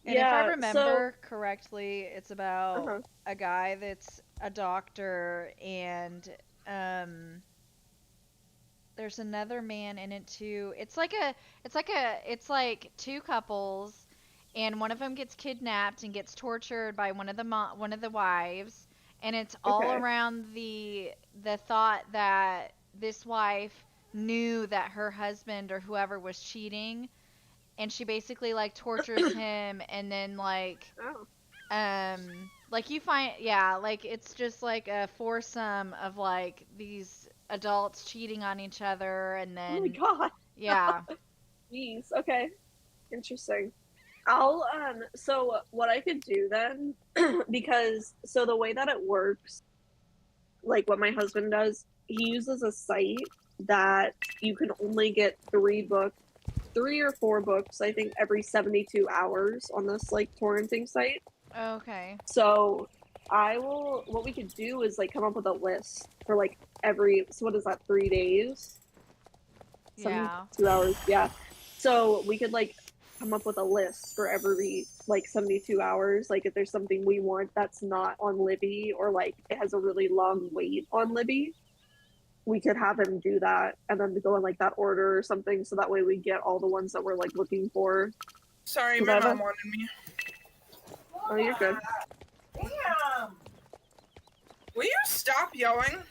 And if I remember correctly, it's about a guy that's a doctor, and there's another man in it too. It's like two couples, and one of them gets kidnapped and gets tortured by one of the wives, and it's all around the thought that this wife knew that her husband or whoever was cheating, and she basically like tortures him, and then like like you find like it's just like a foursome of like these adults cheating on each other, and then Oh my god. yeah. Jeez. Okay. Interesting. I'll so what I could do then because so the way that it works, like what my husband does, he uses a site that you can only get 3 or 4 books, I think, every 72 hours on this like torrenting site. Okay. So what we could do is like come up with a list for like so what is that, 3 days? Yeah. 2 hours, yeah. So we could like come up with a list for every like 72 hours. Like if there's something we want that's not on Libby, or like it has a really long wait on Libby, we could have him do that and then go in like that order or something, so that way we get all the ones that we're like looking for. Sorry, my mom wanted me. Oh, you're good. Damn! Will you stop yelling?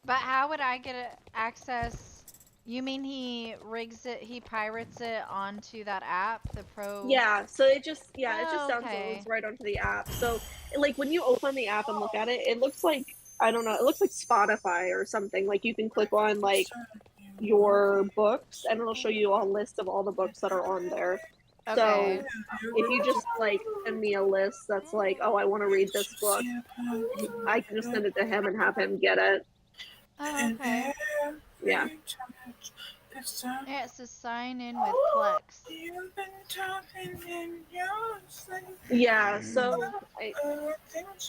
But how would I get access You mean he rigs it, he pirates it onto that app, the Pro? Yeah, so it just it Oh, downloads okay. right onto the app. So like when you open the app and look at it, it looks like, I don't know, it looks like Spotify or something. Like you can click on like your books and it'll show you a list of all the books that are on there. Okay. So if you just like send me a list that's like, oh, I want to read this book, I can just send it to him and have him get it. Oh, okay. Yeah. Yeah, it says sign in with Plex. Yeah, so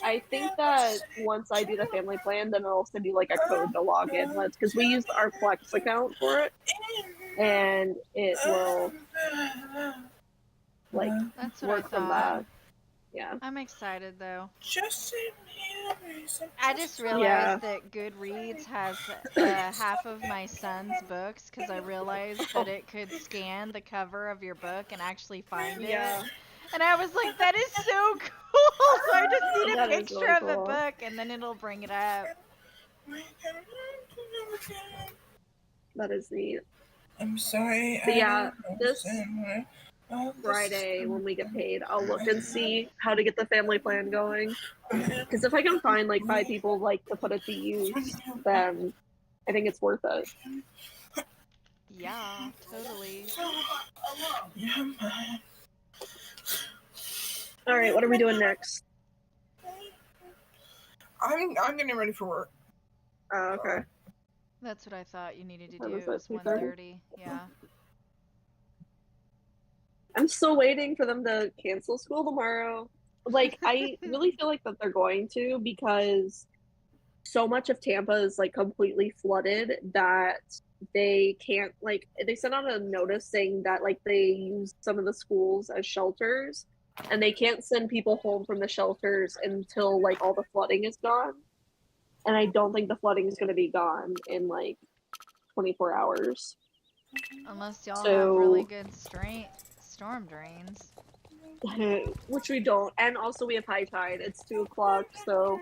I think that once I do the family plan, then it'll send you like a code to log in with, because we use our Plex account for it, and it will like That's what I work from thought. that. Yeah. I'm excited though. Just I just realized that Goodreads has half of my son's books because I realized that it could scan the cover of your book and actually find Yeah. it. And I was like, that is so cool! So I just need a That is picture really of the cool. book and then it'll bring it up. That is neat. I'm sorry. But yeah, this Friday when we get paid, I'll look and see how to get the family plan going. Because if I can find like 5 people like to put it to use, then I think it's worth it. Yeah, totally. All right, what are we doing next? I'm getting ready for work. Oh, okay. That's what I thought you needed to What do. was It was that, 2:30? 1:30. Yeah. I'm still waiting for them to cancel school tomorrow. Like, I really feel like that they're going to, because so much of Tampa is like completely flooded that they can't, like, they sent out a notice saying that like they use some of the schools as shelters and they can't send people home from the shelters until like all the flooding is gone. And I don't think the flooding is going to be gone in like 24 hours. Unless y'all So- have really good storm drains. Which we don't. And also we have high tide. It's 2:00, so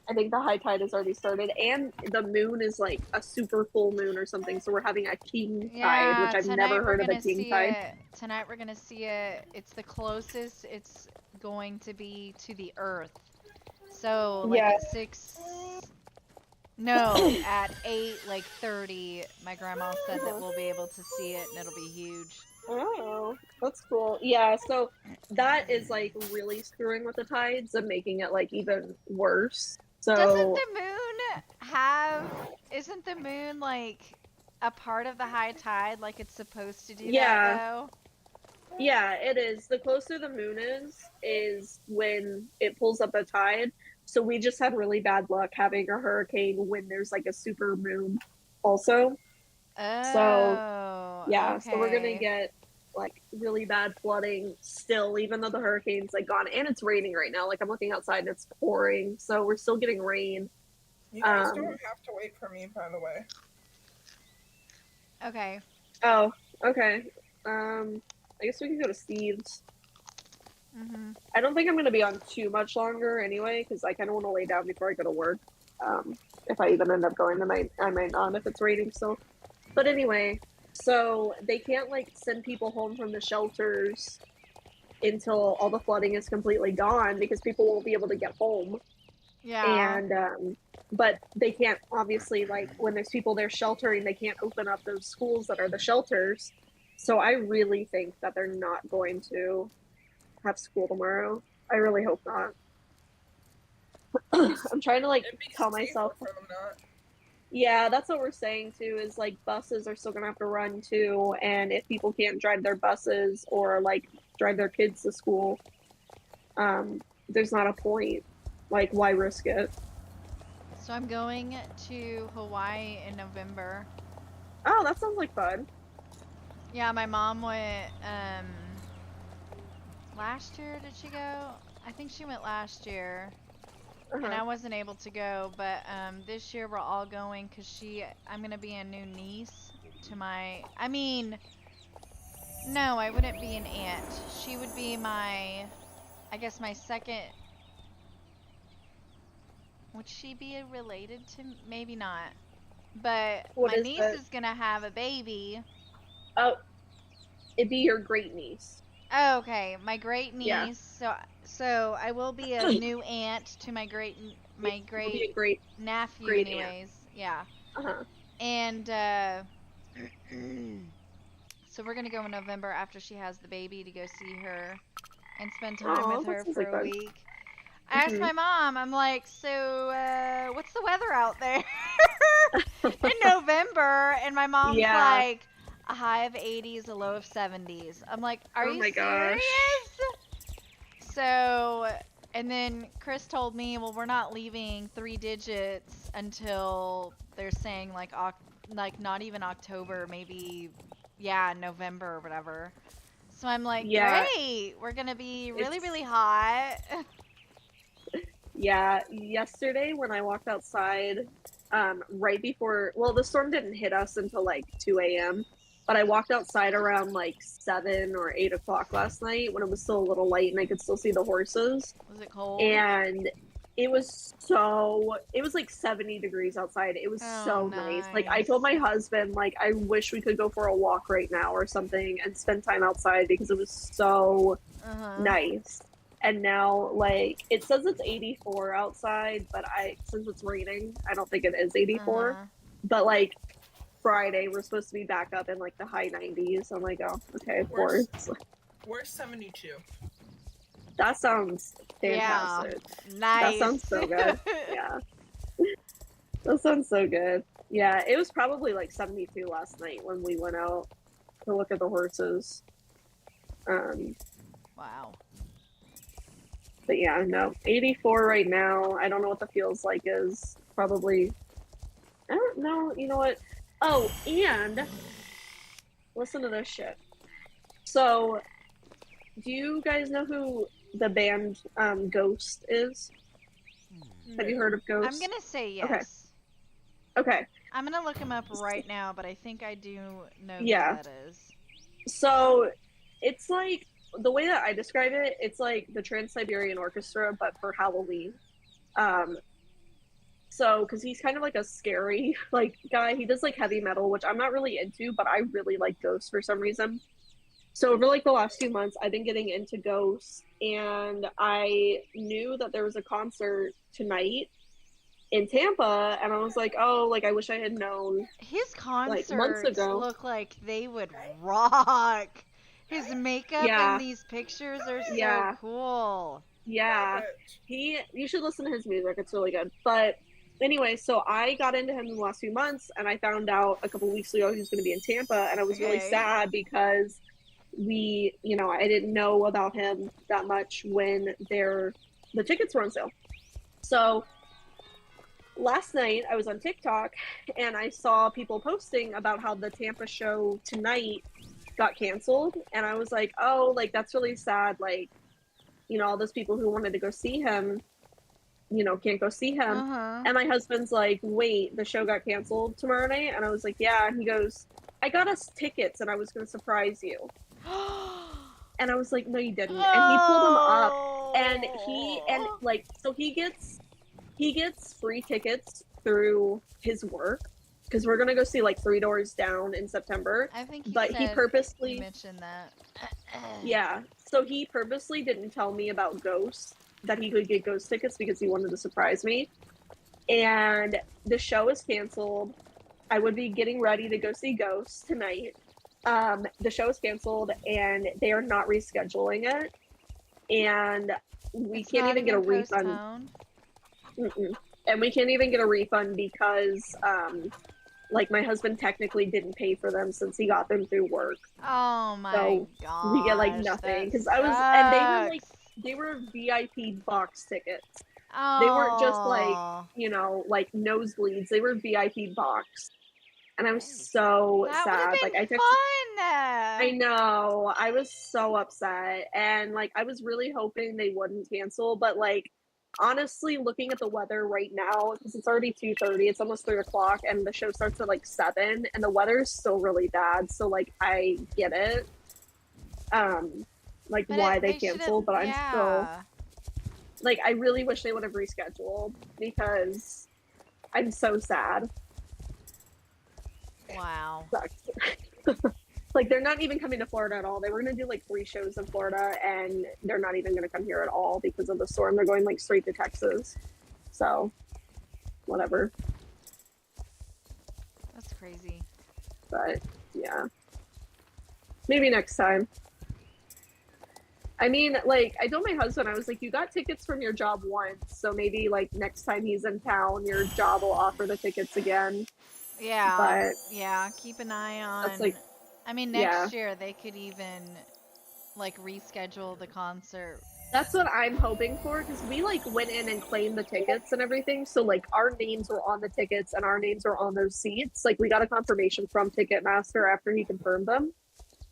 I think the high tide has already started. And the moon is like a super full moon or something, so we're having a king tide, which I've tonight never we're heard of a gonna king see tide. it. Tonight we're gonna see it. It's the closest it's going to be to the Earth. So like Yeah. at 6. No, at 8, like 30. My grandma said that we'll be able to see it, and it'll be huge. Oh, that's cool. Yeah, so that is like really screwing with the tides and making it like even worse. So Doesn't the moon have? Isn't the moon like a part of the high tide? Like it's supposed to do Yeah. that though. yeah, it is. The closer the moon is when it pulls up a tide. So we just had really bad luck having a hurricane when there's like a super moon also. Oh. Yeah, so we're gonna okay. get like really bad flooding still, even though the hurricane's like gone, and it's raining right now. Like I'm looking outside and it's pouring, so we're still getting rain. You guys don't have to wait for me, by the way. Okay. Oh, okay. I guess we can go to Steve's. Mhm. I don't think I'm gonna be on too much longer anyway, because I kind of want to lay down before I go to work. If I even end up going tonight, I might not if it's raining still. But anyway, so they can't like send people home from the shelters until all the flooding is completely gone because people won't be able to get home. Yeah. And but they can't, obviously, like when there's people there sheltering, they can't open up those schools that are the shelters. So I really think that they're not going to have school tomorrow. I really hope not. I'm trying to like It'd be tell safer myself, for them not. yeah, that's what we're saying too, is like buses are still gonna have to run too, and if people can't drive their buses or like drive their kids to school, there's not a point. Like, why risk it? So I'm going to Hawaii in November. Oh, that sounds like fun. Yeah, my mom went last year. Did she go? I think she went last year. And I wasn't able to go, but this year we're all going because I'm gonna be a new niece to my. I mean, no, I wouldn't be an aunt. She would be my, I guess my second. Would she be related to? Maybe not. but What my is niece that? is gonna have a baby. Oh, it'd be your great niece. Oh, okay, my great Yeah. niece. So I will be a new aunt to my great It'll be a great, nephew, great aunt. anyways. Yeah, uh-huh. and so we're gonna go in November after she has the baby to go see her and spend time Aw, with that her sounds for like a fun. week. I asked Mhm. my mom, I'm like, so what's the weather out there in November? And my mom's Yeah. like, a high of 80s, a low of 70s. I'm like, are Oh you my serious? gosh. So, and then Chris told me, well, we're not leaving 3 digits until they're saying like not even October, maybe November or whatever. So I'm like, Yeah. great, we're gonna be really, It's really hot. Yeah, yesterday when I walked outside, right before, well, the storm didn't hit us until like 2 a.m., but I walked outside around like 7 or 8 o'clock last night when it was still a little light and I could still see the horses. Was it cold? And it was like 70 degrees outside. It was Oh, so nice. Like, I told my nice. husband, like, I wish we could go for a walk right now or something and spend time outside because it was so Uh-huh. nice. And now, like, it says it's 84 outside, but since it's raining, I don't think it is 84. Uh-huh. But like Friday, we're supposed to be back up in like the high 90s. I'm like, oh, okay, of Where's- course. Where's 72? That sounds Yeah. fantastic. Nice. That sounds so good. Yeah. That sounds so good. Yeah, it was probably like 72 last night when we went out to look at the horses. Wow. But yeah, no, 84 right now. I don't know what the feels like is. Probably, I don't know. You know what? Oh, and listen to this shit. So, do you guys know who the band Ghost is? Have you heard of Ghost? I'm gonna say Okay. yes. Okay. I'm gonna look him up right now, but I think I do know Yeah. who that is. So, it's like, the way that I describe it, it's like the Trans-Siberian Orchestra, but for Halloween. So, because he's kind of like a scary like guy. He does like heavy metal, which I'm not really into, but I really like Ghost for some reason. So over like the last few months, I've been getting into Ghost, and I knew that there was a concert tonight in Tampa, and I was like, oh, like I wish I had known. His months concerts ago. look like they would rock. His makeup Yeah. in these pictures are so Yeah. cool. Yeah, you should listen to his music. It's really good. But anyway, so I got into him in the last few months, and I found out a couple weeks ago he was going to be in Tampa, and I was really Okay. sad because I didn't know about him that much when the tickets were on sale. So last night I was on TikTok and I saw people posting about how the Tampa show tonight got canceled, and I was like, oh, like that's really sad. Like, all those people who wanted to go see him, can't go see him. Uh-huh. And my husband's like, wait, the show got canceled tomorrow night? And I was like, yeah. And he goes, I got us tickets and I was going to surprise you. And I was like, no, you didn't. And he pulled them up, and he gets free tickets through his work, because we're going to go see like Three Doors Down in September. I think he But he said purposely- you mentioned that. Yeah. So he purposely didn't tell me about Ghost, that he could get Ghost tickets, because he wanted to surprise me. And the show is canceled. I would be getting ready to go see Ghost tonight. The show is canceled and they are not rescheduling it. And we It's can't not even get a refund. postponed? Mm-mm. And we can't even get a refund because like my husband technically didn't pay for them since he got them through work. Oh my So, god. we get like nothing, because and they were VIP box tickets. They weren't just like nosebleeds. They were VIP box, and I was so that sad. would have Like been I texted. fun. I know. I was so upset, and like I was really hoping they wouldn't cancel, but like honestly, looking at the weather right now, because it's already 2:30, it's almost 3 o'clock, and the show starts at like 7, and the weather's still really bad. So like I get it, like But why it- they should've- canceled, but I'm still yeah. like I really wish they would have rescheduled, because I'm so sad. Wow. Sucks. Like, they're not even coming to Florida at all. They were gonna do like 3 shows in Florida, and they're not even gonna come here at all because of the storm. They're going like straight to Texas. So, whatever. That's crazy. But yeah, maybe next time. I mean, like, I told my husband, I was like, you got tickets from your job once, so maybe like next time he's in town, your job will offer the tickets again. Yeah. But Yeah, keep an eye on. that's like, I mean, yeah. next year they could even like reschedule the concert. That's what I'm hoping for, because we like went in and claimed the tickets and everything. So like our names were on the tickets and our names were on those seats. Like we got a confirmation from Ticketmaster after he confirmed them.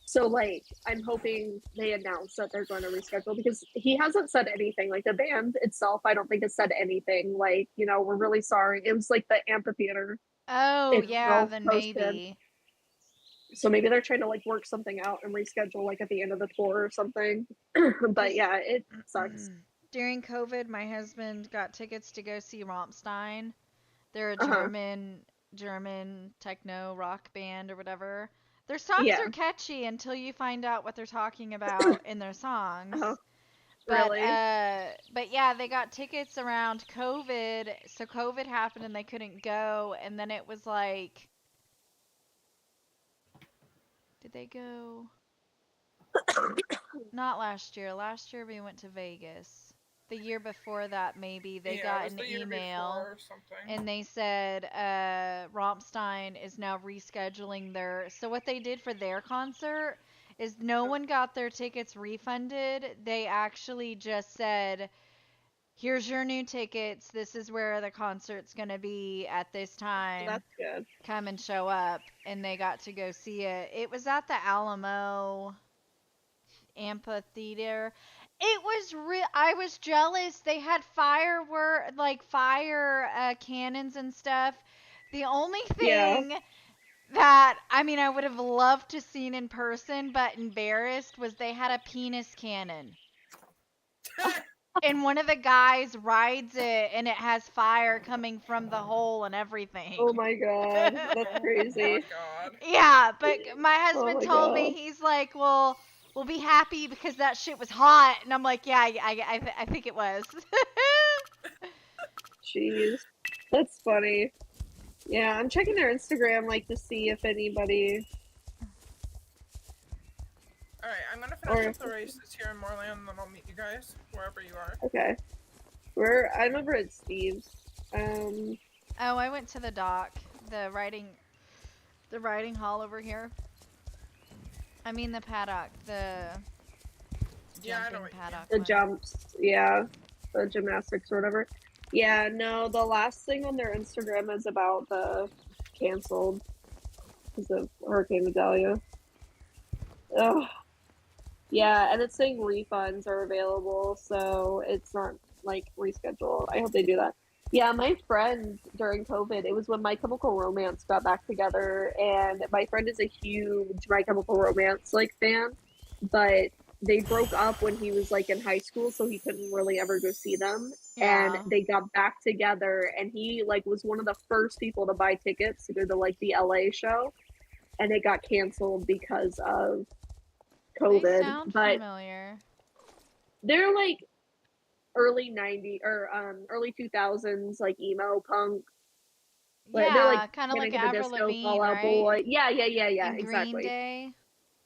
So like I'm hoping they announce that they're going to reschedule, because he hasn't said anything. Like the band itself, I don't think has said anything. Like, you know, we're really sorry. It was like the amphitheater. Oh, It yeah, will then post it. maybe. So maybe they're trying to like work something out and reschedule like at the end of the tour or something. But yeah, it sucks. During COVID, my husband got tickets to go see Rammstein. They're a Uh-huh. German techno rock band or whatever. Their songs Yeah. are catchy until you find out what they're talking about in their songs. Uh-huh. But Really? but yeah, they got tickets around COVID. So COVID happened and they couldn't go, and then it was like, did they go? Not last year. Last year we went to Vegas. The year before that, maybe they Yeah, it got was an the year email before or something. and they said Rammstein is now rescheduling their. So what they did for their concert is no one got their tickets refunded. They actually just said, "Here's your new tickets. This is where the concert's gonna be at this time. That's good. Come and show up." And they got to go see it. It was at the Alamo Amphitheater. It was real. I was jealous. They had firework, like fire cannons and stuff. The only Yeah. thing that I mean, I would have loved to seen in person, but embarrassed, was they had a penis cannon. And one of the guys rides it, and it has fire coming from the hole and everything. Oh my god, that's Oh my crazy. god. Yeah, but my Oh husband my told me, god. he's like, "Well, we'll be happy because that shit was hot," and I'm like, "Yeah, I think it was." Jeez. That's funny. Yeah, I'm checking their Instagram like to see if anybody. Alright, I'm gonna finish Or up the races here in Moreland and then I'll meet you guys wherever you are. Okay. I'm over at Steve's. Oh, I went to the dock, the riding hall over here. I mean the paddock, the Yeah, I know jumping what you mean. paddock. The one. jumps, yeah, the gymnastics or whatever. Yeah, no, the last thing on their Instagram is about the canceled because of Hurricane Idalia. Ugh. Yeah, and it's saying refunds are available, so it's not like rescheduled. I hope they do that. Yeah, my friend during COVID, it was when My Chemical Romance got back together, and my friend is a huge My Chemical Romance like fan, but they broke up when he was like in high school, so he couldn't really ever go see them. And Yeah. they got back together, and he like was one of the first people to buy tickets to go to like the LA show, and it got canceled because of They COVID. sound But familiar. they're like early 90s or early 2000s like emo punk. Like they're Yeah, like kind of like Panic at the Avril Disco, Lavigne, Fall Out right? Boy. Yeah, And Green exactly. Day.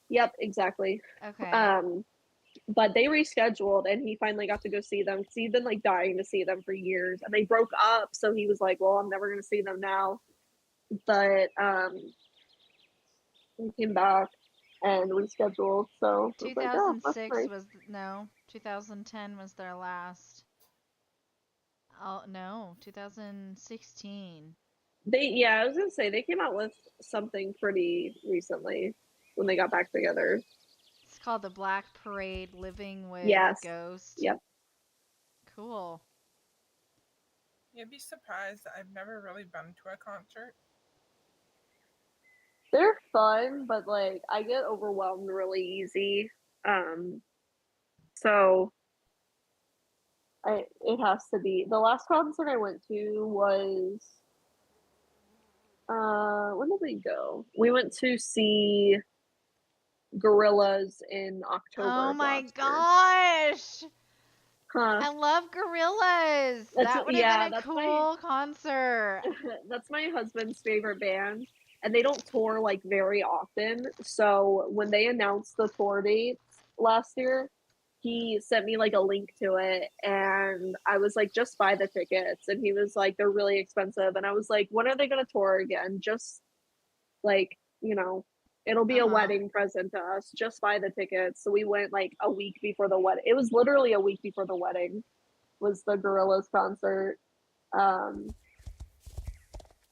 Yep, exactly. Okay. But they rescheduled, and he finally got to go see them because he'd been like dying to see them for years, and they broke up. So he was like, "Well, I'm never gonna see them now." But he came back and rescheduled. So I was like, "Oh, that's 2006 nice." was no, 2010 was their last. Oh no, 2016. Yeah, I was gonna say they came out with something pretty recently when they got back together. It's called the Black Parade Living with Yes. Ghost. Yep. Cool. You'd be surprised that I've never really been to a concert. They're fun, but like I get overwhelmed really easy. So it has to be the last concert I went to was When did we go? We went to see Gorillas in October Oh of my last year. gosh! Huh. I love Gorillas. That's That would have yeah, been a that's cool concert. that's my husband's favorite band, and they don't tour like very often. So when they announced the tour dates last year, he sent me like a link to it, and I was like, just buy the tickets. And he was like, they're really expensive, and I was like, when are they gonna tour again? Just like, it'll be a Uh-huh. wedding present to us. Just buy the tickets. So we went like a week before the wedding. It was literally a week before the wedding was the Gorillas concert. Um,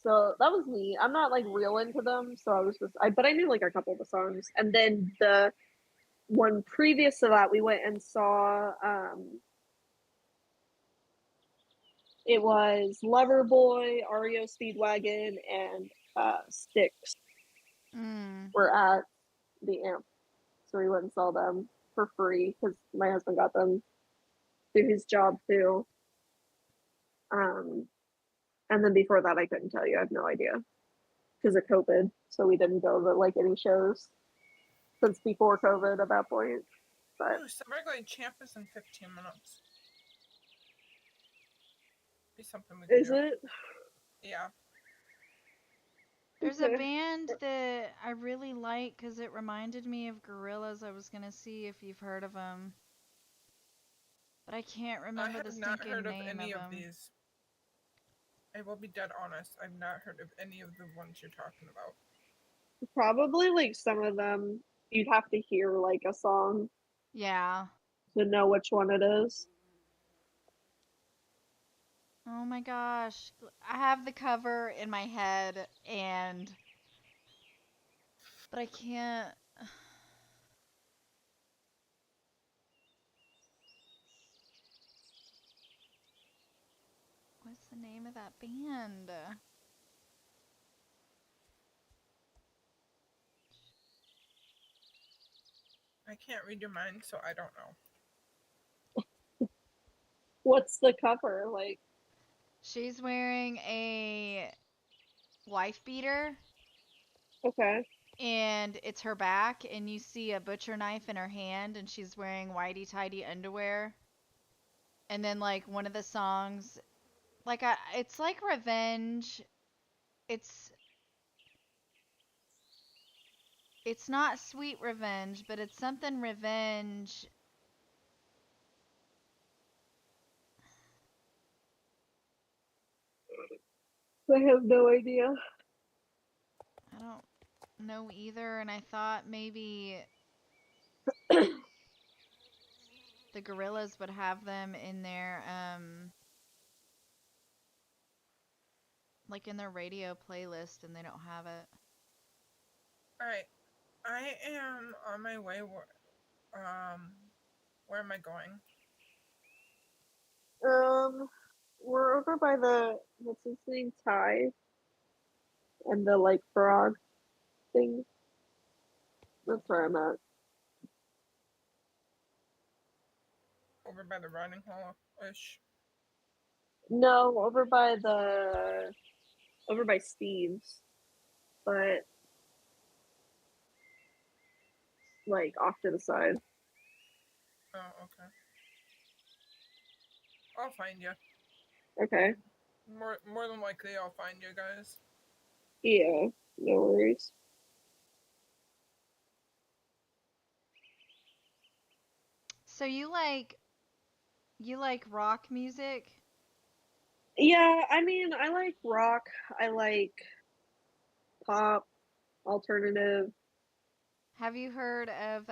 so that was neat. I'm not like real into them, so but I knew like a couple of the songs. And then the one previous to that, we went and saw. It was Loverboy, REO Speedwagon, and Styx Mm. were at the amp, so we went and saw them for free because my husband got them through his job too. And then before that, I couldn't tell you. I have no idea because of COVID, so we didn't go to like any shows since before COVID at that point. But Ooh, Summer Glade Champ is in 15 minutes. Be something we can is do. it? Yeah. There's a Okay. band that I really like because it reminded me of Gorillas. I was gonna see if you've heard of them, but I can't I remember the have not stinking heard of name any of of them. these. I will be dead honest. I've not heard of any of the ones you're talking about. Probably like some of them you'd have to hear like a song Yeah. to know which one it is. Oh my gosh. I have the cover in my head but I can't. What's the name of that band? I can't read your mind, so I don't know. What's the cover like? She's wearing a wife beater Okay. and it's her back and you see a butcher knife in her hand and she's wearing whitey tidy underwear. And then like one of the songs it's like revenge. It's it's not sweet revenge, but it's something revenge. I have no idea. I don't know either and I thought maybe the Gorillas would have them in their like in their radio playlist and they don't have it. Alright. I am on my way. Where am I going? We're over by the what's his name, Ty, and the like frog thing. That's where I'm at. Over by the riding hall-ish. No, over by Steve's, but like off to the side. Oh, okay. I'll find you. Okay. More than likely, I'll find you guys. Yeah, no worries. So you like rock music? Yeah, I mean, I like rock. I like pop, alternative. Have you heard of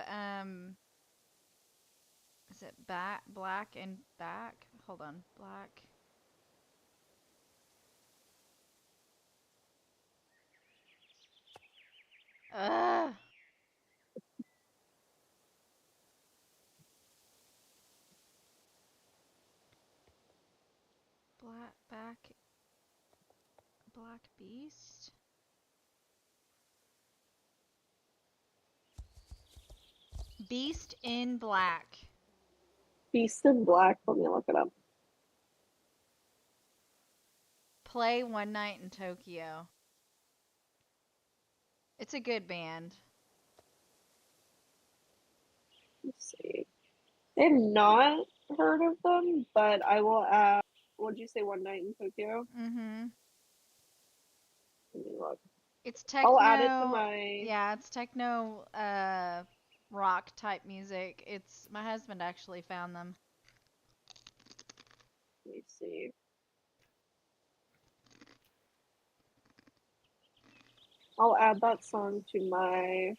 is it Black and Back? Hold on. Black. Ugh. Black Beast? Beast in Black. Beast in Black. Let me look it up. Play One Night in Tokyo. It's a good band. Let's see. I have not heard of them, but I will add. What'd you say? One Night in Tokyo. Mm-hmm. Let me look. It's I'll add it to techno. my. Yeah, it's techno rock type music. It's my husband actually found them. Let me see. I'll add that song to my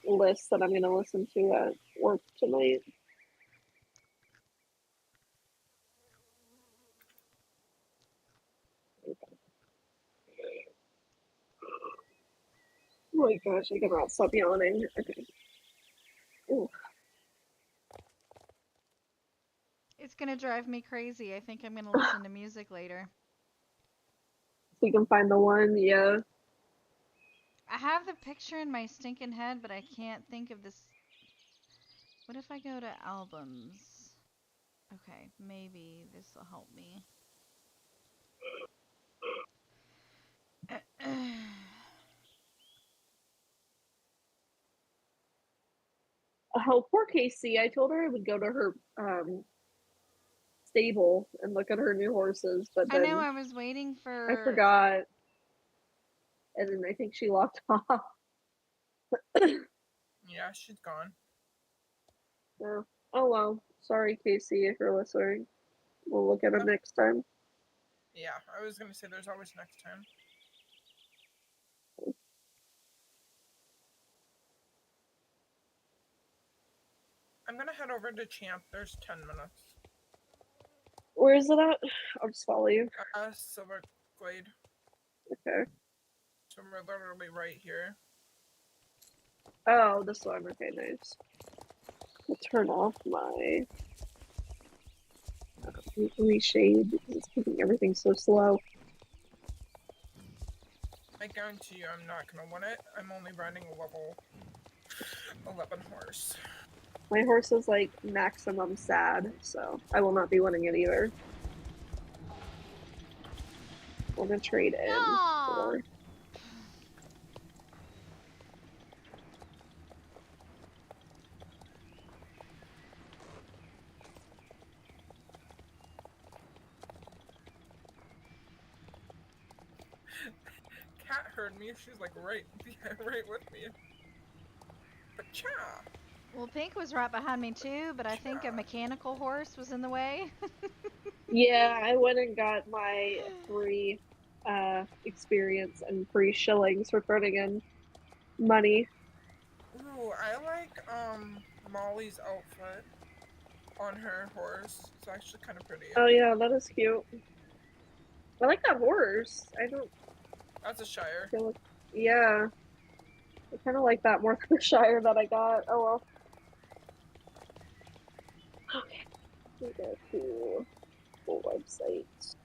list that I'm gonna listen to at work tonight. Oh my gosh, I cannot stop yawning. Okay. Ooh. It's gonna drive me crazy. I think I'm gonna listen to music later. So you can find the one, yeah. I have the picture in my stinking head, but I can't think of this. What if I go to albums? Okay, maybe this will help me. Oh, poor Casey. I told her I would go to her stable and look at her new horses, but I know then I was waiting I for. forgot. And then I think she locked off. Yeah, she's gone. Yeah. Oh well. Sorry, Casey, if you're listening. We'll look at them next time. Yeah, I was gonna say there's always next time. I'm gonna head over to Champ. There's 10 minutes. Where is it at? I'll just follow you. Silver Glade. Okay. So we're literally right here. Oh, this one. Okay, nice. I'll turn off my reshade because it's keeping everything so slow. I guarantee you I'm not gonna win it. I'm only riding a level 11 horse. My horse is like maximum sad, so I will not be winning it either. I'm gonna trade in Aw. for. Cat heard me. She's like right with me. But cha! Well, Pink was right behind me too, but I think a mechanical horse was in the way. Yeah, I went and got my free experience and free shillings for putting in money. Ooh, I like Molly's outfit on her horse. It's actually kind of pretty. Oh yeah, that is cute. I like that horse. I don't That's a Shire. feel like, yeah. I kind of like that more than the Shire that I got. Oh well. Okay, we go to the website.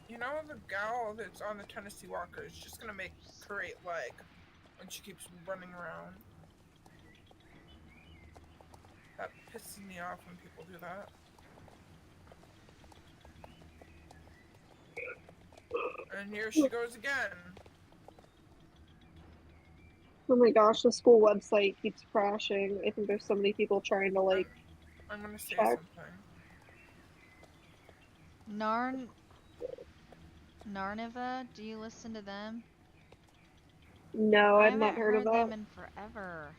You know the gal that's on the Tennessee Walker is just gonna make great leg when she keeps running around. That pisses me off when people do that. And here she goes again. Oh my gosh, the school website keeps crashing. I think there's so many people trying to like I'm gonna say check. something. Narniva, do you listen to them? No, I I've not haven't heard of heard that. them in forever.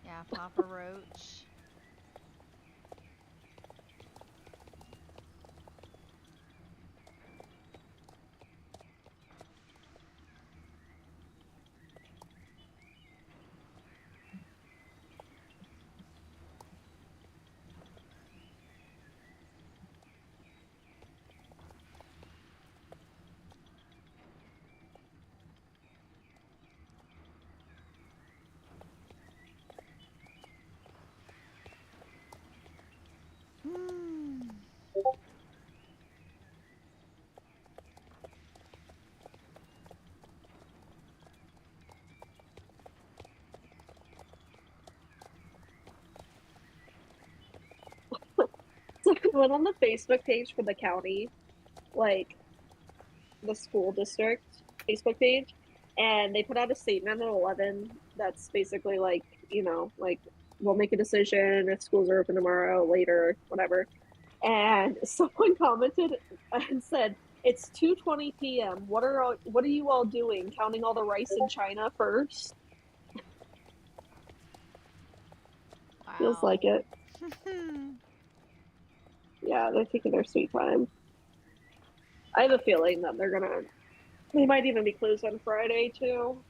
Yeah, Papa Roach. went on the Facebook page for the county, like the school district Facebook page, and they put out a statement at 11 that's basically like, like we'll make a decision if schools are open tomorrow, later, whatever. And someone commented and said, "It's 2:20 p.m. What are you all doing? Counting all the rice in China first?" Feels like Wow. it. Yeah, they're taking their sweet time. I have a feeling that they might even be closed on Friday too.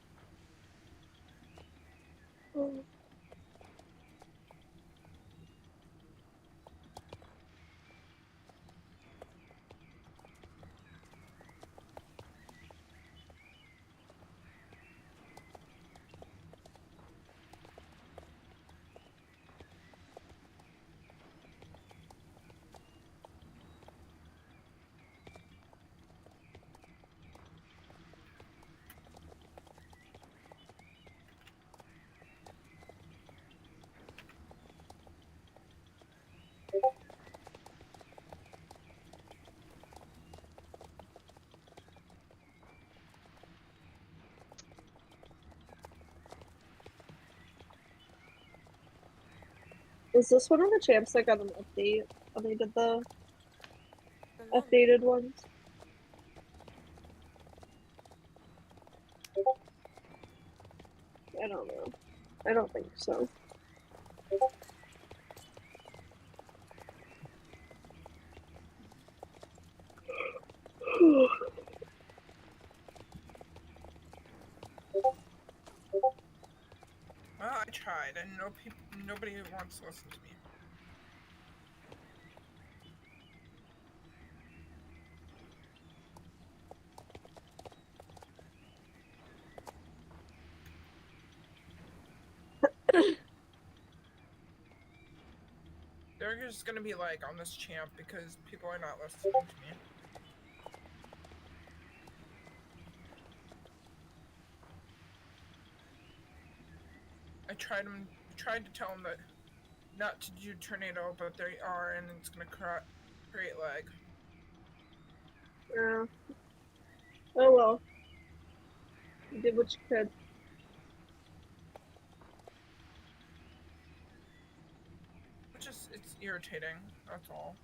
Is this one of the champs that got an update when they did the updated ones? I don't know. I don't think so. Well, I tried, and nobody wants to listen to me. They're just gonna be like on this champ because people are not listening to me. I tried to tell them that not to do tornado, but they are, and it's gonna create lag. Yeah. Oh well. You did what you could. It's irritating, that's all.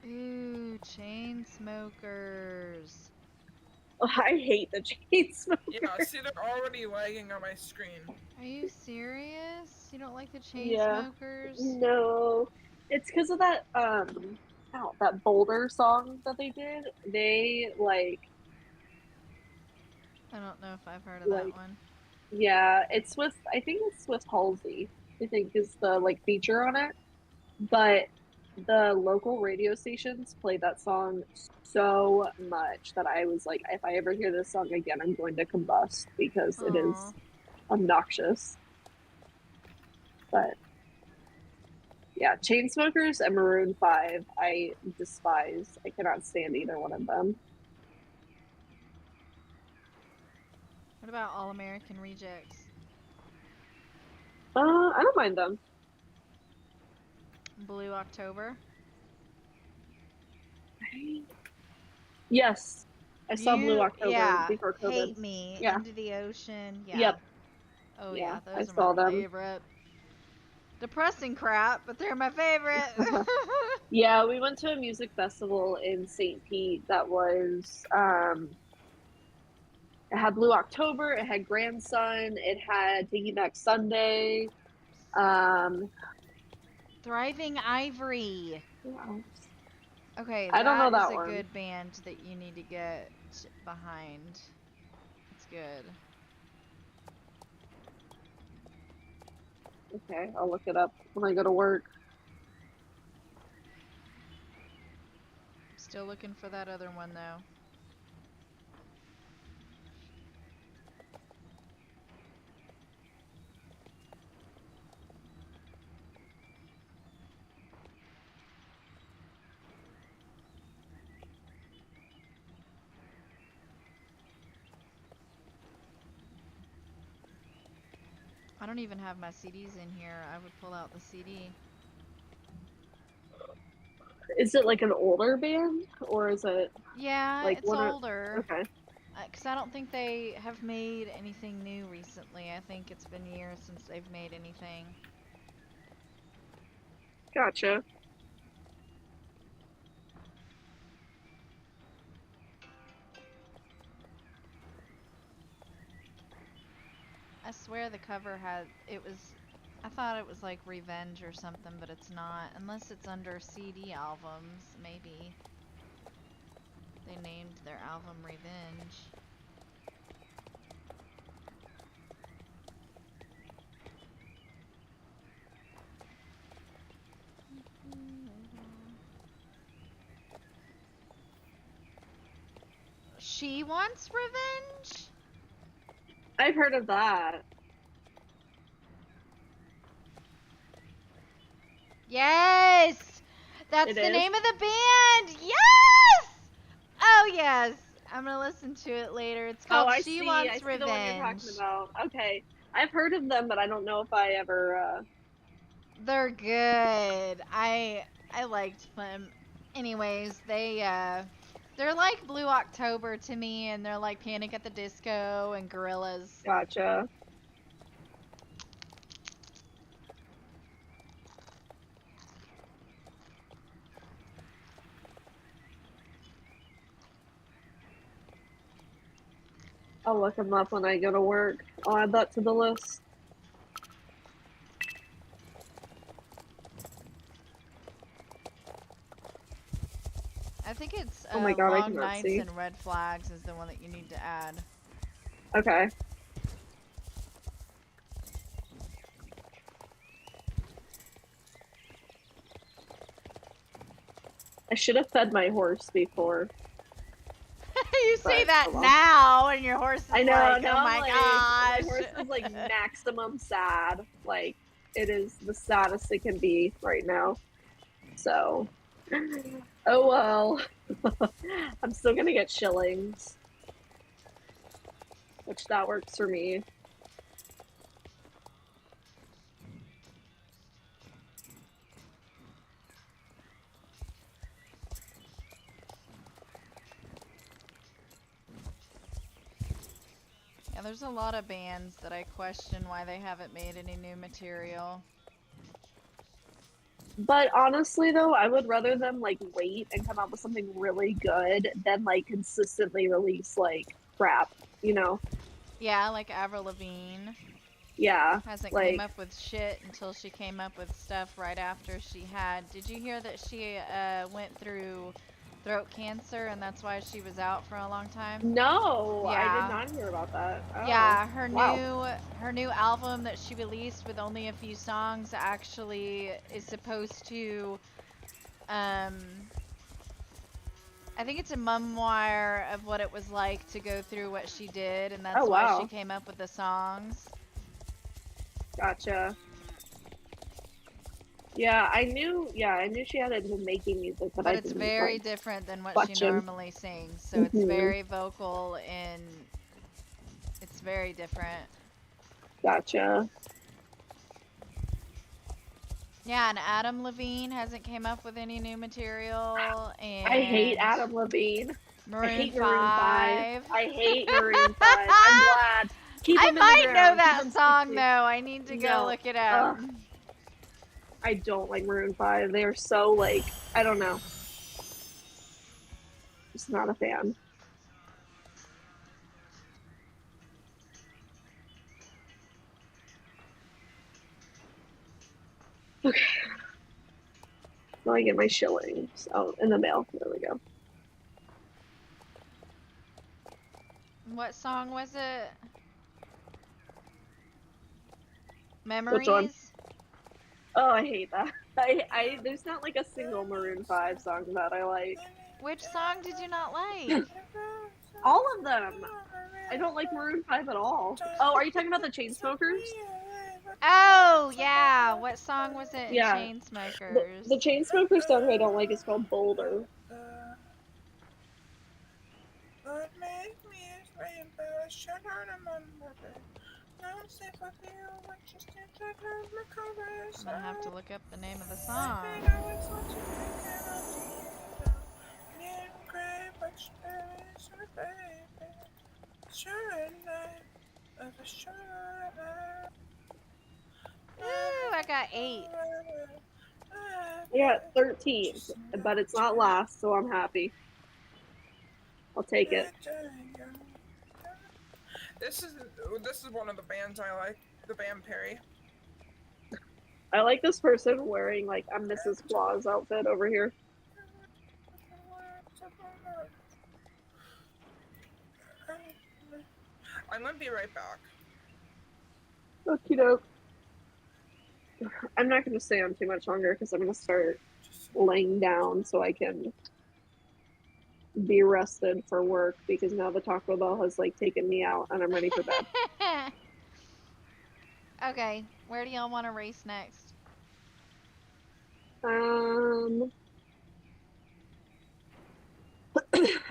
Ooh, chain smokers. Oh, I hate the chain smoker. Yeah, see, they're already lagging on my screen. Are you serious? You don't like the chain Yeah. smokers? No. It's because of that that Boulder song that they did. They I don't know if I've heard of that one. yeah, I think it's with Halsey, I think is the feature on it. But the local radio stations played that song so much that I was like, if I ever hear this song again, I'm going to combust because it is Aw. obnoxious. But yeah, Chainsmokers and Maroon 5, I despise. I cannot stand either one of them. What about All American Rejects? I don't mind them. Blue October? Yes, I saw Blue October yeah, before COVID. Hate Me, Yeah. Into the Ocean. Yeah. Yep. Oh Yeah, yeah, I those saw are my them. favorite. Depressing crap, but they're my favorite. Yeah, we went to a music festival in St. Pete that was it had Blue October, it had Grandson, it had Taking Back Sunday. Thriving Ivory. Wow. Okay, I don't know that is that a one. good band that you need to get behind. It's good. Okay, I'll look it up when I go to work. Still looking for that other one though. I don't even have my CDs in here. I would pull out the CD. Is it like an older band or is it Yeah, like it's one of? older. Okay, Because I don't think they have made anything new recently. I think it's been years since they've made anything. gotcha. I swear the cover had, I thought it was like Revenge or something, but it's not. Unless it's under CD albums, maybe. They named their album Revenge. She Wants Revenge? I've heard of that. Yes! That's It the is? name of the band! Yes! Oh, yes. I'm gonna listen to it later. It's Oh, called I She see. Wants I see Revenge. the one you're talking about. Okay, I've heard of them, but I don't know if I ever. They're good. I liked them. Anyways, they're like Blue October to me, and they're like Panic at the Disco and Gorillaz. Gotcha. I'll look them up when I go to work. I'll add that to the list. I think it's Oh my God, I Long cannot Nights see. and Red Flags is the one that you need to add. Okay. I should have fed my horse before. You say But, that oh well. now, and your horse is I know. like, Now oh I'm my like, gosh. my horse is like maximum sad. Like it is the saddest it can be right now. So, oh well. I'm still gonna get shillings, which that works for me. Yeah, there's a lot of bands that I question why they haven't made any new material. But honestly, though, I would rather them like wait and come out with something really good than like consistently release like crap. You know? Yeah, like Avril Lavigne Yeah. hasn't Like, came up with shit until she came up with stuff right after she had. Did you hear that she went through throat cancer and that's why she was out for a long time? no, I Yeah. did not hear about that. Oh, Yeah, wow. her new album that she released with only a few songs actually is supposed to I think it's a memoir of what it was like to go through what she did, and that's Oh, why wow. she came up with the songs. Gotcha. Yeah, I knew she hadn't been making music, but But I it's didn't very like different than what she question. normally sings, so it's Mhm. very vocal and it's very different. Gotcha. Yeah, and Adam Levine hasn't came up with any new material, and I hate Adam Levine. Maroon I hate 5. Maroon 5. I hate Maroon 5. I'm glad. Keep I them in the might know ground. Keep that them song 60. though. I need to go No. look it up. Ugh. I don't like Maroon 5. They are so like, I don't know. Just not a fan. Okay. Now I get my shillings. Oh, in the mail. There we go. What song was it? Memories? Which one? Oh, I hate that. There's not like a single Maroon 5 song that I like. Which song did you not like? All of them. I don't like Maroon 5 at all. Oh, are you talking about the Chainsmokers? Oh, yeah. What song was it in Yeah. Chainsmokers? The Chainsmokers song I don't like is called Boulder. I'm gonna have to look up the name of the song. Ooh, I got 8. I got 13, but it's not last, so I'm happy. I'll take it. This is one of the bands I like. The band Perry. I like this person wearing like a Mrs. Claus outfit over here. I'm gonna be right back. Okie doke. I'm not going to stay on too much longer because I'm going to start laying down so I can be rested for work because now the Taco Bell has like taken me out and I'm ready for bed. Okay, where do y'all want to race next?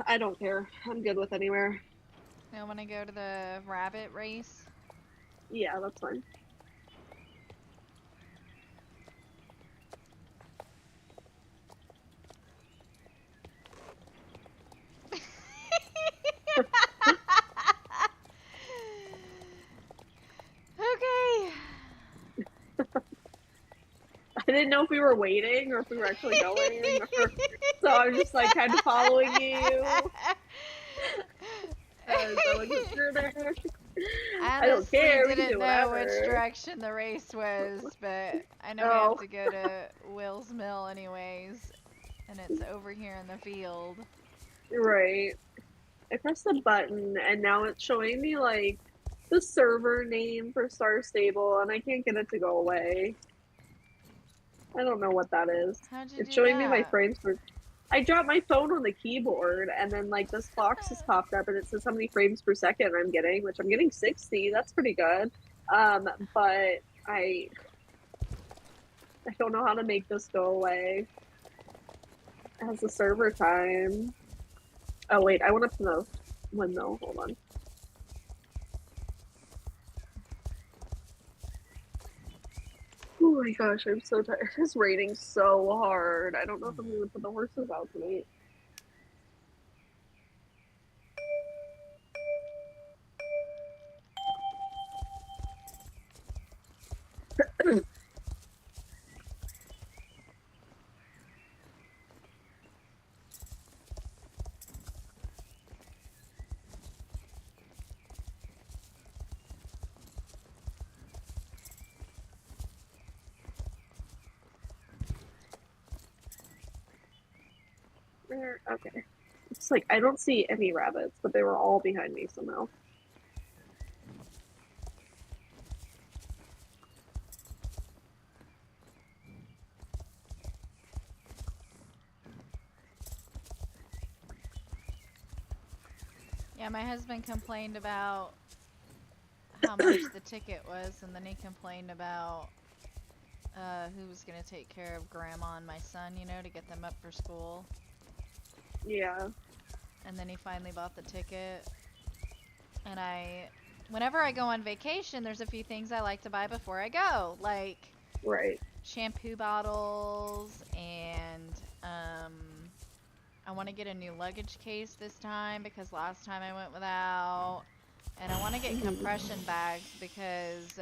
I don't care. I'm good with anywhere. Y'all want to go to the rabbit race? Yeah, that's fine. Okay. I didn't know if we were waiting or if we were actually going. So I was just like kind of following you. I wasn't sure there. I don't care. We can didn't do know whatever. which direction the race was, but I know we Oh. have to go to Will's Mill anyways, and it's over here in the field. Right. I pressed the button and now it's showing me like the server name for Star Stable and I can't get it to go away. I don't know what that is. How'd you It's do showing me my that? frames per. I dropped my phone on the keyboard and then like this box has popped up and it says how many frames per second I'm getting, which I'm getting 60. That's pretty good. But I don't know how to make this go away. It has the server time. Oh wait, I went up to the windmill. Hold on. Oh my gosh, I'm so tired. It's raining so hard. I don't know if I'm gonna put the horses out tonight. Okay. It's like I don't see any rabbits, but they were all behind me somehow. Yeah, my husband complained about how much the ticket was, and then he complained about who was going to take care of Grandma and my son, you know, to get them up for school. Yeah. And then he finally bought the ticket. And whenever I go on vacation, there's a few things I like to buy before I go, like Right. shampoo bottles, and I want to get a new luggage case this time because last time I went without. And I want to get compression bags because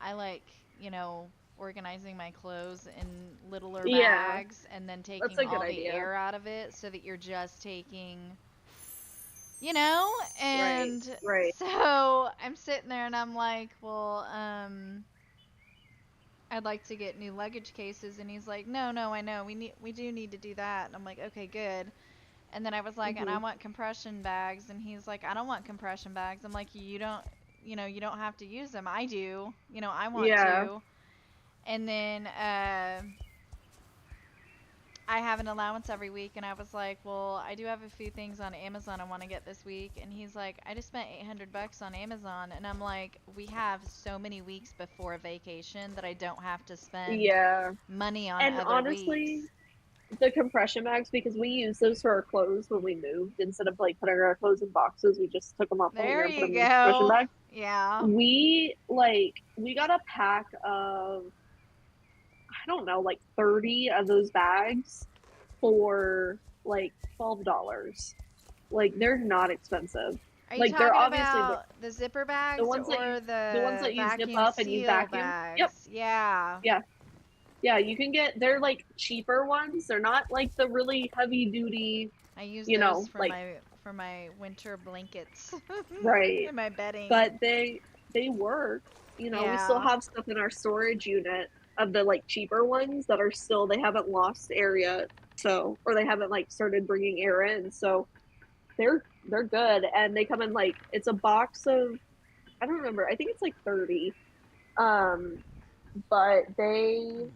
I like, you know, organizing my clothes in littler bags and then taking all the air out of it so that you're just taking, you know, and Right. so I'm sitting there and I'm like, well, I'd like to get new luggage cases, and he's like, no, I know, we do need to do that. And I'm like, okay, good. And then I was like, and I want compression bags, and he's like, I don't want compression bags. I'm like, you don't have to use them. I do, you know, I want to. And then I have an allowance every week, and I was like, well, I do have a few things on Amazon I want to get this week. And he's like, I just spent $800 on Amazon. And I'm like, we have so many weeks before vacation that I don't have to spend money on and other honestly, weeks. The compression bags, because we use those for our clothes when we moved. Instead of like putting our clothes in boxes, we just took them off the hanger and put them in compression bags. Yeah. We got a pack of, I don't know, like 30 of those bags for like $12. Like they're not expensive. Are you Like they're talking obviously about the zipper bags ones that or the ones the that you zip vacuum up and you seal vacuum. Yep. bags? Yeah. Yeah, you can get, they're like cheaper ones. They're not like the really heavy duty, I use you those know, for like my winter blankets right. and my bedding. But they work. You know, we still Yeah. have stuff in our storage unit of the like cheaper ones that are still, they haven't lost air yet. So, or they haven't like started bringing air in. So they're good, and they come in like, it's a box of, I don't remember. I think it's like 30. But they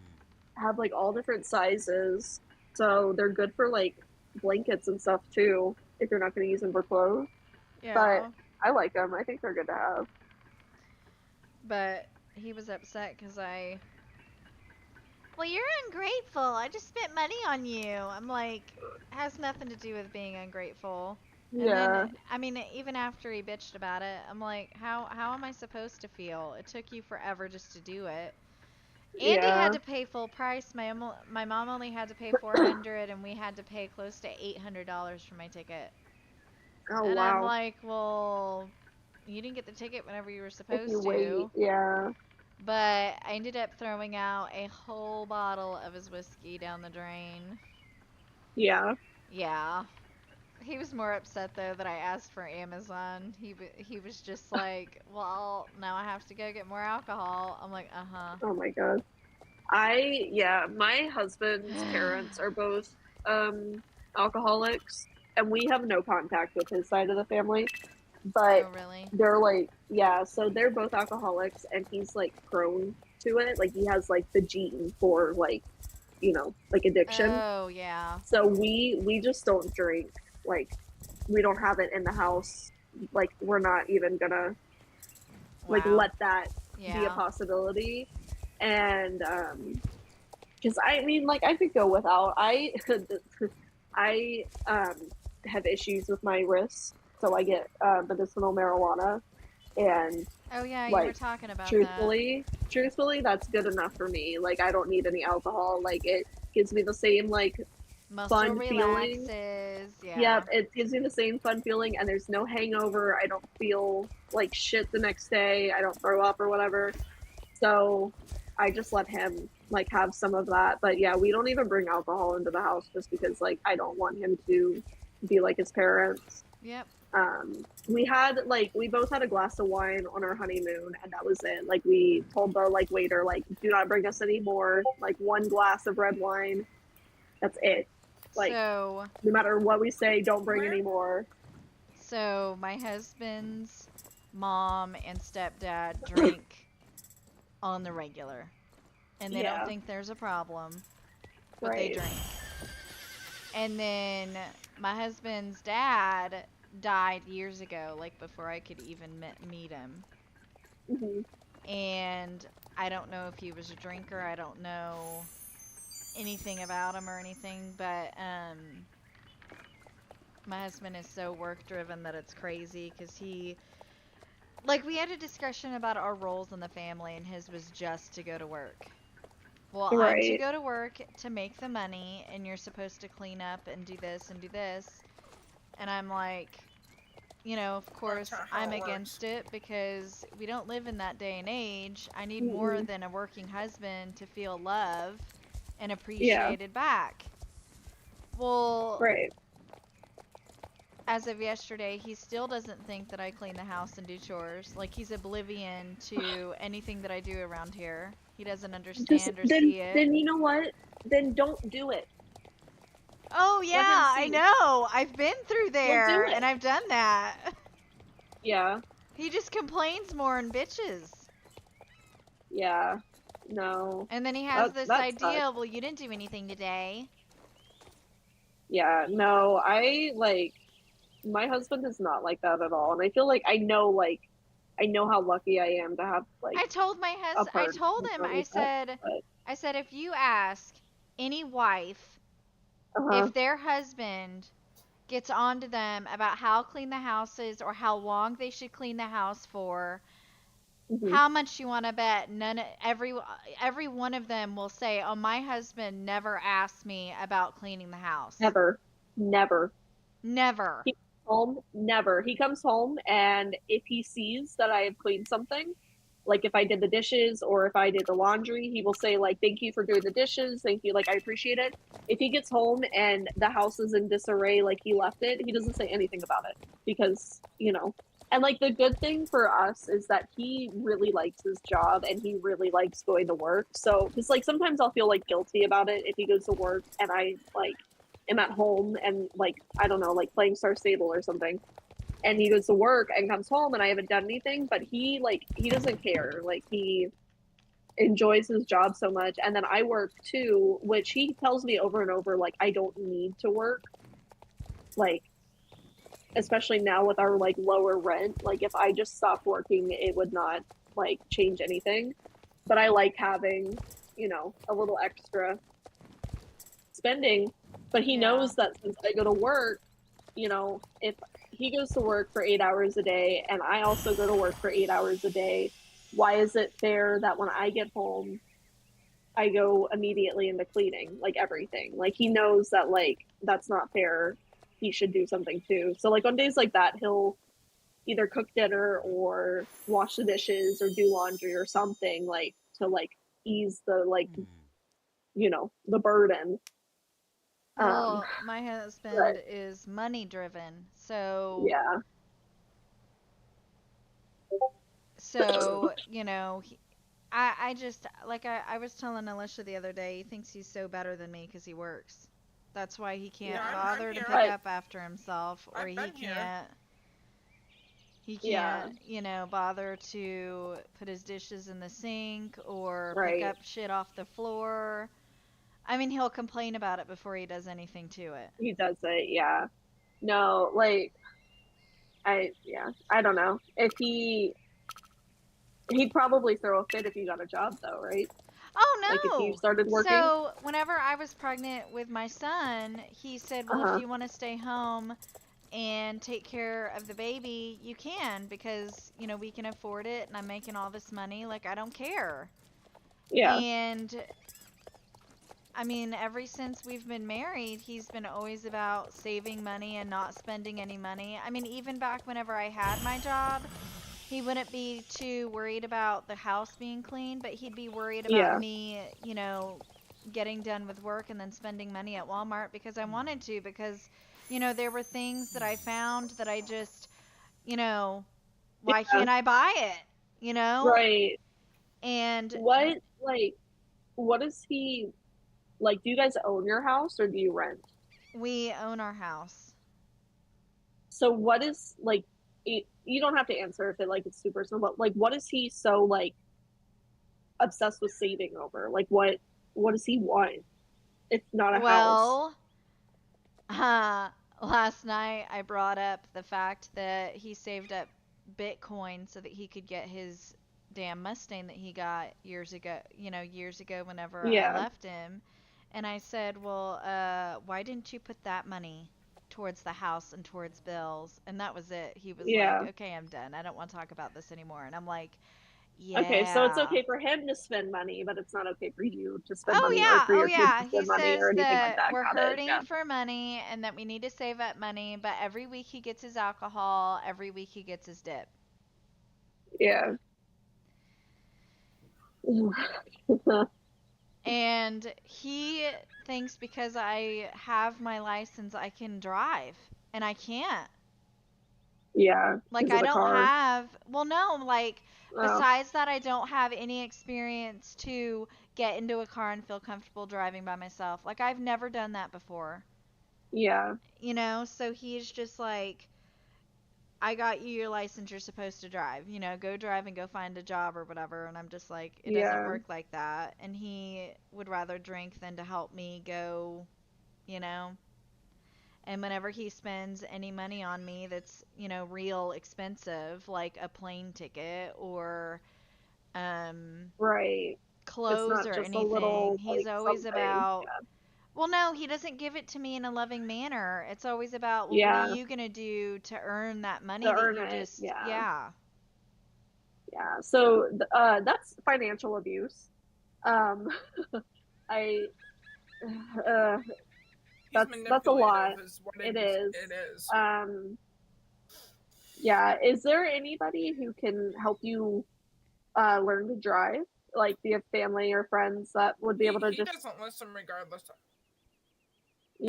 have like all different sizes. So they're good for like blankets and stuff too, if you're not going to use them for clothes. Yeah. I like them. I think they're good to have. But he was upset because well, you're ungrateful. I just spent money on you. I'm like, has nothing to do with being ungrateful. And Yeah. then, I mean, even after he bitched about it, I'm like, how am I supposed to feel? It took you forever just to do it. Andy Yeah. had to pay full price. My mom only had to pay $400, and we had to pay close to $800 for my ticket. Oh, And I'm wow. like, well, you didn't get the ticket whenever you were If supposed you to. wait, yeah. But I ended up throwing out a whole bottle of his whiskey down the drain. Yeah. Yeah. He was more upset though that I asked for Amazon. He was just like, "Well, now I have to go get more alcohol." I'm like, "Uh-huh." Oh my god. My husband's parents are both alcoholics, and we have no contact with his side of the family. But Oh, really? they're like, yeah, so they're both alcoholics, and he's like prone to it. Like he has like the gene for like, you know, like addiction. Oh, yeah. So we just don't drink. Like we don't have it in the house. Like we're not even gonna like Wow. let that be a Yeah. possibility. And because I mean, like I could go without. I have issues with my wrists, so I get medicinal marijuana, and Oh, yeah, you were like talking about that. truthfully, that's good enough for me. Like I don't need any alcohol. Like it gives me the same like Muscle fun feeling. relaxes. Yeah. Yep, it gives me the same fun feeling, and there's no hangover. I don't feel like shit the next day. I don't throw up or whatever. So I just let him like have some of that. But yeah, we don't even bring alcohol into the house just because like I don't want him to be like his parents. Yep. We both had a glass of wine on our honeymoon, and that was it. Like we told the like waiter, like, do not bring us any more. Like one glass of red wine. That's it. Like So, no matter what we say, don't bring Where- any more. so my husband's mom and stepdad drink on the regular. And they Yeah. don't think there's a problem, but they Right. drink. And then my husband's dad died years ago, like before I could even meet him. Mhm. And I don't know if he was a drinker. I don't know anything about him or anything, but my husband is so work driven that it's crazy because we had a discussion about our roles in the family, and his was just to go to work. Well, I'm to Right. go to work to make the money, and you're supposed to clean up and do this and do this. And I'm like, of course, not how I'm it against it because we don't live in that day and age. I need more than a working husband to feel love and appreciated back. Well, Right. as of yesterday, he still doesn't think that I clean the house and do chores. Like, he's oblivion to anything that I do around here. He doesn't understand or see it. Then you know what? Then don't do it. Oh, yeah, I see. know. I've been through there, it. and I've done that. Yeah. He just complains more and bitches. Yeah. No. And then he has this that idea, sucks. well, you didn't do anything today. Yeah. No. My husband is not like that at all, and I feel like I know how lucky I am to have like. I told my husband, I partner told who's him, not I like that, said, I said, if you ask any wife Uh-huh. if their husband gets onto them about how clean the house is or how long they should clean the house for, Mhm. how much you want to bet every one of them will say, "Oh, my husband never asked me about cleaning the house." Never. Never. He comes home, never. He comes home, and if he sees that I have cleaned something, like if I did the dishes or if I did the laundry, he will say like, "Thank you for doing the dishes. Thank you. Like, I appreciate it." If he gets home and the house is in disarray, like he left it, he doesn't say anything about it because, and like the good thing for us is that he really likes his job and he really likes going to work. So, because like sometimes I'll feel like guilty about it if he goes to work and I like am at home and like I don't know, like playing Star Stable or something, and he goes to work and comes home and I haven't done anything, but he doesn't care. Like he enjoys his job so much, and then I work too, which he tells me over and over like I don't need to work. Like especially now with our like lower rent, like if I just stopped working, it would not like change anything. But I like having, a little extra spending. But he Yeah. knows that since I go to work, if he goes to work for 8 hours a day and I also go to work for 8 hours a day, why is it fair that when I get home, I go immediately into cleaning, like everything? Like he knows that like that's not fair. He should do something too. So like on days like that, he'll either cook dinner or wash the dishes or do laundry or something like to like ease the like the burden. Well, my husband But is money driven. So yeah. I just, like I was telling Alicia the other day, he thinks he's so better than me because he works. That's why he can't Yeah, I'm bother to here. pick But- up after himself, or I've been here. he Yeah. can't, bother to put his dishes in the sink or pick Right. up shit off the floor. I mean, he'll complain about it before he does anything to it. He does it, yeah. No, like I don't know. If he'd probably throw a fit if you got a job though, right? Oh Like if you no. started working. So, whenever I was pregnant with my son, he said, "Well, Uh-huh. if you want to stay home and take care of the baby, you can, because, we can afford it and I'm making all this money, like I don't care." Yeah. And I mean, ever since we've been married, he's been always about saving money and not spending any money. I mean, even back whenever I had my job, he wouldn't be too worried about the house being clean, but he'd be worried about Yeah. me, getting done with work and then spending money at Walmart because I wanted to, because, there were things that I found that I just, why Yeah. can't I buy it? Right. And What is he like? Do you guys own your house or do you rent? we own our house. So what is like you don't have to answer if it like it's too personal, but like what is he so like obsessed with saving over? Like what does he want if not a house? Well, last night I brought up the fact that he saved up Bitcoin so that he could get his damn Mustang that he got years ago, whenever I Yeah. left him. And I said, "Well, why didn't you put that money towards the house and towards bills?" And that was it. He was Yeah. like, "Okay, I'm done. I don't want to talk about this anymore." And I'm like, Okay, so it's "Yeah." okay for him to spend money, but it's not okay for you to spend Oh money or yeah, for oh your kids yeah. to He spend money says or anything like that that. we're Got it. hurting Yeah. for money and that we need to save up money, but every week he gets his alcohol, every week he gets his dip. Yeah. And he thinks because I have my license I can drive, and I can't. Yeah. Like Is it I a don't car? have, well no, like Oh. besides that I don't have any experience to get into a car and feel comfortable driving by myself. Like I've never done that before. Yeah. So he's just like, "I got you your license, you're supposed to drive. Go drive and go find a job or whatever." And I'm just like, it doesn't Yeah. work like that. And he would rather drink than to help me go, you know. And whenever he spends any money on me that's, real expensive, like a plane ticket or Right. It's clothes not or just a anything, little he's like always something. about, Well, no, he doesn't give it to me in a loving manner. It's always about, well, what Yeah, are you gonna do to earn that money to that earn you it. just, Yeah. yeah. Yeah. So that's financial abuse. Um, I uh, He's that's a lot. manipulative, is what It is. it is. Yeah. Is there anybody who can help you learn to drive? Like, do you have family or friends that would be able to He just doesn't listen regardless.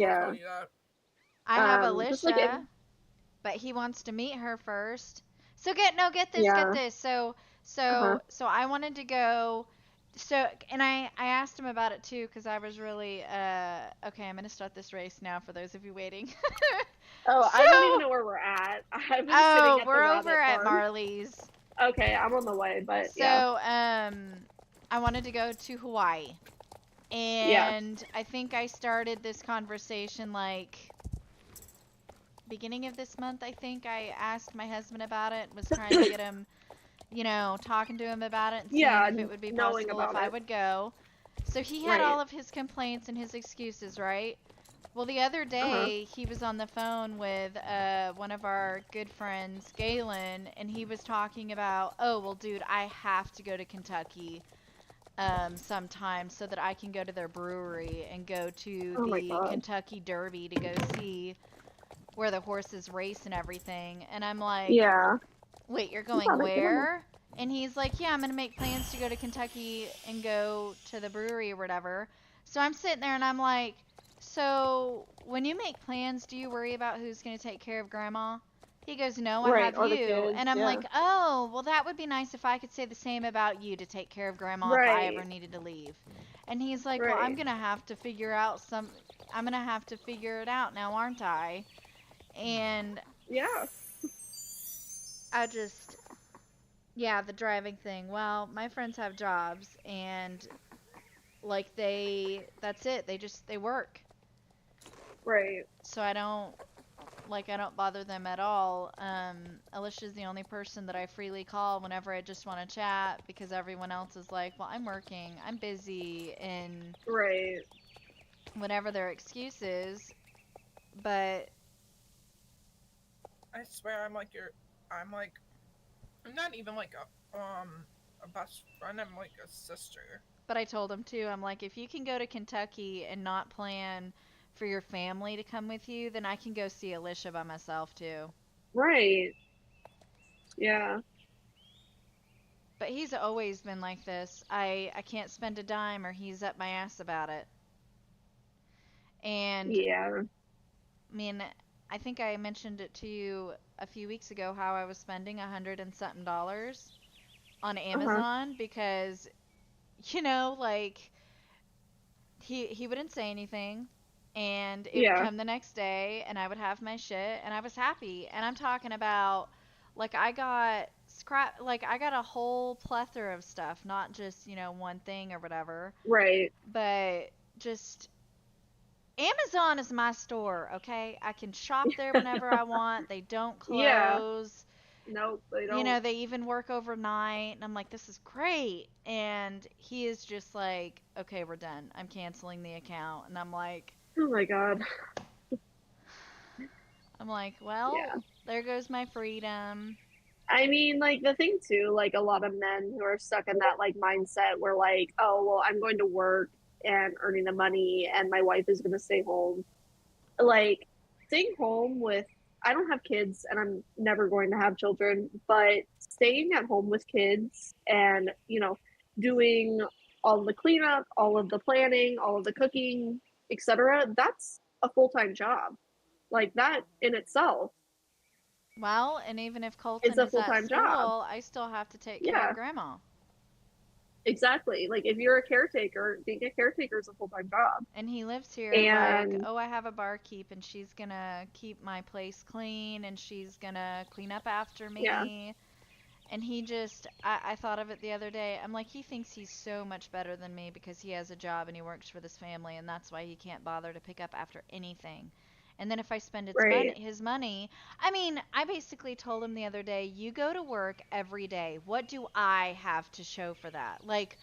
I'll yeah tell you that. I have just like Alicia, but he wants to meet her first. So get this, get yeah this. So uh-huh. so I wanted to go. So and I asked him about it too because I was really okay. I'm gonna start this race now for those of you waiting. Oh, I don't even So know where we're at. I've been sitting oh, at the we're over rabbit at farm. Marley's. Okay, I'm on the way, but yeah. So I wanted to go to Hawaii, Yeah. and I think I started this conversation like beginning of this month. I think I asked my husband about it, was trying to get him, you know, talking to him about it and seeing Yeah, if it would be knowing possible if about I it. would go. So he had Right. all of his complaints and his excuses, right? Well, the other Uh-huh. day he was on the phone with one of our good friends, Galen, and he was talking about, oh, well, dude, I have to go to Kentucky sometime so that I can go to their brewery and go to Oh my the god. Kentucky Derby to go see where the horses race and everything. And I'm like, Yeah. wait, you're You going gotta get 'em. where? And he's like, yeah, I'm going to make plans to go to Kentucky and go to the brewery or whatever. So I'm sitting there and I'm like, so when you make plans, do you worry about who's going to take care of grandma? He goes, no, I Right, have or the you. kids, And I'm yeah. like, oh, well, that would be nice if I could say the same about you to take care of grandma if I ever Right. needed to leave. And he's like, well, Right. I'm going to have to figure it out now, aren't I? And Yeah. I just, yeah, the driving thing. Well, my friends have jobs and like that's it. They work. Right. So I don't bother them at all. Alicia's the only person that I freely call whenever I just want to chat because everyone else is like, well, I'm working, I'm busy, and Right. whatever their excuse is. But I swear, I'm not even like a best friend. I'm like a sister. I told him too. I'm like, if you can go to Kentucky and not plan for your family to come with you, then I can go see Alicia by myself too. Right. Yeah. But he's always been like this. I can't spend a dime or he's up my ass about it. And Yeah. I mean, I think I mentioned it to you a few weeks ago how I was spending $100 and something on Uh-huh. Amazon because, you know, like he wouldn't say anything and it would Yeah. come the next day and I would have my shit and I was happy. And I'm talking about like I got a whole plethora of stuff, not just, you know, one thing or whatever, Right. but just Amazon is my store, okay? I can shop there whenever I want. They don't Yeah. close. Nope, they You don't. know, they even work overnight. And I'm like, this is great. And he is just like, okay, we're done. I'm canceling the account. And Oh my god. I'm like, well, Yeah. there goes my freedom. I mean, like the thing too, like a lot of men who are stuck in that like mindset where like, oh well, I'm going to work and earning the money and my wife is going to stay home. Like staying home with I don't have kids and I'm never going to have children, but staying at home with kids and, doing all of the cleanup, all of the planning, all of the cooking, etc., that's a full-time job. Like that in itself Well, and even if is Colton a is at full-time job. school, I still have to take care of Yeah, grandma. exactly. Like if you're a caretaker, being a caretaker is a full-time job. And he lives here like, And oh, I have a barkeep and she's gonna keep my place clean and she's gonna clean up after yeah, me. And I thought of it the other day. I'm like, he thinks he's so much better than me because he has a job and he works for this family and that's why he can't bother to pick up after anything. And then if I spend Right. his money, I mean, I basically told him the other day, you go to work every day. What do I have to show for that? Like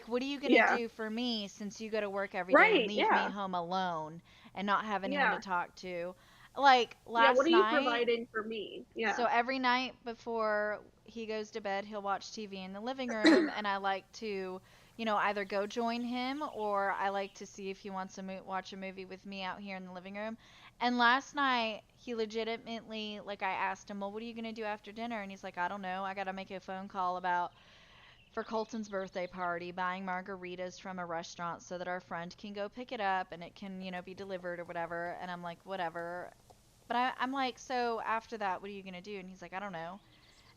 what are you going to Yeah. do for me since you go to work every day and Right. leave me Yeah. home alone and not have anyone to Yeah. talk to? Like Yeah. What last are you night, providing for me? so Yeah. every night before he goes to bed, he'll watch TV in the living room, and I like to, either go join him or I like to see if he wants to watch a movie with me out here in the living room. And last night, he legitimately, like, I asked him, well, what are you going to do after dinner? And he's like, I don't know. I got to make a phone call about for Colton's birthday party, buying margaritas from a restaurant so that our friend can go pick it up and it can, be delivered or whatever. And I'm like, whatever. But I'm like, so after that, what are you going to do? And he's like, I don't know.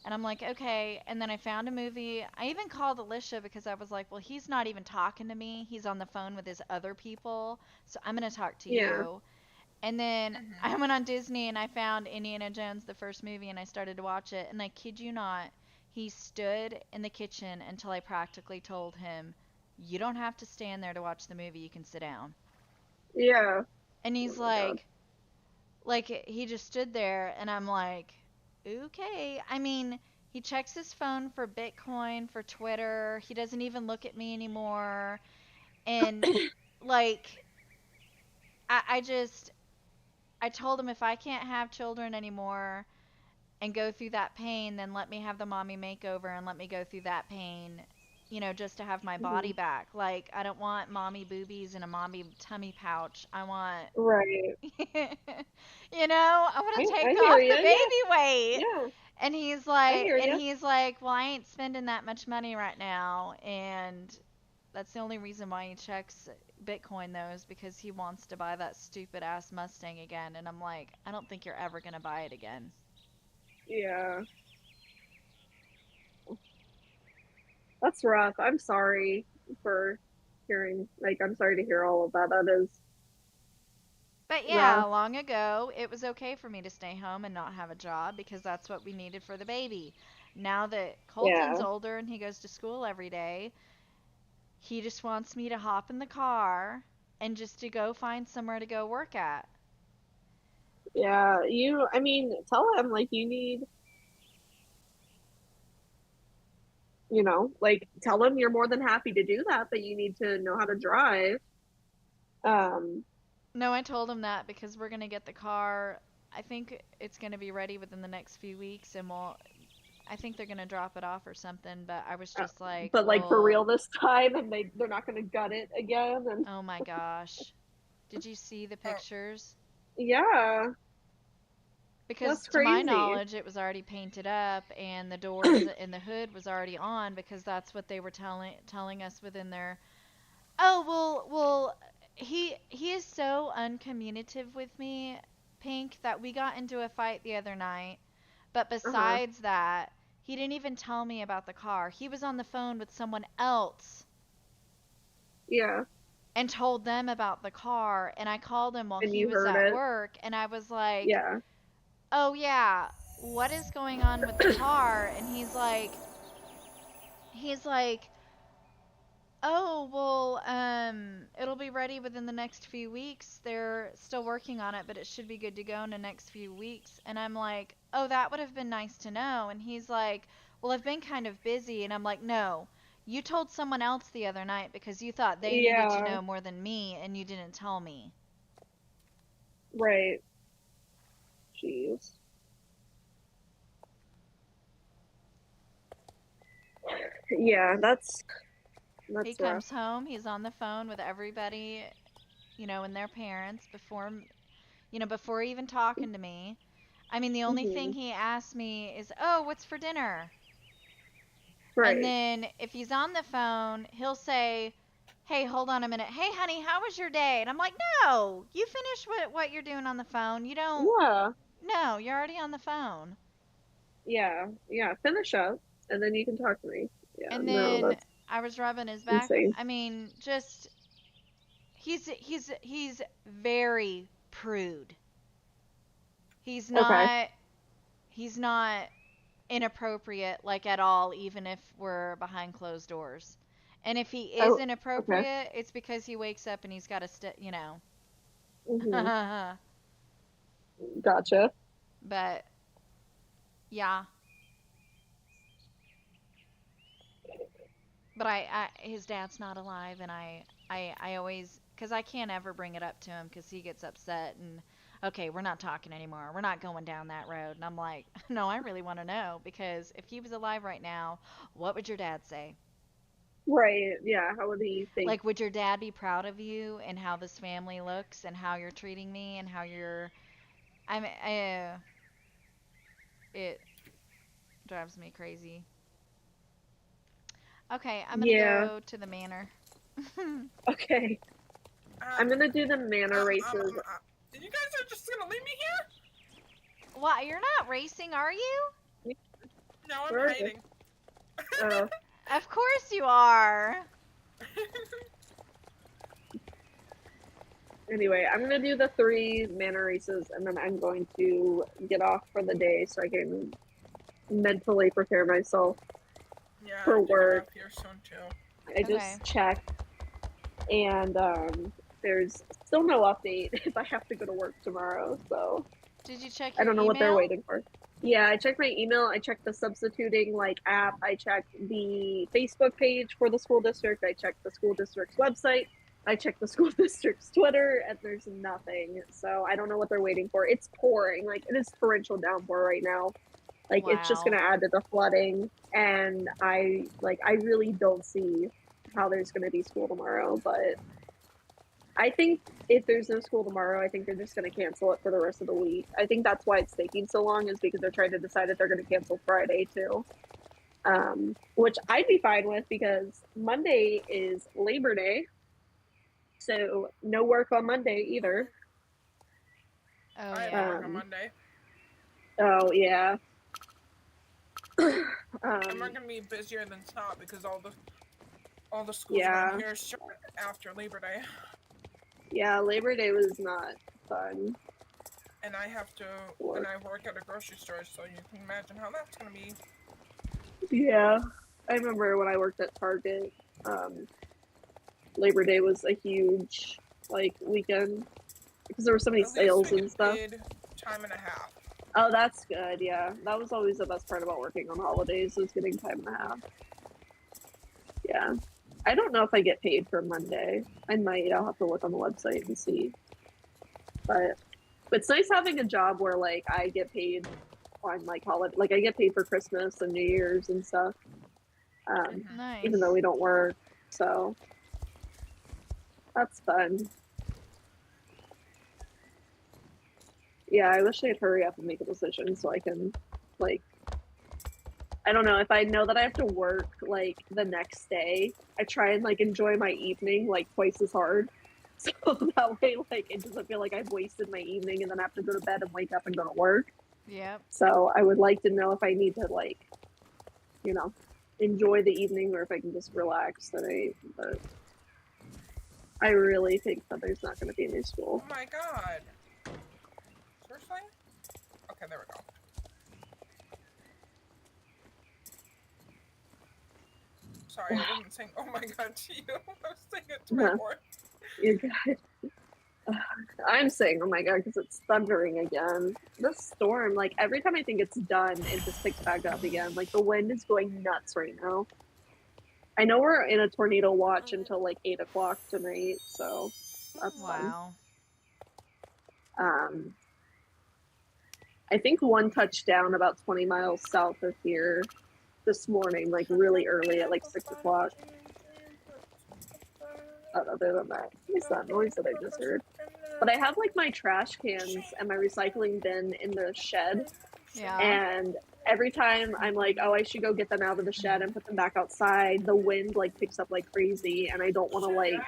And I'm like, okay. And then I found a movie. I even called Alicia because I was like, well, he's not even talking to me. He's on the phone with his other people. So I'm going to talk to Yeah. you. And then Mhm. I went on Disney and I found Indiana Jones, the first movie, and I started to watch it. And I kid you not, he stood in the kitchen until I practically told him, you don't have to stand there to watch the movie. You can sit down. Yeah. And Oh he's my god. like he just stood there and I'm like, okay. I mean, he checks his phone for Bitcoin, for Twitter. He doesn't even look at me anymore. And like I just I told him if I can't have children anymore and go through that pain, then let me have the mommy makeover and let me go through that pain, just to have my body Mhm. back. Like I don't want mommy boobies and a mommy tummy pouch. I want Right. I want to I take hear off the you. baby weight. Yeah. Yeah. I hear And you. he's like, well, I ain't spending that much money right now. And that's the only reason why he checks Bitcoin, though, is because he wants to buy that stupid ass Mustang again. And I'm like, I don't think you're ever going to buy it again. Yeah. That's rough. I'm sorry for hearing. Like, I'm sorry to hear all of that. That is But yeah, rough. long ago, it was okay for me to stay home and not have a job because that's what we needed for the baby. Now that Colton's Yeah. older and he goes to school every day, he just wants me to hop in the car and just to go find somewhere to go work at. Yeah. I mean, tell him, like, you need, like, tell him you're more than happy to do that, but you need to know how to drive. Um, No, I told him that because we're gonna get the car. I think it's gonna be ready within the next few weeks, and I think they're gonna drop it off or something. But I was uh, just like, but like for well, real this time, and they're not gonna gut it again. And oh my gosh, did you see the Oh, pictures? yeah, Because that's to my crazy. knowledge, it was already painted up, and the doors and the hood was already on because that's what they were telling us within their. Oh well, he is so uncommunicative with me, Pink, that we got into a fight the other night. But Uh-huh. besides that, he didn't even tell me about the car. He was on the phone with someone else Yeah. and told them about the car, and I called him while And he you was heard at it. work, and I was like, Yeah. "Oh yeah, what is going on with the car?" And he's like, oh, well, it'll be ready within the next few weeks. They're still working on it, but it should be good to go in the next few weeks. And I'm like, oh, that would have been nice to know. And he's like, well, I've been kind of busy. And I'm like, no, you told someone else the other night because you thought they needed to Yeah. know more than me, and you didn't tell me. Right. Jeez. Yeah, He that's rough. comes home, he's on the phone with everybody, and their parents before even talking to me. I mean, the only thing Hmm. he asks me is, "Oh, what's for dinner?" And Right. then if he's on the phone, he'll say, "Hey, hold on a minute. Hey, honey, how was your day?" And I'm like, "No, you finish what you're doing on the phone. You don't. Yeah. No, you're already on the phone." Yeah. Yeah. Finish up, and then you can talk to me. Yeah. And No, then that's I was rubbing his back. insane. I mean, just he's very prude. He's Okay. not he's not inappropriate like at all, even if we're behind closed doors. And if he is Oh. Okay. inappropriate, it's because he wakes up and he's got to Hmm. Gotcha. But yeah. But his dad's not alive, and I always, because I can't ever bring it up to him because he gets upset and, okay, we're not talking anymore. We're not going down that road. And I'm like, no, I really want to know because if he was alive right now, what would your dad say? Right. Yeah. How would he think? Like, would your dad be proud of you and how this family looks and how you're treating me and how you're, it drives me crazy. Okay, I'm gonna Yeah. go to the manor. Okay. I'm gonna do the manor races. You guys are just gonna leave me here? What? You're not racing, are you? No, I'm Where is hiding. Oh. Of course you are. Anyway, I'm gonna do the 3 manor races, and then I'm going to get off for the day so I can mentally prepare myself. Yeah, For I think I'm work. up here soon too. I Okay. just checked, and there's still no update if I have to go to work tomorrow. So Did you check I your don't know email? what they're waiting for. Yeah, I checked my email. I checked the substituting app. I checked the Facebook page for the school district. I checked the school district's website. I checked the school district's Twitter, and there's nothing. So I don't know what they're waiting for. It's pouring. It is torrential downpour right now. It's just Wow. gonna add to the flooding, and I really don't see how there's gonna be school tomorrow. But I think if there's no school tomorrow, I think they're just gonna cancel it for the rest of the week. I think that's why it's taking so long, is because they're trying to decide if they're gonna cancel Friday too. Which I'd be fine with because Monday is Labor Day, so no work on Monday either. Oh I have yeah. to work on Monday. Oh yeah. And we're gonna be busier than not because all the schools Yeah. around here start after Labor Day. Yeah, Labor Day was not fun. And I have to, and I work at a grocery store, so you can imagine how that's gonna be. Yeah, I remember when I worked at Target, Labor Day was a huge weekend because there were so many At least sales we and get stuff. paid time and a half. Oh, that's good. Yeah, that was always the best part about working on holidays, was getting time and a half. Yeah, I don't know if I get paid for Monday. I might. I'll have to look on the website and see. But it's nice having a job where I get paid on holiday. I get paid for Christmas and New Year's and stuff. Nice. Even though we don't work, so that's fun. Yeah, I wish they'd hurry up and make a decision so I can, I don't know, if I know that I have to work, the next day, I try and, enjoy my evening, twice as hard. So that way, it doesn't feel like I've wasted my evening and then I have to go to bed and wake up and go to work. Yep. So I would like to know if I need to, enjoy the evening or if I can just relax tonight. But I really think that there's not going to be a new school. Oh my god. Seriously? Okay, there we go. Sorry, I wasn't saying oh my god to you. I was saying it to my Yeah. board. You're good. I'm saying, oh my god, because it's thundering again. This storm, every time I think it's done, it just picks back up again. The wind is going nuts right now. I know we're in a tornado watch until 8 o'clock tonight, so that's fun. Wow. I think one touched down about 20 miles south of here this morning, really early at 6 o'clock. Other than that, what's that noise that I just heard? But I have my trash cans and my recycling bin in the shed, Yeah. and every time I'm oh, I should go get them out of the shed and put them back outside, the wind picks up like crazy, and I don't want to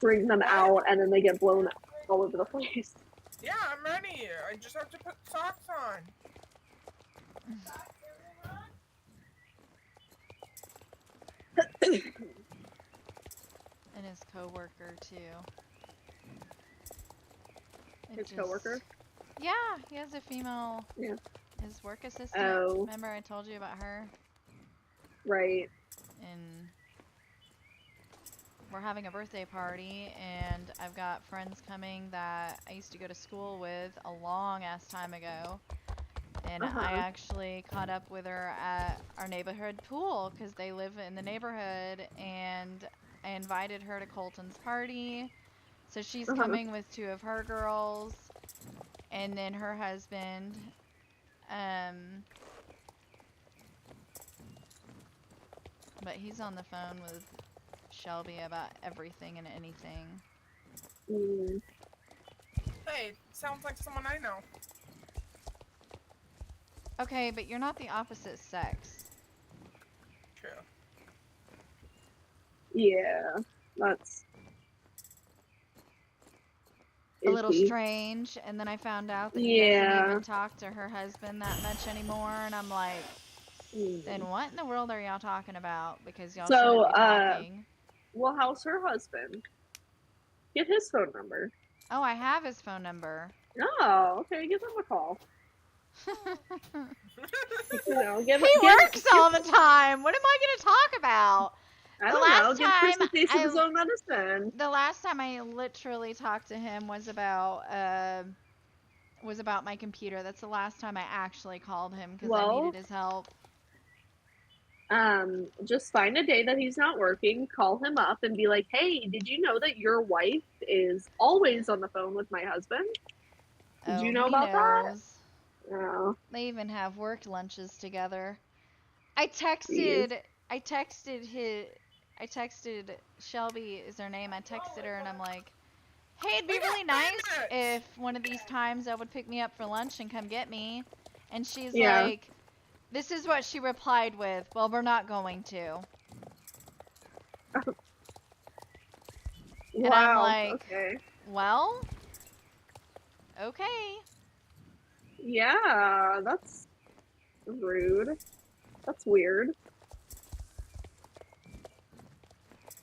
bring them out and then they get blown all over the place. Yeah, I'm ready. I just have to put socks on. And his coworker too. His coworker? Yeah, he has a female. Yeah. His work assistant. Oh. Remember I told you about her? Right. And we're having a birthday party, and I've got friends coming that I used to go to school with a long ass time ago. And I actually caught up with her at our neighborhood pool because they live in the neighborhood, and I invited her to Colton's party. So she's coming with 2 of her girls, and then her husband. But he's on the phone with Shelby about everything and anything. Mm. Hey, sounds like someone I know. Okay, but you're not the opposite sex. True. Yeah, that's A little iffy. strange, and then I found out that he doesn't Yeah. even talk to her husband that much anymore, and I'm like, then what in the world are y'all talking about? Because y'all So, shouldn't be talking. Well, how's her husband? Get his phone number. Oh, I have his phone number. Oh, okay, give him a call. You know, He works all the time. What am I going to talk about? I The don't know. last Give Chris a time taste of I- his own medicine. The last time I literally talked to him was about my computer. That's the last time I actually called him because I Well- needed his help. Just find a day that he's not working, call him up and be like, hey, did you know that your wife is always on the phone with my husband? Did you know he about that? knows. Oh, They even have work lunches together. I Jeez. texted Shelby is her name. I texted her and I'm like, hey, it'd be really nice if one of these times I would pick me up for lunch and come get me. And she's Yeah. like, this is what she replied with, well, we're not going to. And I'm Wow. like, Okay. well, okay. Yeah, that's rude. That's weird.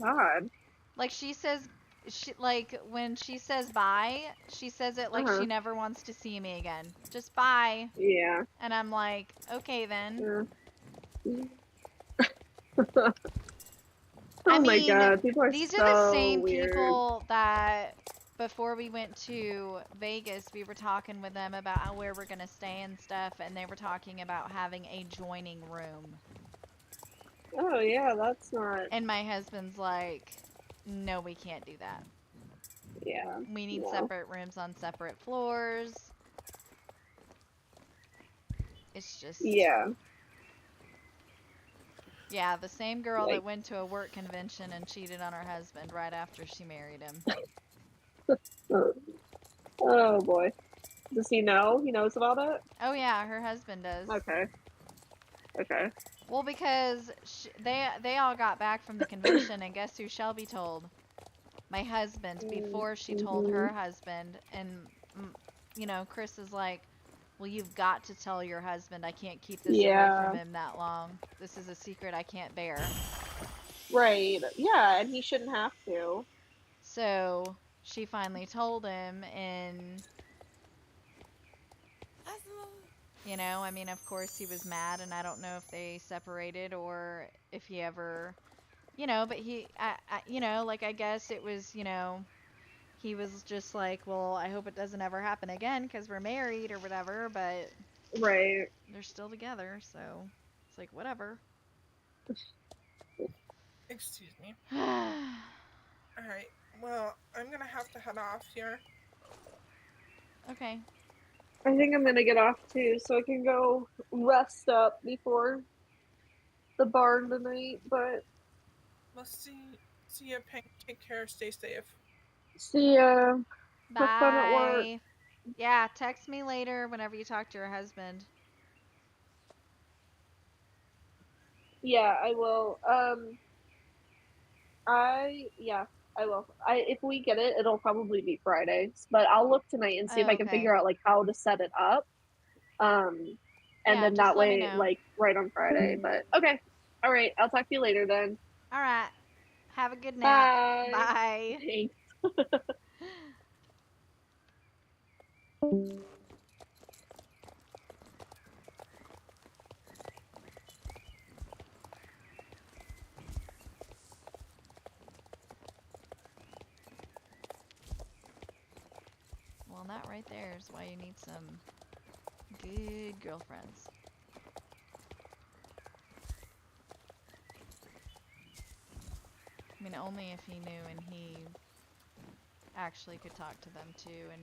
God. Like when she says bye, she says it like she never wants to see me again. Just bye. Yeah. And I'm like, okay then. Oh I my mean, god, people are These so are the same weird. people that before we went to Vegas, we were talking with them about where we're gonna stay and stuff, and they were talking about having a joining room. Oh yeah, that's not. And my husband's like, no, we can't do that. Yeah. We need no. separate rooms on separate floors. It's just... Yeah. Yeah, the same girl Like- that went to a work convention and cheated on her husband right after she married him. Oh boy. Does he know? He knows about it? Oh yeah, her husband does. Okay. Okay. Well, because they all got back from the convention, and guess who Shelby told? My husband, before she told her husband. And, you know, Chris is like, well, you've got to tell your husband. I can't keep this away from him that long. This is a secret I can't bear. Right. Yeah, and he shouldn't have to. So she finally told him, and... You know, I mean, of course he was mad, and I don't know if they separated or if he ever, you know, but you know, like, I guess it was, you know, he was just like, well, I hope it doesn't ever happen again because we're married or whatever, but Right. they're still together, so it's like, whatever. Excuse me. Alright, well, I'm gonna have to head off here. Okay. I think I'm gonna get off too, so I can go rest up before the barn tonight, but We'll see you, Pink. Take care, stay safe. see ya. Bye. Have fun at work. Yeah, text me later whenever you talk to your husband. Yeah, I will. I will. If we get it, it'll probably be Friday. But I'll look tonight and see if I can Okay. figure out like how to set it up. And Yeah, then just that let me way, know. like right on Friday. But okay. All right. I'll talk to you later then. All right. Have a good night. Bye. Bye. Thanks. Well, that right there is why you need some good girlfriends. I mean, only if he knew and he actually could talk to them too, and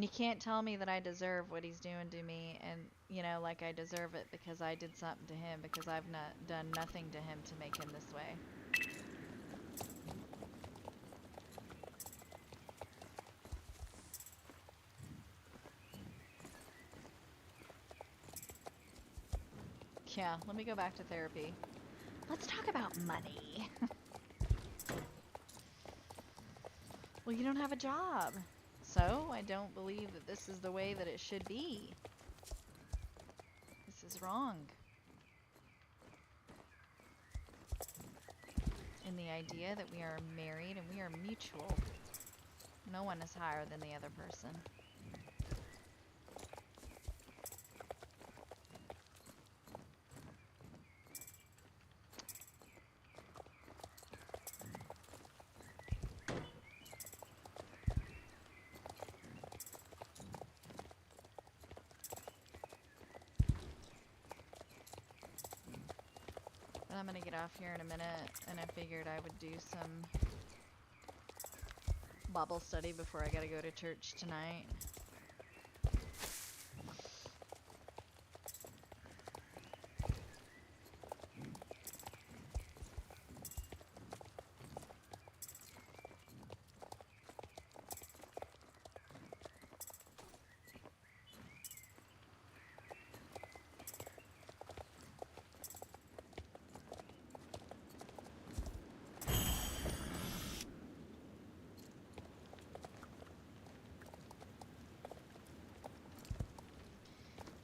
you can't tell me that I deserve what he's doing to me, and you know, like I deserve it because I did something to him, because I've not done nothing to him to make him this way. Yeah, let me go back to therapy. Let's talk about money. Well, you don't have a job, so I don't believe that this is the way that it should be. This is wrong. And the idea that we are married and we are mutual. No one is higher than the other person. But I'm gonna get off here in a minute, and I figured I would do some Bible study before I gotta go to church tonight.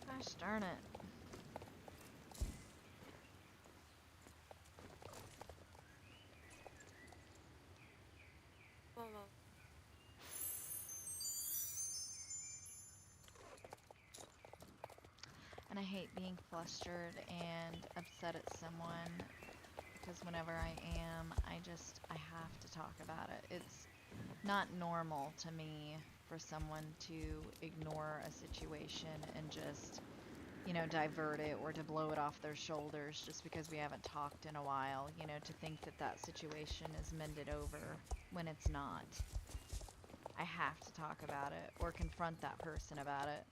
Gosh darn it. And I hate being flustered and upset at someone, because whenever I am, I have to talk about it. It's not normal to me for someone to ignore a situation and just, you know, divert it or to blow it off their shoulders just because we haven't talked in a while, you know, to think that that situation is mended over when it's not. I have to talk about it or confront that person about it.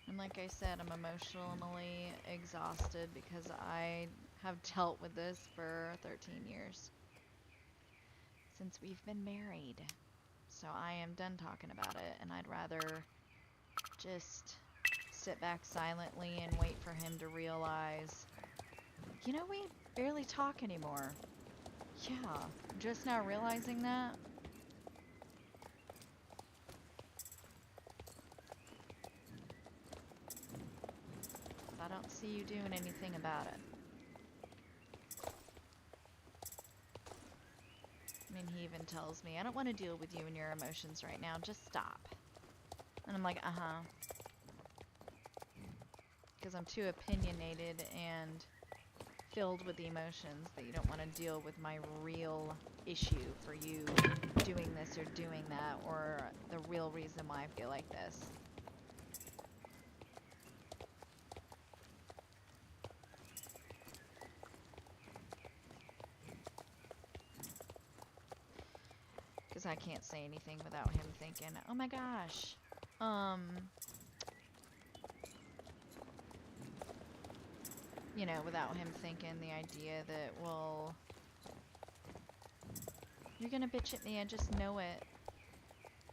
And like I said, I'm emotionally exhausted because I have dealt with this for 13 years. Since we've been married. So I am done talking about it, and I'd rather just sit back silently and wait for him to realize, you know, we barely talk anymore. Yeah, just now realizing that. I don't see you doing anything about it. I mean, he even tells me, I don't want to deal with you and your emotions right now, just stop. And I'm like, uh-huh. Because I'm too opinionated and filled with the emotions that you don't want to deal with my real issue for you doing this or doing that, or the real reason why I feel like this. Because I can't say anything without him thinking, oh my gosh, you know, without him thinking the idea that, well, you're gonna bitch at me, I just know it.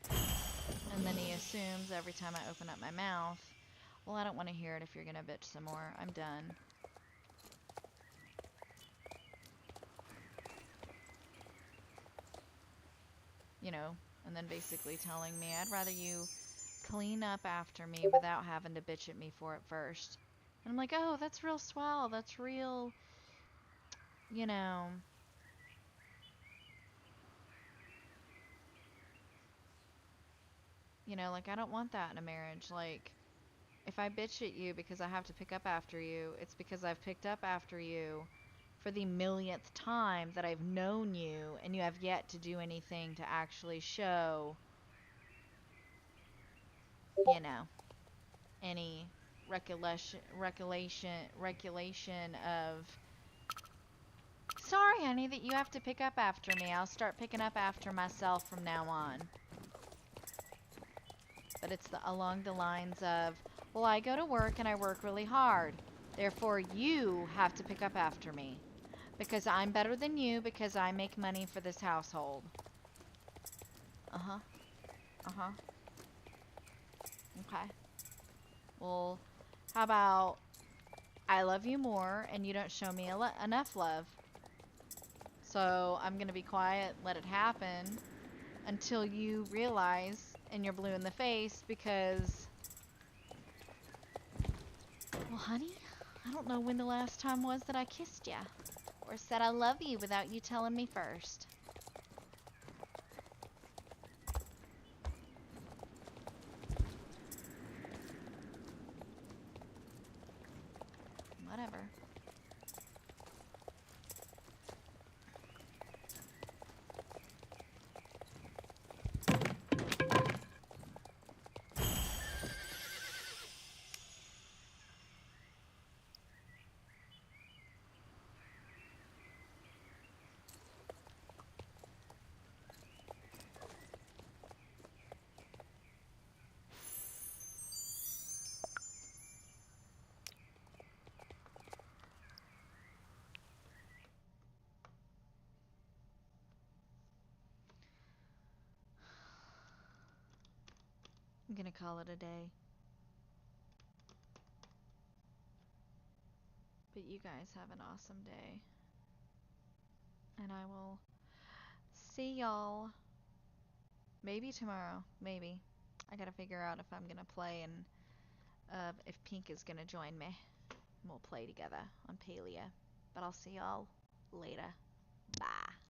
And then he assumes every time I open up my mouth, well, I don't want to hear it if you're gonna bitch some more. I'm done. You know, and then basically telling me, I'd rather you clean up after me without having to bitch at me for it first. And I'm like, oh, that's real swell. That's real, you know. You know, like, I don't want that in a marriage. Like, If I bitch at you because I have to pick up after you, it's because I've picked up after you for the millionth time that I've known you, and you have yet to do anything to actually show, you know, any regulation of, sorry, honey, that you have to pick up after me. I'll start picking up after myself from now on. But it's along the lines of, well, I go to work and I work really hard. Therefore, you have to pick up after me. Because I'm better than you, because I make money for this household. Uh-huh. Uh-huh. Okay. Well, how about I love you more and you don't show me enough love? So I'm going to be quiet, let it happen until you realize and you're blue in the face because, well, honey, I don't know when the last time was that I kissed ya or said I love you without you telling me first. Whatever. I'm gonna call it a day. But you guys have an awesome day. And I will see y'all maybe tomorrow. Maybe. I gotta figure out if I'm gonna play and if Pink is gonna join me. We'll play together on Palia. But I'll see y'all later. Bye.